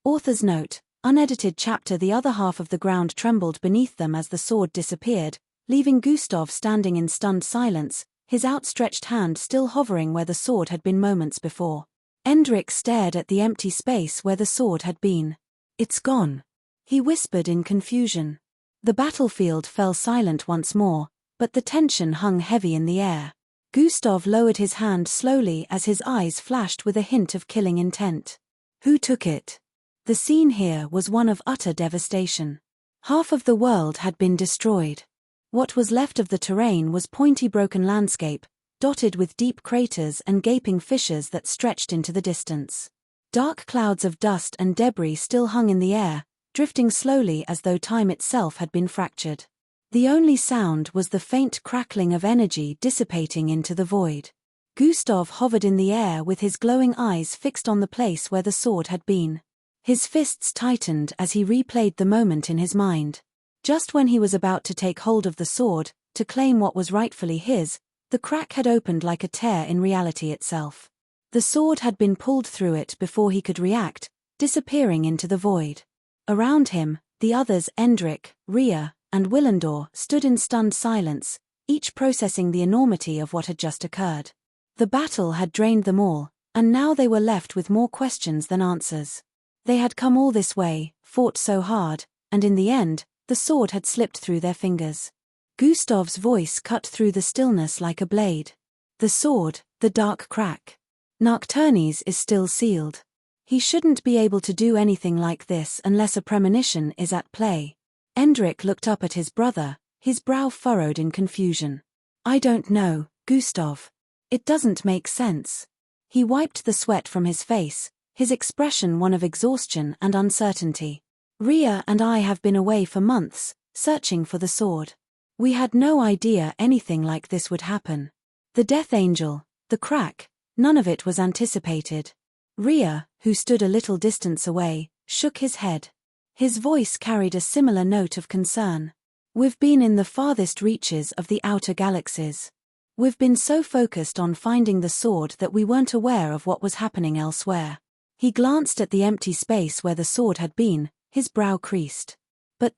Author's note, unedited chapter. The other half of the ground trembled beneath them as the sword disappeared, leaving Gustav standing in stunned silence, his outstretched hand still hovering where the sword had been moments before. Endrik stared at the empty space where the sword had been. It's gone, he whispered in confusion. The battlefield fell silent once more, but the tension hung heavy in the air. Gustav lowered his hand slowly as his eyes flashed with a hint of killing intent. Who took it? The scene here was one of utter devastation. Half of the world had been destroyed. What was left of the terrain was pointy broken landscape, dotted with deep craters and gaping fissures that stretched into the distance. Dark clouds of dust and debris still hung in the air, drifting slowly as though time itself had been fractured. The only sound was the faint crackling of energy dissipating into the void. Gustav hovered in the air with his glowing eyes fixed on the place where the sword had been. His fists tightened as he replayed the moment in his mind. Just when he was about to take hold of the sword, to claim what was rightfully his, the crack had opened like a tear in reality itself. The sword had been pulled through it before he could react, disappearing into the void. Around him, the others Endrik, Rhea, and Willendor stood in stunned silence, each processing the enormity of what had just occurred. The battle had drained them all, and now they were left with more questions than answers. They had come all this way, fought so hard, and in the end, the sword had slipped through their fingers. Gustav's voice cut through the stillness like a blade. The sword, the dark crack. Nocturnes is still sealed. He shouldn't be able to do anything like this unless a premonition is at play. Endrik looked up at his brother, his brow furrowed in confusion. I don't know, Gustav. It doesn't make sense. He wiped the sweat from his face, his expression one of exhaustion and uncertainty. Rhea and I have been away for months, searching for the sword. We had no idea anything like this would happen. The Death Angel, the crack, none of it was anticipated. Rhea, who stood a little distance away, shook his head. His voice carried a similar note of concern. We've been in the farthest reaches of the outer galaxies. We've been so focused on finding the sword that we weren't aware of what was happening elsewhere. He glanced at the empty space where the sword had been, his brow creased. But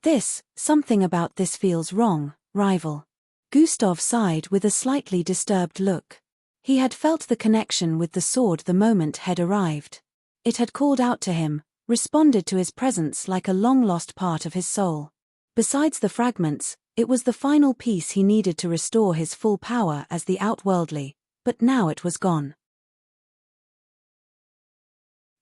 something about this feels wrong, rival. Gustav sighed with a slightly disturbed look. He had felt the connection with the sword the moment had arrived. It had called out to him, responded to his presence like a long-lost part of his soul. Besides the fragments, it was the final piece he needed to restore his full power as the outworldly, but now it was gone.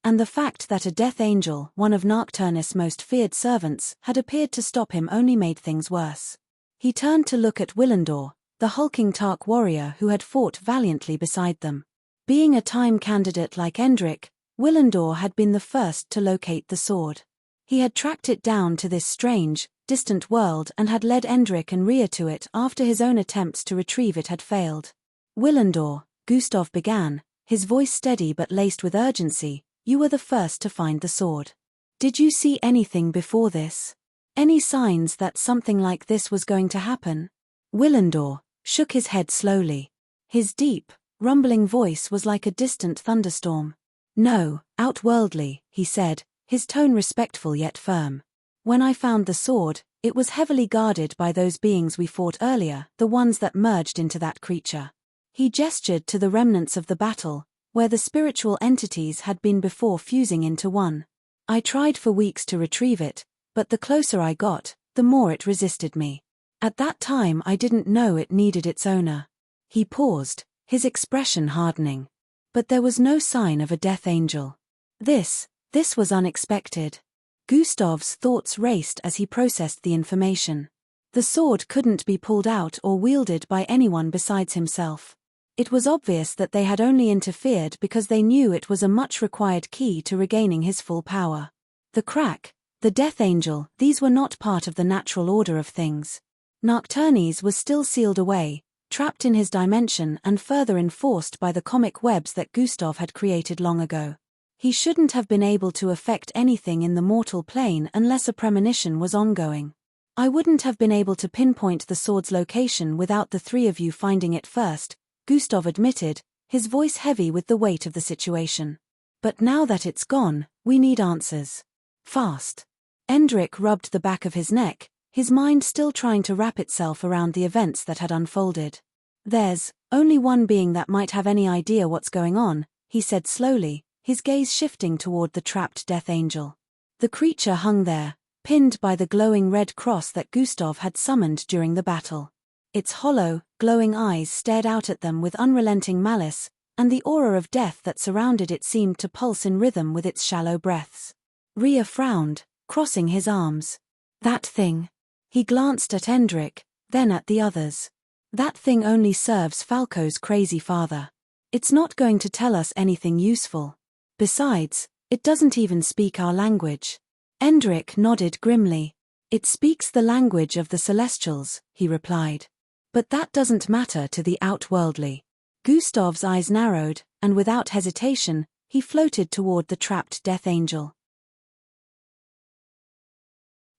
And the fact that a Death Angel, one of Nocturnus' most feared servants, had appeared to stop him only made things worse. He turned to look at Willendor, the hulking Tark warrior who had fought valiantly beside them. Being a time candidate like Endrik, Willendor had been the first to locate the sword. He had tracked it down to this strange, distant world and had led Endrik and Rhea to it after his own attempts to retrieve it had failed. Willendor, Gustav began, his voice steady but laced with urgency, you were the first to find the sword. Did you see anything before this? Any signs that something like this was going to happen? Willendor shook his head slowly. His deep, rumbling voice was like a distant thunderstorm. No, outworldly, he said, his tone respectful yet firm. When I found the sword, it was heavily guarded by those beings we fought earlier, the ones that merged into that creature. He gestured to the remnants of the battle, where the spiritual entities had been before fusing into one. I tried for weeks to retrieve it, but the closer I got, the more it resisted me. At that time I didn't know it needed its owner. He paused, his expression hardening. But there was no sign of a Death Angel. This was unexpected. Gustav's thoughts raced as he processed the information. The sword couldn't be pulled out or wielded by anyone besides himself. It was obvious that they had only interfered because they knew it was a much-required key to regaining his full power. The crack, the Death Angel, these were not part of the natural order of things. Nocturnes was still sealed away, trapped in his dimension and further enforced by the comic webs that Gustav had created long ago. He shouldn't have been able to affect anything in the mortal plane unless a premonition was ongoing. I wouldn't have been able to pinpoint the sword's location without the three of you finding it first, Gustav admitted, his voice heavy with the weight of the situation. But now that it's gone, we need answers. Fast. Endrik rubbed the back of his neck, his mind still trying to wrap itself around the events that had unfolded. There's only one being that might have any idea what's going on, he said slowly, his gaze shifting toward the trapped Death Angel. The creature hung there, pinned by the glowing red cross that Gustav had summoned during the battle. Its hollow, glowing eyes stared out at them with unrelenting malice, and the aura of death that surrounded it seemed to pulse in rhythm with its shallow breaths. Rhea frowned, crossing his arms. That thing. He glanced at Endrik, then at the others. That thing only serves Falco's crazy father. It's not going to tell us anything useful. Besides, it doesn't even speak our language. Endrik nodded grimly. It speaks the language of the Celestials, he replied. But that doesn't matter to the outworldly. Gustav's eyes narrowed, and without hesitation, he floated toward the trapped Death Angel.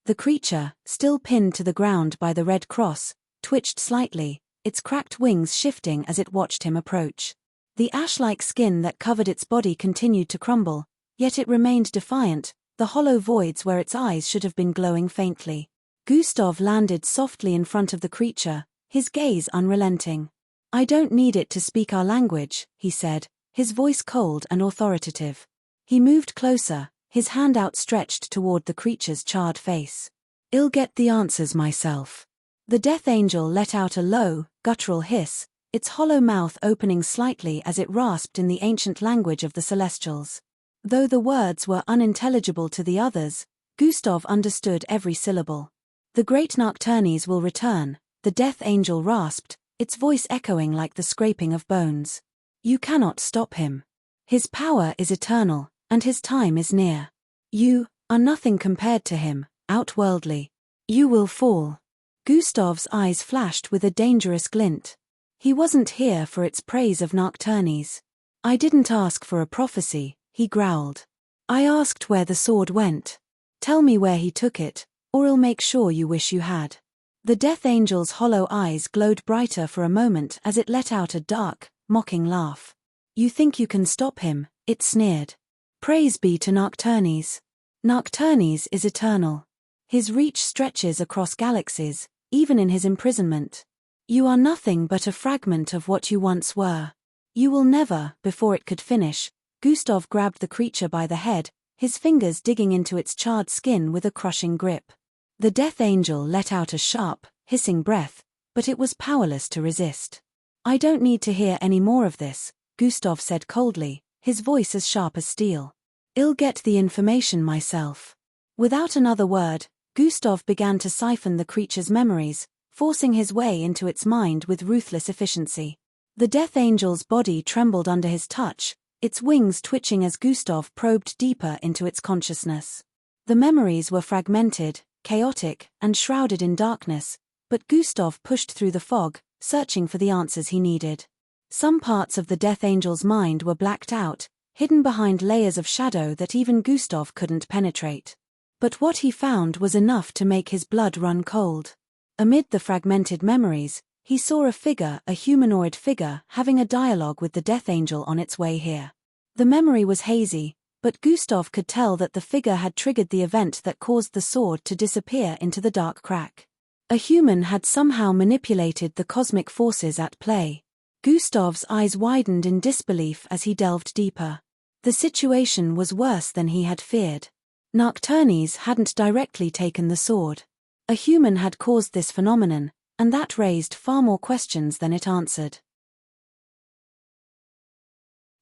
The creature, still pinned to the ground by the red cross, twitched slightly, its cracked wings shifting as it watched him approach. The ash-like skin that covered its body continued to crumble, yet it remained defiant, the hollow voids where its eyes should have been glowing faintly. Gustav landed softly in front of the creature, his gaze unrelenting. "I don't need it to speak our language," he said, his voice cold and authoritative. He moved closer, his hand outstretched toward the creature's charred face. "I'll get the answers myself." The Death Angel let out a low, guttural hiss, its hollow mouth opening slightly as it rasped in the ancient language of the Celestials. Though the words were unintelligible to the others, Gustav understood every syllable. "The great Nocturnes will return," the Death Angel rasped, its voice echoing like the scraping of bones. "You cannot stop him. His power is eternal, and his time is near. You are nothing compared to him, outworldly. You will fall." Gustav's eyes flashed with a dangerous glint. He wasn't here for its praise of Nocturnes. "I didn't ask for a prophecy," he growled. "I asked where the sword went. Tell me where he took it, or I'll make sure you wish you had." The Death Angel's hollow eyes glowed brighter for a moment as it let out a dark, mocking laugh. "You think you can stop him," it sneered. "Praise be to Nocturnes. Nocturnes is eternal. His reach stretches across galaxies, even in his imprisonment. You are nothing but a fragment of what you once were. You will never." Before it could finish, Gustav grabbed the creature by the head, his fingers digging into its charred skin with a crushing grip. The Death Angel let out a sharp, hissing breath, but it was powerless to resist. "I don't need to hear any more of this," Gustav said coldly, his voice as sharp as steel. "I'll get the information myself." Without another word, Gustav began to siphon the creature's memories, forcing his way into its mind with ruthless efficiency. The Death Angel's body trembled under his touch, its wings twitching as Gustav probed deeper into its consciousness. The memories were fragmented, chaotic, and shrouded in darkness, but Gustav pushed through the fog, searching for the answers he needed. Some parts of the Death Angel's mind were blacked out, hidden behind layers of shadow that even Gustav couldn't penetrate. But what he found was enough to make his blood run cold. Amid the fragmented memories, he saw a humanoid figure, having a dialogue with the Death Angel on its way here. The memory was hazy, but Gustav could tell that the figure had triggered the event that caused the sword to disappear into the dark crack. A human had somehow manipulated the cosmic forces at play. Gustav's eyes widened in disbelief as he delved deeper. The situation was worse than he had feared. Nocturnes hadn't directly taken the sword. A human had caused this phenomenon, and that raised far more questions than it answered.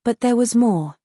But there was more.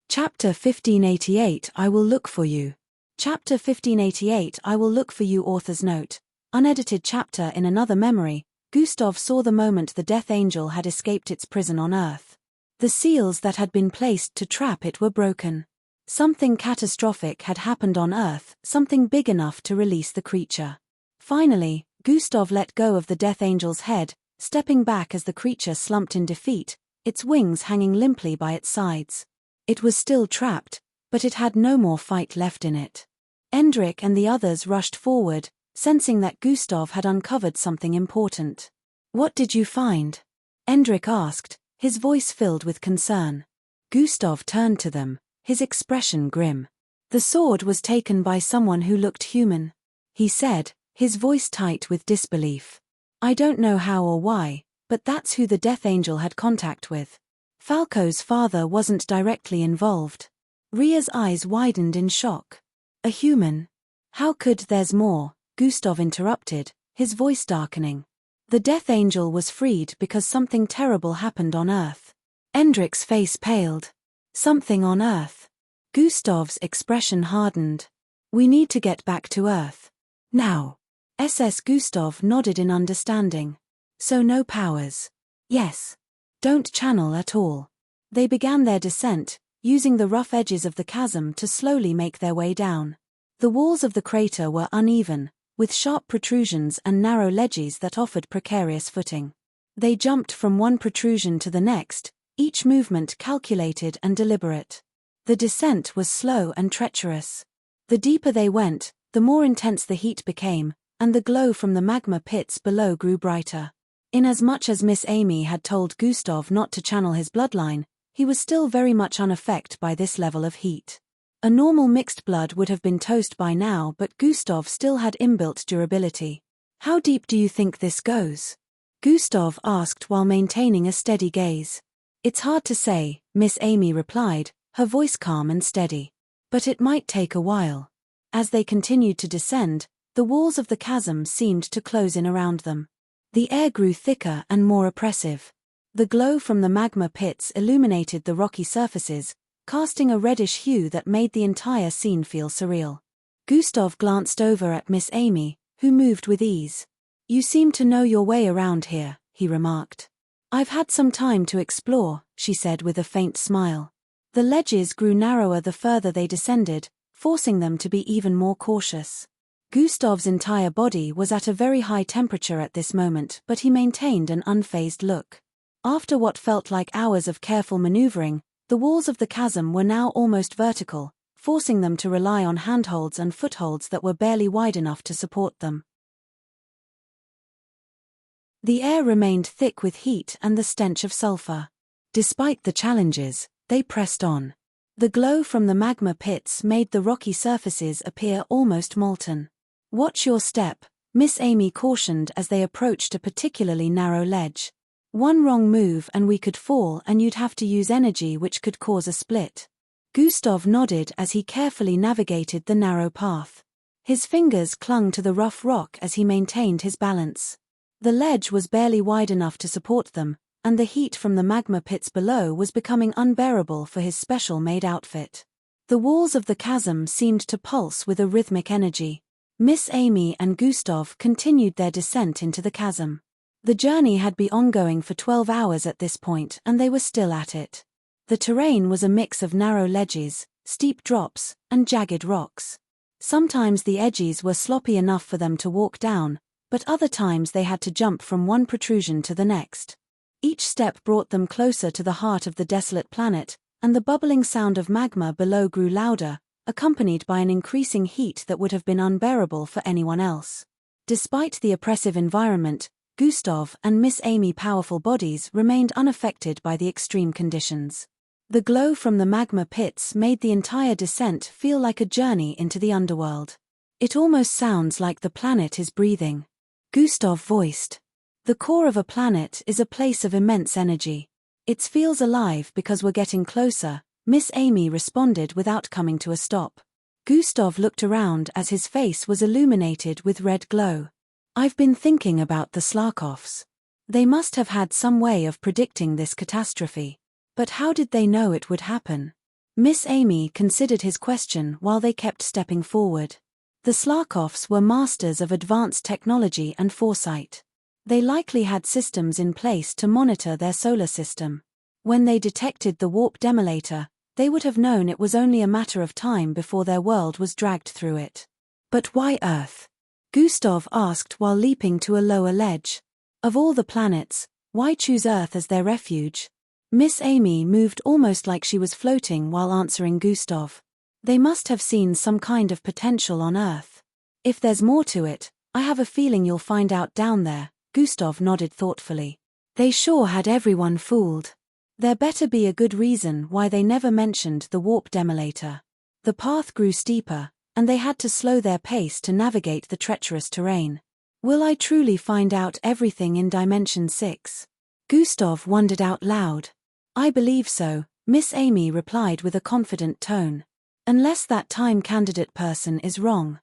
Chapter 1588 I Will Look For You. Chapter 1588 I Will Look For You. Author's note. Unedited chapter. In another memory, Gustav saw the moment the Death Angel had escaped its prison on Earth. The seals that had been placed to trap it were broken. Something catastrophic had happened on Earth, something big enough to release the creature. Finally, Gustav let go of the Death Angel's head, stepping back as the creature slumped in defeat, its wings hanging limply by its sides. It was still trapped, but it had no more fight left in it. Endrik and the others rushed forward, sensing that Gustav had uncovered something important. "What did you find?" Endrik asked, his voice filled with concern. Gustav turned to them, his expression grim. "The sword was taken by someone who looked human," he said, his voice tight with disbelief. "I don't know how or why, but that's who the Death Angel had contact with. Falco's father wasn't directly involved. Ria's eyes widened in shock. A human? How could there's more? Gustav interrupted, his voice darkening. The Death Angel was freed because something terrible happened on Earth. Endrik's face paled. Something on Earth. Gustav's expression hardened. We need to get back to Earth. Now. SS Gustav nodded in understanding. So no powers. Yes. Don't channel at all. They began their descent, using the rough edges of the chasm to slowly make their way down. The walls of the crater were uneven, with sharp protrusions and narrow ledges that offered precarious footing. They jumped from one protrusion to the next, each movement calculated and deliberate. The descent was slow and treacherous. The deeper they went, the more intense the heat became, and the glow from the magma pits below grew brighter. Inasmuch as Miss Amy had told Gustav not to channel his bloodline, he was still very much unaffected by this level of heat. A normal mixed blood would have been toast by now, but Gustav still had inbuilt durability. How deep do you think this goes? Gustav asked while maintaining a steady gaze. It's hard to say, Miss Amy replied, her voice calm and steady. But it might take a while. As they continued to descend, the walls of the chasm seemed to close in around them. The air grew thicker and more oppressive. The glow from the magma pits illuminated the rocky surfaces, casting a reddish hue that made the entire scene feel surreal. Gustav glanced over at Miss Amy, who moved with ease. You seem to know your way around here, he remarked. I've had some time to explore, she said with a faint smile. The ledges grew narrower the further they descended, forcing them to be even more cautious. Gustav's entire body was at a very high temperature at this moment, but he maintained an unfazed look. After what felt like hours of careful maneuvering, the walls of the chasm were now almost vertical, forcing them to rely on handholds and footholds that were barely wide enough to support them. The air remained thick with heat and the stench of sulfur. Despite the challenges, they pressed on. The glow from the magma pits made the rocky surfaces appear almost molten. Watch your step, Miss Amy cautioned as they approached a particularly narrow ledge. One wrong move and we could fall, and you'd have to use energy which could cause a split. Gustav nodded as he carefully navigated the narrow path. His fingers clung to the rough rock as he maintained his balance. The ledge was barely wide enough to support them, and the heat from the magma pits below was becoming unbearable for his special-made outfit. The walls of the chasm seemed to pulse with a rhythmic energy. Miss Amy and Gustav continued their descent into the chasm. The journey had been ongoing for 12 hours at this point, and they were still at it. The terrain was a mix of narrow ledges, steep drops, and jagged rocks. Sometimes the edges were sloppy enough for them to walk down, but other times they had to jump from one protrusion to the next. Each step brought them closer to the heart of the desolate planet, and the bubbling sound of magma below grew louder, accompanied by an increasing heat that would have been unbearable for anyone else. Despite the oppressive environment, Gustav and Miss Amy powerful bodies remained unaffected by the extreme conditions. The glow from the magma pits made the entire descent feel like a journey into the underworld. It almost sounds like the planet is breathing. Gustav voiced. The core of a planet is a place of immense energy. It feels alive because we're getting closer, Miss Amy responded without coming to a stop. Gustav looked around as his face was illuminated with red glow. I've been thinking about the Slarkovs. They must have had some way of predicting this catastrophe. But how did they know it would happen? Miss Amy considered his question while they kept stepping forward. The Slarkovs were masters of advanced technology and foresight. They likely had systems in place to monitor their solar system. When they detected the warp demolator, they would have known it was only a matter of time before their world was dragged through it. But why Earth? Gustav asked while leaping to a lower ledge. Of all the planets, why choose Earth as their refuge? Miss Amy moved almost like she was floating while answering Gustav. They must have seen some kind of potential on Earth. If there's more to it, I have a feeling you'll find out down there, Gustav nodded thoughtfully. They sure had everyone fooled. There better be a good reason why they never mentioned the warp demolator. The path grew steeper, and they had to slow their pace to navigate the treacherous terrain. Will I truly find out everything in Dimension 6? Gustav wondered out loud. I believe so, Miss Amy replied with a confident tone. Unless that time candidate person is wrong.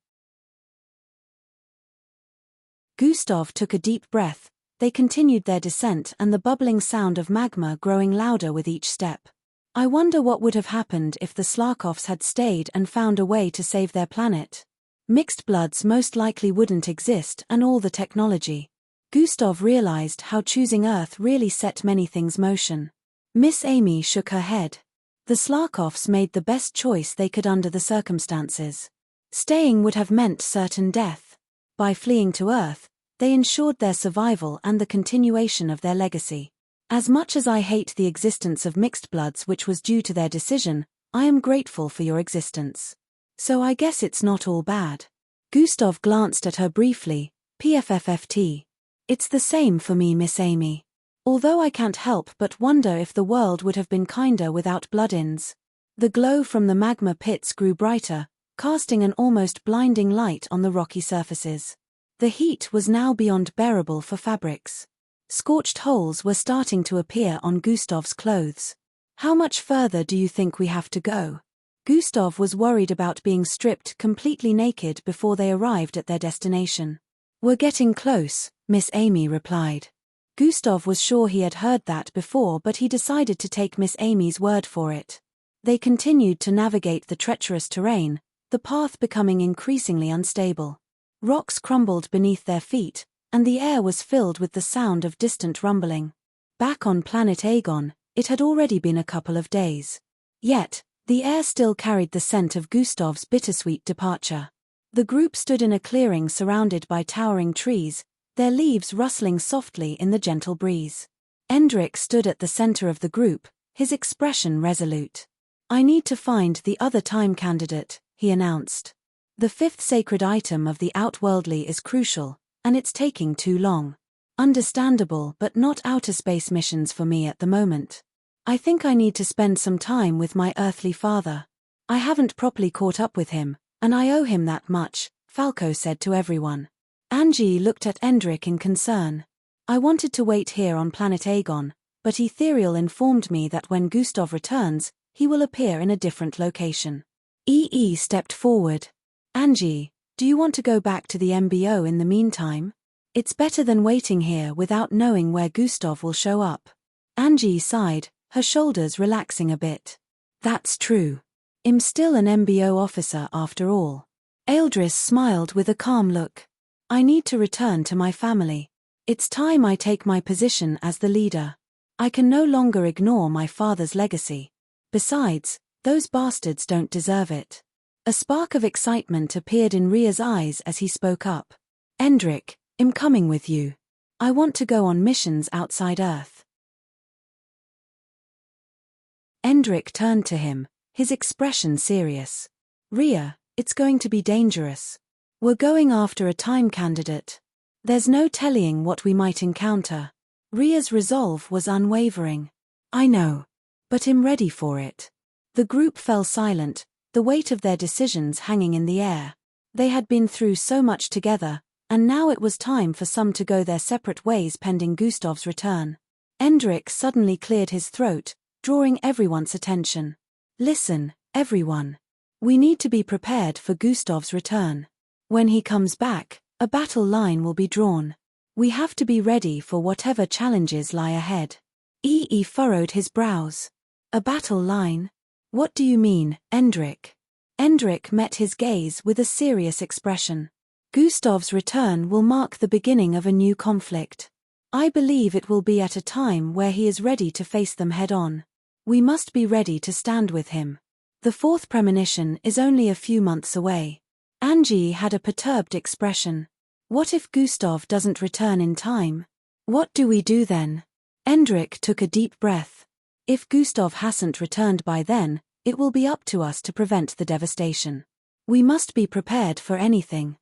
Gustav took a deep breath. They continued their descent and the bubbling sound of magma growing louder with each step. I wonder what would have happened if the Slarkovs had stayed and found a way to save their planet. Mixed bloods most likely wouldn't exist and all the technology. Gustav realized how choosing Earth really set many things motion. Miss Amy shook her head. The Slarkovs made the best choice they could under the circumstances. Staying would have meant certain death. By fleeing to Earth, they ensured their survival and the continuation of their legacy. As much as I hate the existence of mixed bloods which was due to their decision, I am grateful for your existence. So I guess it's not all bad. Gustav glanced at her briefly. PFFFT. It's the same for me, Miss Amy. Although I can't help but wonder if the world would have been kinder without blood-ins. The glow from the magma pits grew brighter, casting an almost blinding light on the rocky surfaces. The heat was now beyond bearable for fabrics. Scorched holes were starting to appear on Gustav's clothes. How much further do you think we have to go? Gustav was worried about being stripped completely naked before they arrived at their destination. We're getting close, Miss Amy replied. Gustav was sure he had heard that before, but he decided to take Miss Amy's word for it. They continued to navigate the treacherous terrain, the path becoming increasingly unstable. Rocks crumbled beneath their feet, and the air was filled with the sound of distant rumbling. Back on planet Aegon, it had already been a couple of days. Yet, the air still carried the scent of Gustav's bittersweet departure. The group stood in a clearing surrounded by towering trees, their leaves rustling softly in the gentle breeze. Endrik stood at the center of the group, his expression resolute. I need to find the other time candidate, he announced. The fifth sacred item of the outworldly is crucial, and it's taking too long. Understandable, but not outer space missions for me at the moment. I think I need to spend some time with my earthly father. I haven't properly caught up with him, and I owe him that much, Falco said to everyone. Angie looked at Endrik in concern. I wanted to wait here on planet Aegon, but Ethereal informed me that when Gustav returns, he will appear in a different location. EE stepped forward. Angie, do you want to go back to the MBO in the meantime? It's better than waiting here without knowing where Gustav will show up. Angie sighed, her shoulders relaxing a bit. That's true. I'm still an MBO officer after all. Eldris smiled with a calm look. I need to return to my family. It's time I take my position as the leader. I can no longer ignore my father's legacy. Besides, those bastards don't deserve it. A spark of excitement appeared in Ria's eyes as he spoke up. Endrik, I'm coming with you. I want to go on missions outside Earth. Endrik turned to him, his expression serious. Ria, it's going to be dangerous. We're going after a time candidate. There's no telling what we might encounter. Ria's resolve was unwavering. I know. But I'm ready for it. The group fell silent, the weight of their decisions hanging in the air. They had been through so much together, and now it was time for some to go their separate ways pending Gustav's return. Endrik suddenly cleared his throat, drawing everyone's attention. Listen, everyone. We need to be prepared for Gustav's return. When he comes back, a battle line will be drawn. We have to be ready for whatever challenges lie ahead. EE furrowed his brows. A battle line? What do you mean, Endrik? Endrik met his gaze with a serious expression. Gustav's return will mark the beginning of a new conflict. I believe it will be at a time where he is ready to face them head-on. We must be ready to stand with him. The fourth premonition is only a few months away. Angie had a perturbed expression. What if Gustav doesn't return in time? What do we do then? Endrik took a deep breath. If Gustav hasn't returned by then, it will be up to us to prevent the devastation. We must be prepared for anything.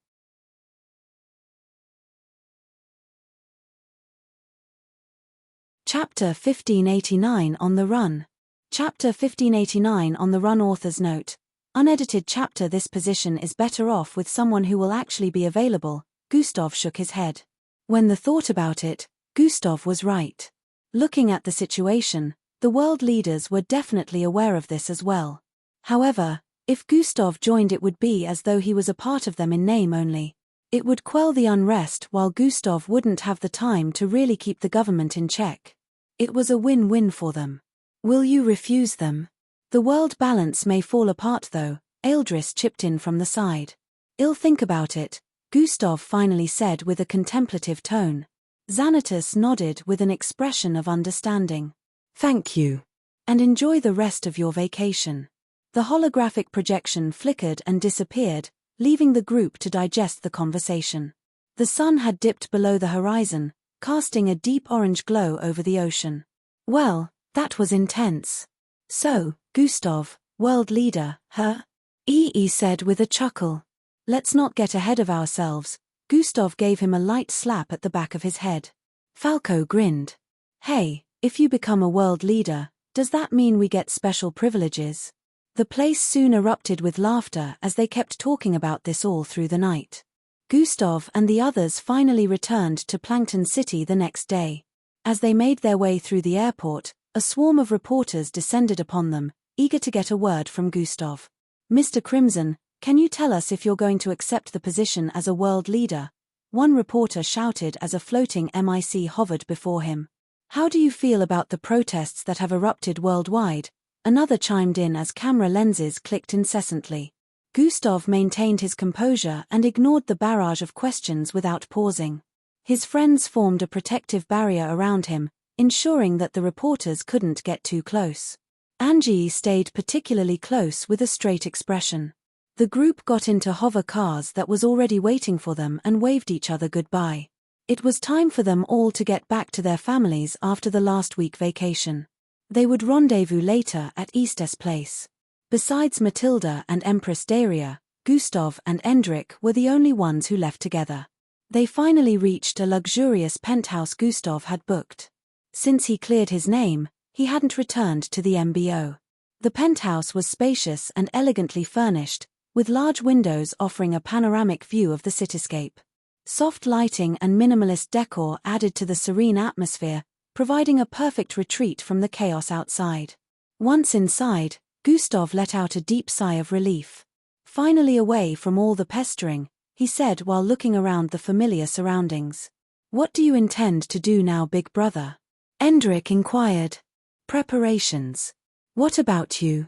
Chapter 1589 On the Run. Chapter 1589 On the Run. Author's note. Unedited chapter. This position is better off with someone who will actually be available. Gustav shook his head. When the thought about it, Gustav was right. Looking at the situation, The world leaders were definitely aware of this as well. However, if Gustav joined, it would be as though he was a part of them in name only. It would quell the unrest while Gustav wouldn't have the time to really keep the government in check. It was a win-win for them. Will you refuse them? The world balance may fall apart though, Ealdris chipped in from the side. I'll think about it, Gustav finally said with a contemplative tone. Xanatos nodded with an expression of understanding. Thank you. And enjoy the rest of your vacation. The holographic projection flickered and disappeared, leaving the group to digest the conversation. The sun had dipped below the horizon, casting a deep orange glow over the ocean. Well, that was intense. So, Gustav, world leader, huh? Ee said with a chuckle. Let's not get ahead of ourselves. Gustav gave him a light slap at the back of his head. Falco grinned. Hey, if you become a world leader, does that mean we get special privileges? The place soon erupted with laughter as they kept talking about this all through the night. Gustav and the others finally returned to Plankton City the next day. As they made their way through the airport, a swarm of reporters descended upon them, eager to get a word from Gustav. Mr. Crimson, can you tell us if you're going to accept the position as a world leader? One reporter shouted as a floating MIC hovered before him. How do you feel about the protests that have erupted worldwide? Another chimed in as camera lenses clicked incessantly. Gustav maintained his composure and ignored the barrage of questions without pausing. His friends formed a protective barrier around him, ensuring that the reporters couldn't get too close. Angie stayed particularly close with a straight expression. The group got into hover cars that was already waiting for them and waved each other goodbye. It was time for them all to get back to their families after the last week vacation. They would rendezvous later at Estes Place. Besides Matilda and Empress Daria, Gustav and Endrik were the only ones who left together. They finally reached a luxurious penthouse Gustav had booked. Since he cleared his name, he hadn't returned to the MBO. The penthouse was spacious and elegantly furnished, with large windows offering a panoramic view of the cityscape. Soft lighting and minimalist decor added to the serene atmosphere, providing a perfect retreat from the chaos outside. Once inside, Gustav let out a deep sigh of relief. Finally away from all the pestering, he said while looking around the familiar surroundings. What do you intend to do now, big brother? Endrik inquired. Preparations. What about you?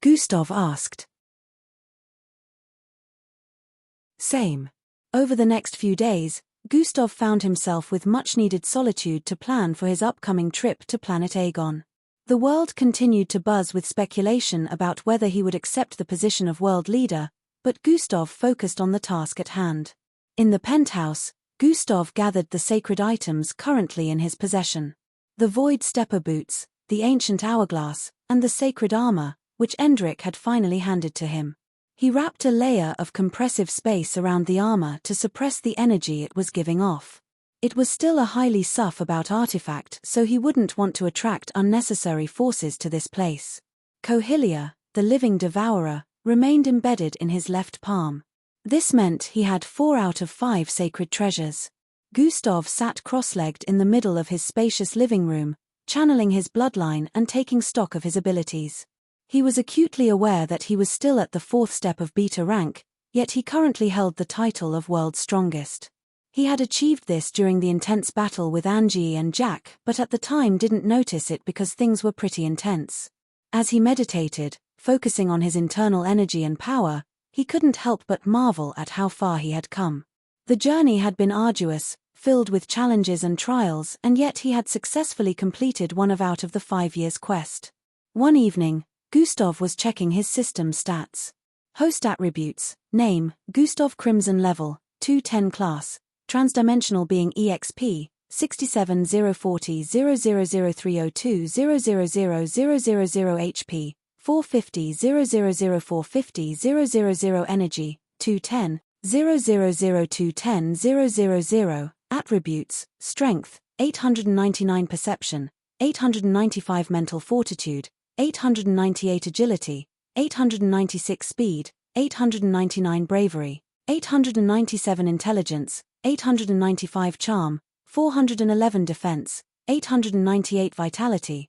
Gustav asked. Same. Over the next few days, Gustav found himself with much-needed solitude to plan for his upcoming trip to planet Aegon. The world continued to buzz with speculation about whether he would accept the position of world leader, but Gustav focused on the task at hand. In the penthouse, Gustav gathered the sacred items currently in his possession. The void stepper boots, the ancient hourglass, and the sacred armor, which Endrik had finally handed to him. He wrapped a layer of compressive space around the armor to suppress the energy it was giving off. It was still a highly sus-about artifact, so he wouldn't want to attract unnecessary forces to this place. Cohilia, the living devourer, remained embedded in his left palm. This meant he had 4 out of 5 sacred treasures. Gustav sat cross-legged in the middle of his spacious living room, channeling his bloodline and taking stock of his abilities. He was acutely aware that he was still at the 4th step of beta rank, yet he currently held the title of World's Strongest. He had achieved this during the intense battle with Angie and Jack, but at the time didn't notice it because things were pretty intense. As he meditated, focusing on his internal energy and power, he couldn't help but marvel at how far he had come. The journey had been arduous, filled with challenges and trials, and yet he had successfully completed one out of the 5 years' quest. One evening, Gustav was checking his system stats. Host attributes: name, Gustav Crimson level, 210 class, transdimensional being EXP, 6704000302000000 HP, 450 energy, 210, 000210 attributes, strength, 899 perception, 895 mental fortitude, 898 agility, 896 speed, 899 bravery, 897 intelligence, 895 charm, 411 defense, 898 vitality,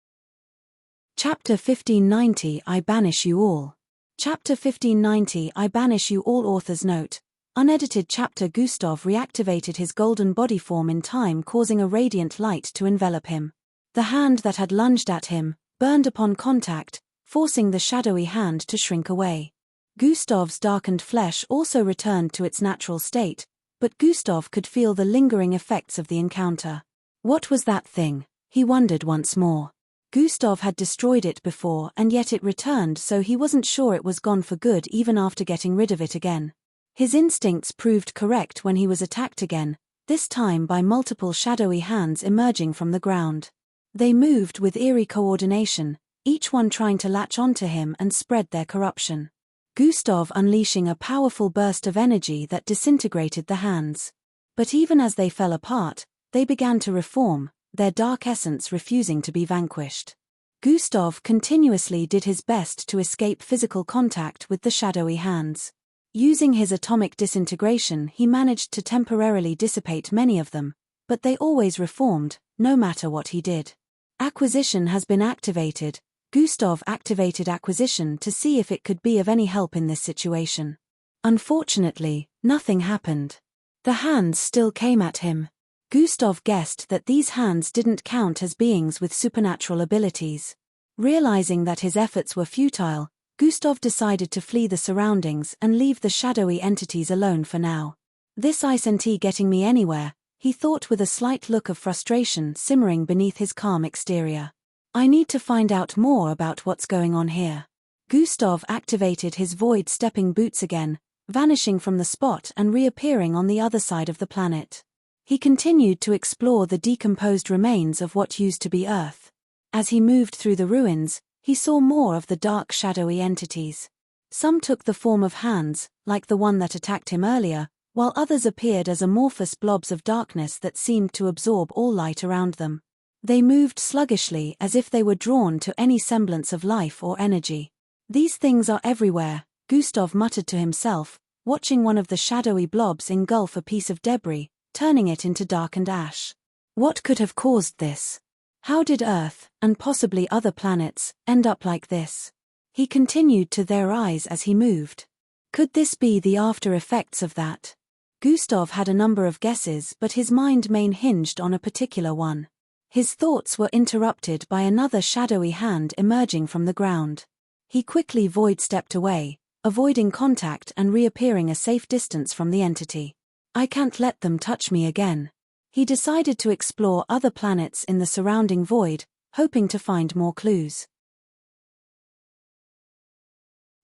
Chapter 1590 I Banish You All. Chapter 1590 I Banish You All. Author's note. Unedited chapter. Gustav reactivated his golden body form in time, causing a radiant light to envelop him. The hand that had lunged at him burned upon contact, forcing the shadowy hand to shrink away. Gustav's darkened flesh also returned to its natural state, but Gustav could feel the lingering effects of the encounter. What was that thing? He wondered once more. Gustav had destroyed it before, and yet it returned, so he wasn't sure it was gone for good even after getting rid of it again. His instincts proved correct when he was attacked again, this time by multiple shadowy hands emerging from the ground. They moved with eerie coordination, each one trying to latch onto him and spread their corruption. Gustav unleashing a powerful burst of energy that disintegrated the hands. But even as they fell apart, they began to reform, their dark essence refusing to be vanquished. Gustav continuously did his best to escape physical contact with the shadowy hands. Using his atomic disintegration, he managed to temporarily dissipate many of them, but they always reformed, no matter what he did. Acquisition has been activated. Gustav activated acquisition to see if it could be of any help in this situation. Unfortunately, nothing happened. The hands still came at him. Gustav guessed that these hands didn't count as beings with supernatural abilities. Realizing that his efforts were futile, Gustav decided to flee the surroundings and leave the shadowy entities alone for now. This isn't getting me anywhere, he thought with a slight look of frustration simmering beneath his calm exterior. I need to find out more about what's going on here. Gustav activated his void stepping boots again, vanishing from the spot and reappearing on the other side of the planet. He continued to explore the decomposed remains of what used to be Earth. As he moved through the ruins, he saw more of the dark shadowy entities. Some took the form of hands, like the one that attacked him earlier, while others appeared as amorphous blobs of darkness that seemed to absorb all light around them. They moved sluggishly as if they were drawn to any semblance of life or energy. These things are everywhere, Gustav muttered to himself, watching one of the shadowy blobs engulf a piece of debris, turning it into darkened ash. What could have caused this? How did Earth, and possibly other planets, end up like this? He continued to their eyes as he moved. Could this be the after effects of that? Gustav had a number of guesses, but his mind main hinged on a particular one. His thoughts were interrupted by another shadowy hand emerging from the ground. He quickly void-stepped away, avoiding contact and reappearing a safe distance from the entity. I can't let them touch me again. He decided to explore other planets in the surrounding void, hoping to find more clues.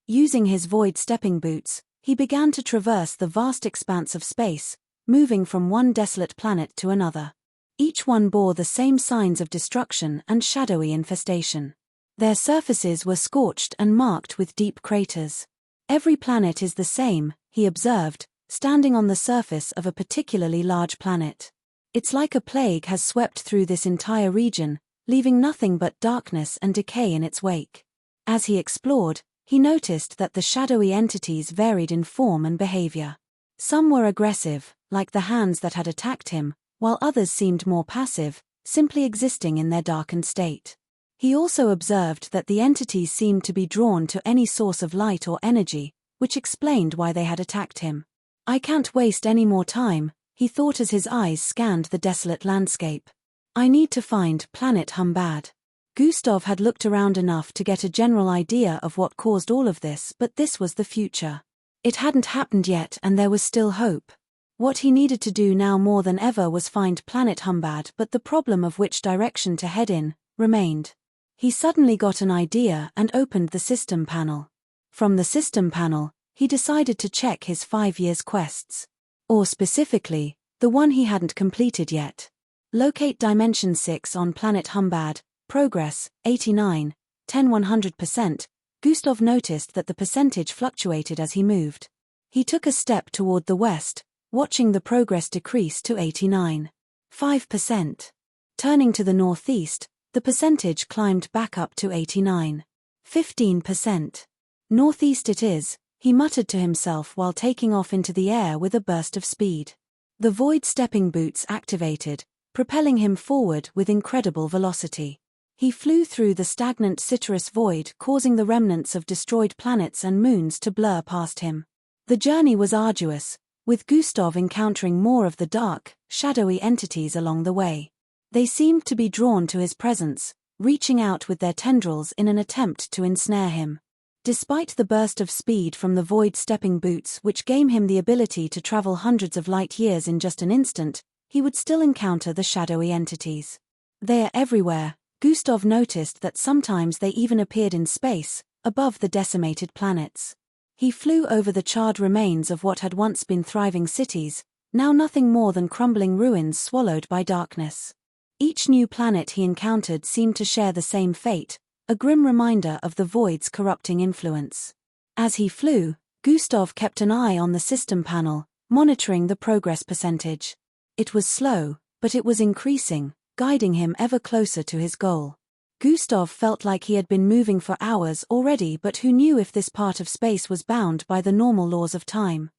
Using his void stepping boots, he began to traverse the vast expanse of space, moving from one desolate planet to another. Each one bore the same signs of destruction and shadowy infestation. Their surfaces were scorched and marked with deep craters. Every planet is the same, he observed, standing on the surface of a particularly large planet. It's like a plague has swept through this entire region, leaving nothing but darkness and decay in its wake. As he explored, he noticed that the shadowy entities varied in form and behavior. Some were aggressive, like the hands that had attacked him, while others seemed more passive, simply existing in their darkened state. He also observed that the entities seemed to be drawn to any source of light or energy, which explained why they had attacked him. I can't waste any more time, he thought as his eyes scanned the desolate landscape. I need to find Planet Humbad. Gustav had looked around enough to get a general idea of what caused all of this, but this was the future. It hadn't happened yet and there was still hope. What he needed to do now more than ever was find Planet Humbad, but the problem of which direction to head in remained. He suddenly got an idea and opened the system panel. From the system panel, he decided to check his 5 years quests. Or specifically, the one he hadn't completed yet. Locate Dimension 6 on Planet Humbad, progress, 89, 10-100%. Gustav noticed that the percentage fluctuated as he moved. He took a step toward the west, watching the progress decrease to 89.5%. Turning to the northeast, the percentage climbed back up to 89.15%. Northeast it is, he muttered to himself while taking off into the air with a burst of speed. The void stepping boots activated, propelling him forward with incredible velocity. He flew through the stagnant citrus void, causing the remnants of destroyed planets and moons to blur past him. The journey was arduous, with Gustav encountering more of the dark, shadowy entities along the way. They seemed to be drawn to his presence, reaching out with their tendrils in an attempt to ensnare him. Despite the burst of speed from the void stepping boots, which gave him the ability to travel hundreds of light years in just an instant, he would still encounter the shadowy entities. They are everywhere. Gustav noticed that sometimes they even appeared in space, above the decimated planets. He flew over the charred remains of what had once been thriving cities, now nothing more than crumbling ruins swallowed by darkness. Each new planet he encountered seemed to share the same fate, a grim reminder of the void's corrupting influence. As he flew, Gustav kept an eye on the system panel, monitoring the progress percentage. It was slow, but it was increasing, guiding him ever closer to his goal. Gustav felt like he had been moving for hours already, but who knew if this part of space was bound by the normal laws of time?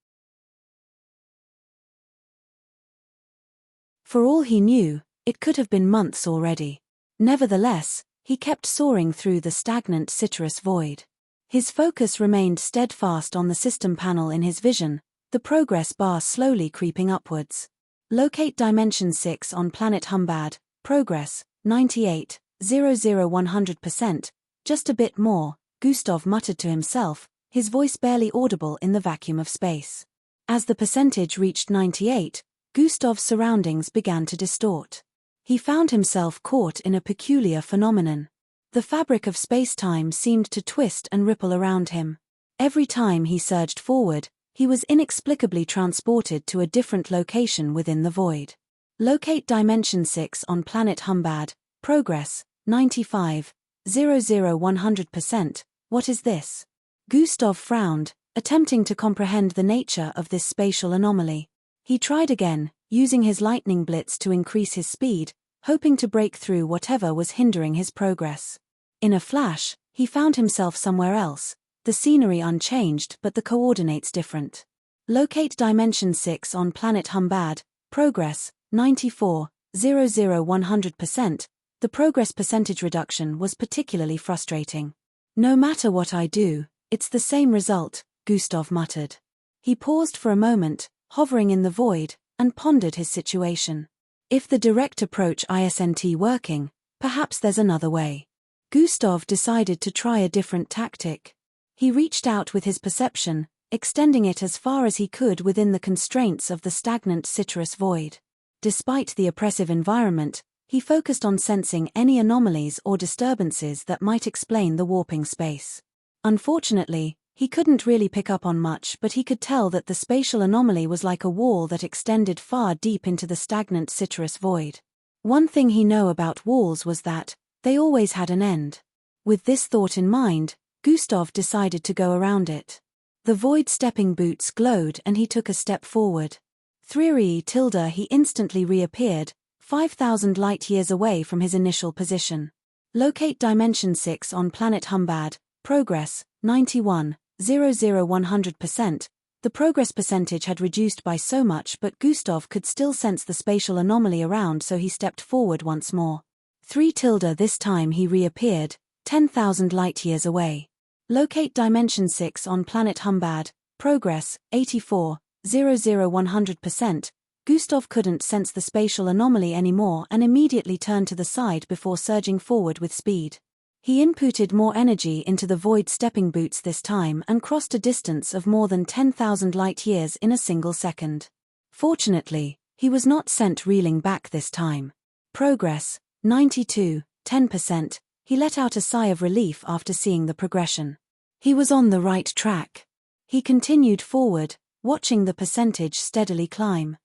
For all he knew, it could have been months already. Nevertheless, he kept soaring through the stagnant citrus void. His focus remained steadfast on the system panel in his vision, the progress bar slowly creeping upwards. Locate Dimension 6 on planet Humbad, progress, 98, 100%, just a bit more, Gustav muttered to himself, his voice barely audible in the vacuum of space. As the percentage reached 98, Gustav's surroundings began to distort. He found himself caught in a peculiar phenomenon. The fabric of space-time seemed to twist and ripple around him. Every time he surged forward, he was inexplicably transported to a different location within the void. Locate Dimension 6 on planet Humbad, progress, 95, 100%, what is this? Gustav frowned, attempting to comprehend the nature of this spatial anomaly. He tried again, using his lightning blitz to increase his speed, hoping to break through whatever was hindering his progress. In a flash, he found himself somewhere else, the scenery unchanged but the coordinates different. Locate Dimension 6 on planet Humbad, progress, 94, 100%. The progress percentage reduction was particularly frustrating. No matter what I do, it's the same result, Gustav muttered. He paused for a moment, hovering in the void, and pondered his situation. If the direct approach isn't working, perhaps there's another way. Gustav decided to try a different tactic. He reached out with his perception, extending it as far as he could within the constraints of the stagnant citrus void. Despite the oppressive environment, he focused on sensing any anomalies or disturbances that might explain the warping space. Unfortunately, he couldn't really pick up on much, but he could tell that the spatial anomaly was like a wall that extended far deep into the stagnant citrus void. One thing he knew about walls was that they always had an end. With this thought in mind, Gustav decided to go around it. The void stepping boots glowed and he took a step forward. 3 he instantly reappeared, 5,000 light-years away from his initial position. Locate Dimension 6 on planet Humbad, progress, 91, 100%. The progress percentage had reduced by so much, but Gustav could still sense the spatial anomaly around, so he stepped forward once more. 3 this time he reappeared, 10,000 light-years away. Locate Dimension 6 on planet Humbad, progress, 84, 100%. Gustav couldn't sense the spatial anomaly anymore and immediately turned to the side before surging forward with speed. He inputted more energy into the void stepping boots this time and crossed a distance of more than 10,000 light-years in a single second. Fortunately, he was not sent reeling back this time. Progress, 92, 10%. He let out a sigh of relief after seeing the progression. He was on the right track. He continued forward, watching the percentage steadily climb.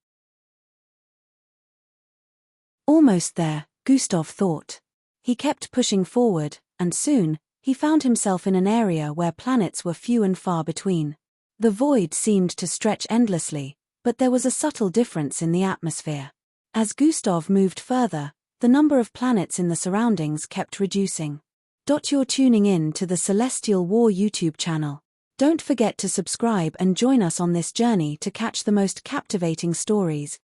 Almost there, Gustav thought. He kept pushing forward, and soon, he found himself in an area where planets were few and far between. The void seemed to stretch endlessly, but there was a subtle difference in the atmosphere. As Gustav moved further, the number of planets in the surroundings kept reducing. You're tuning in to the Celestial War YouTube channel. Don't forget to subscribe and join us on this journey to catch the most captivating stories,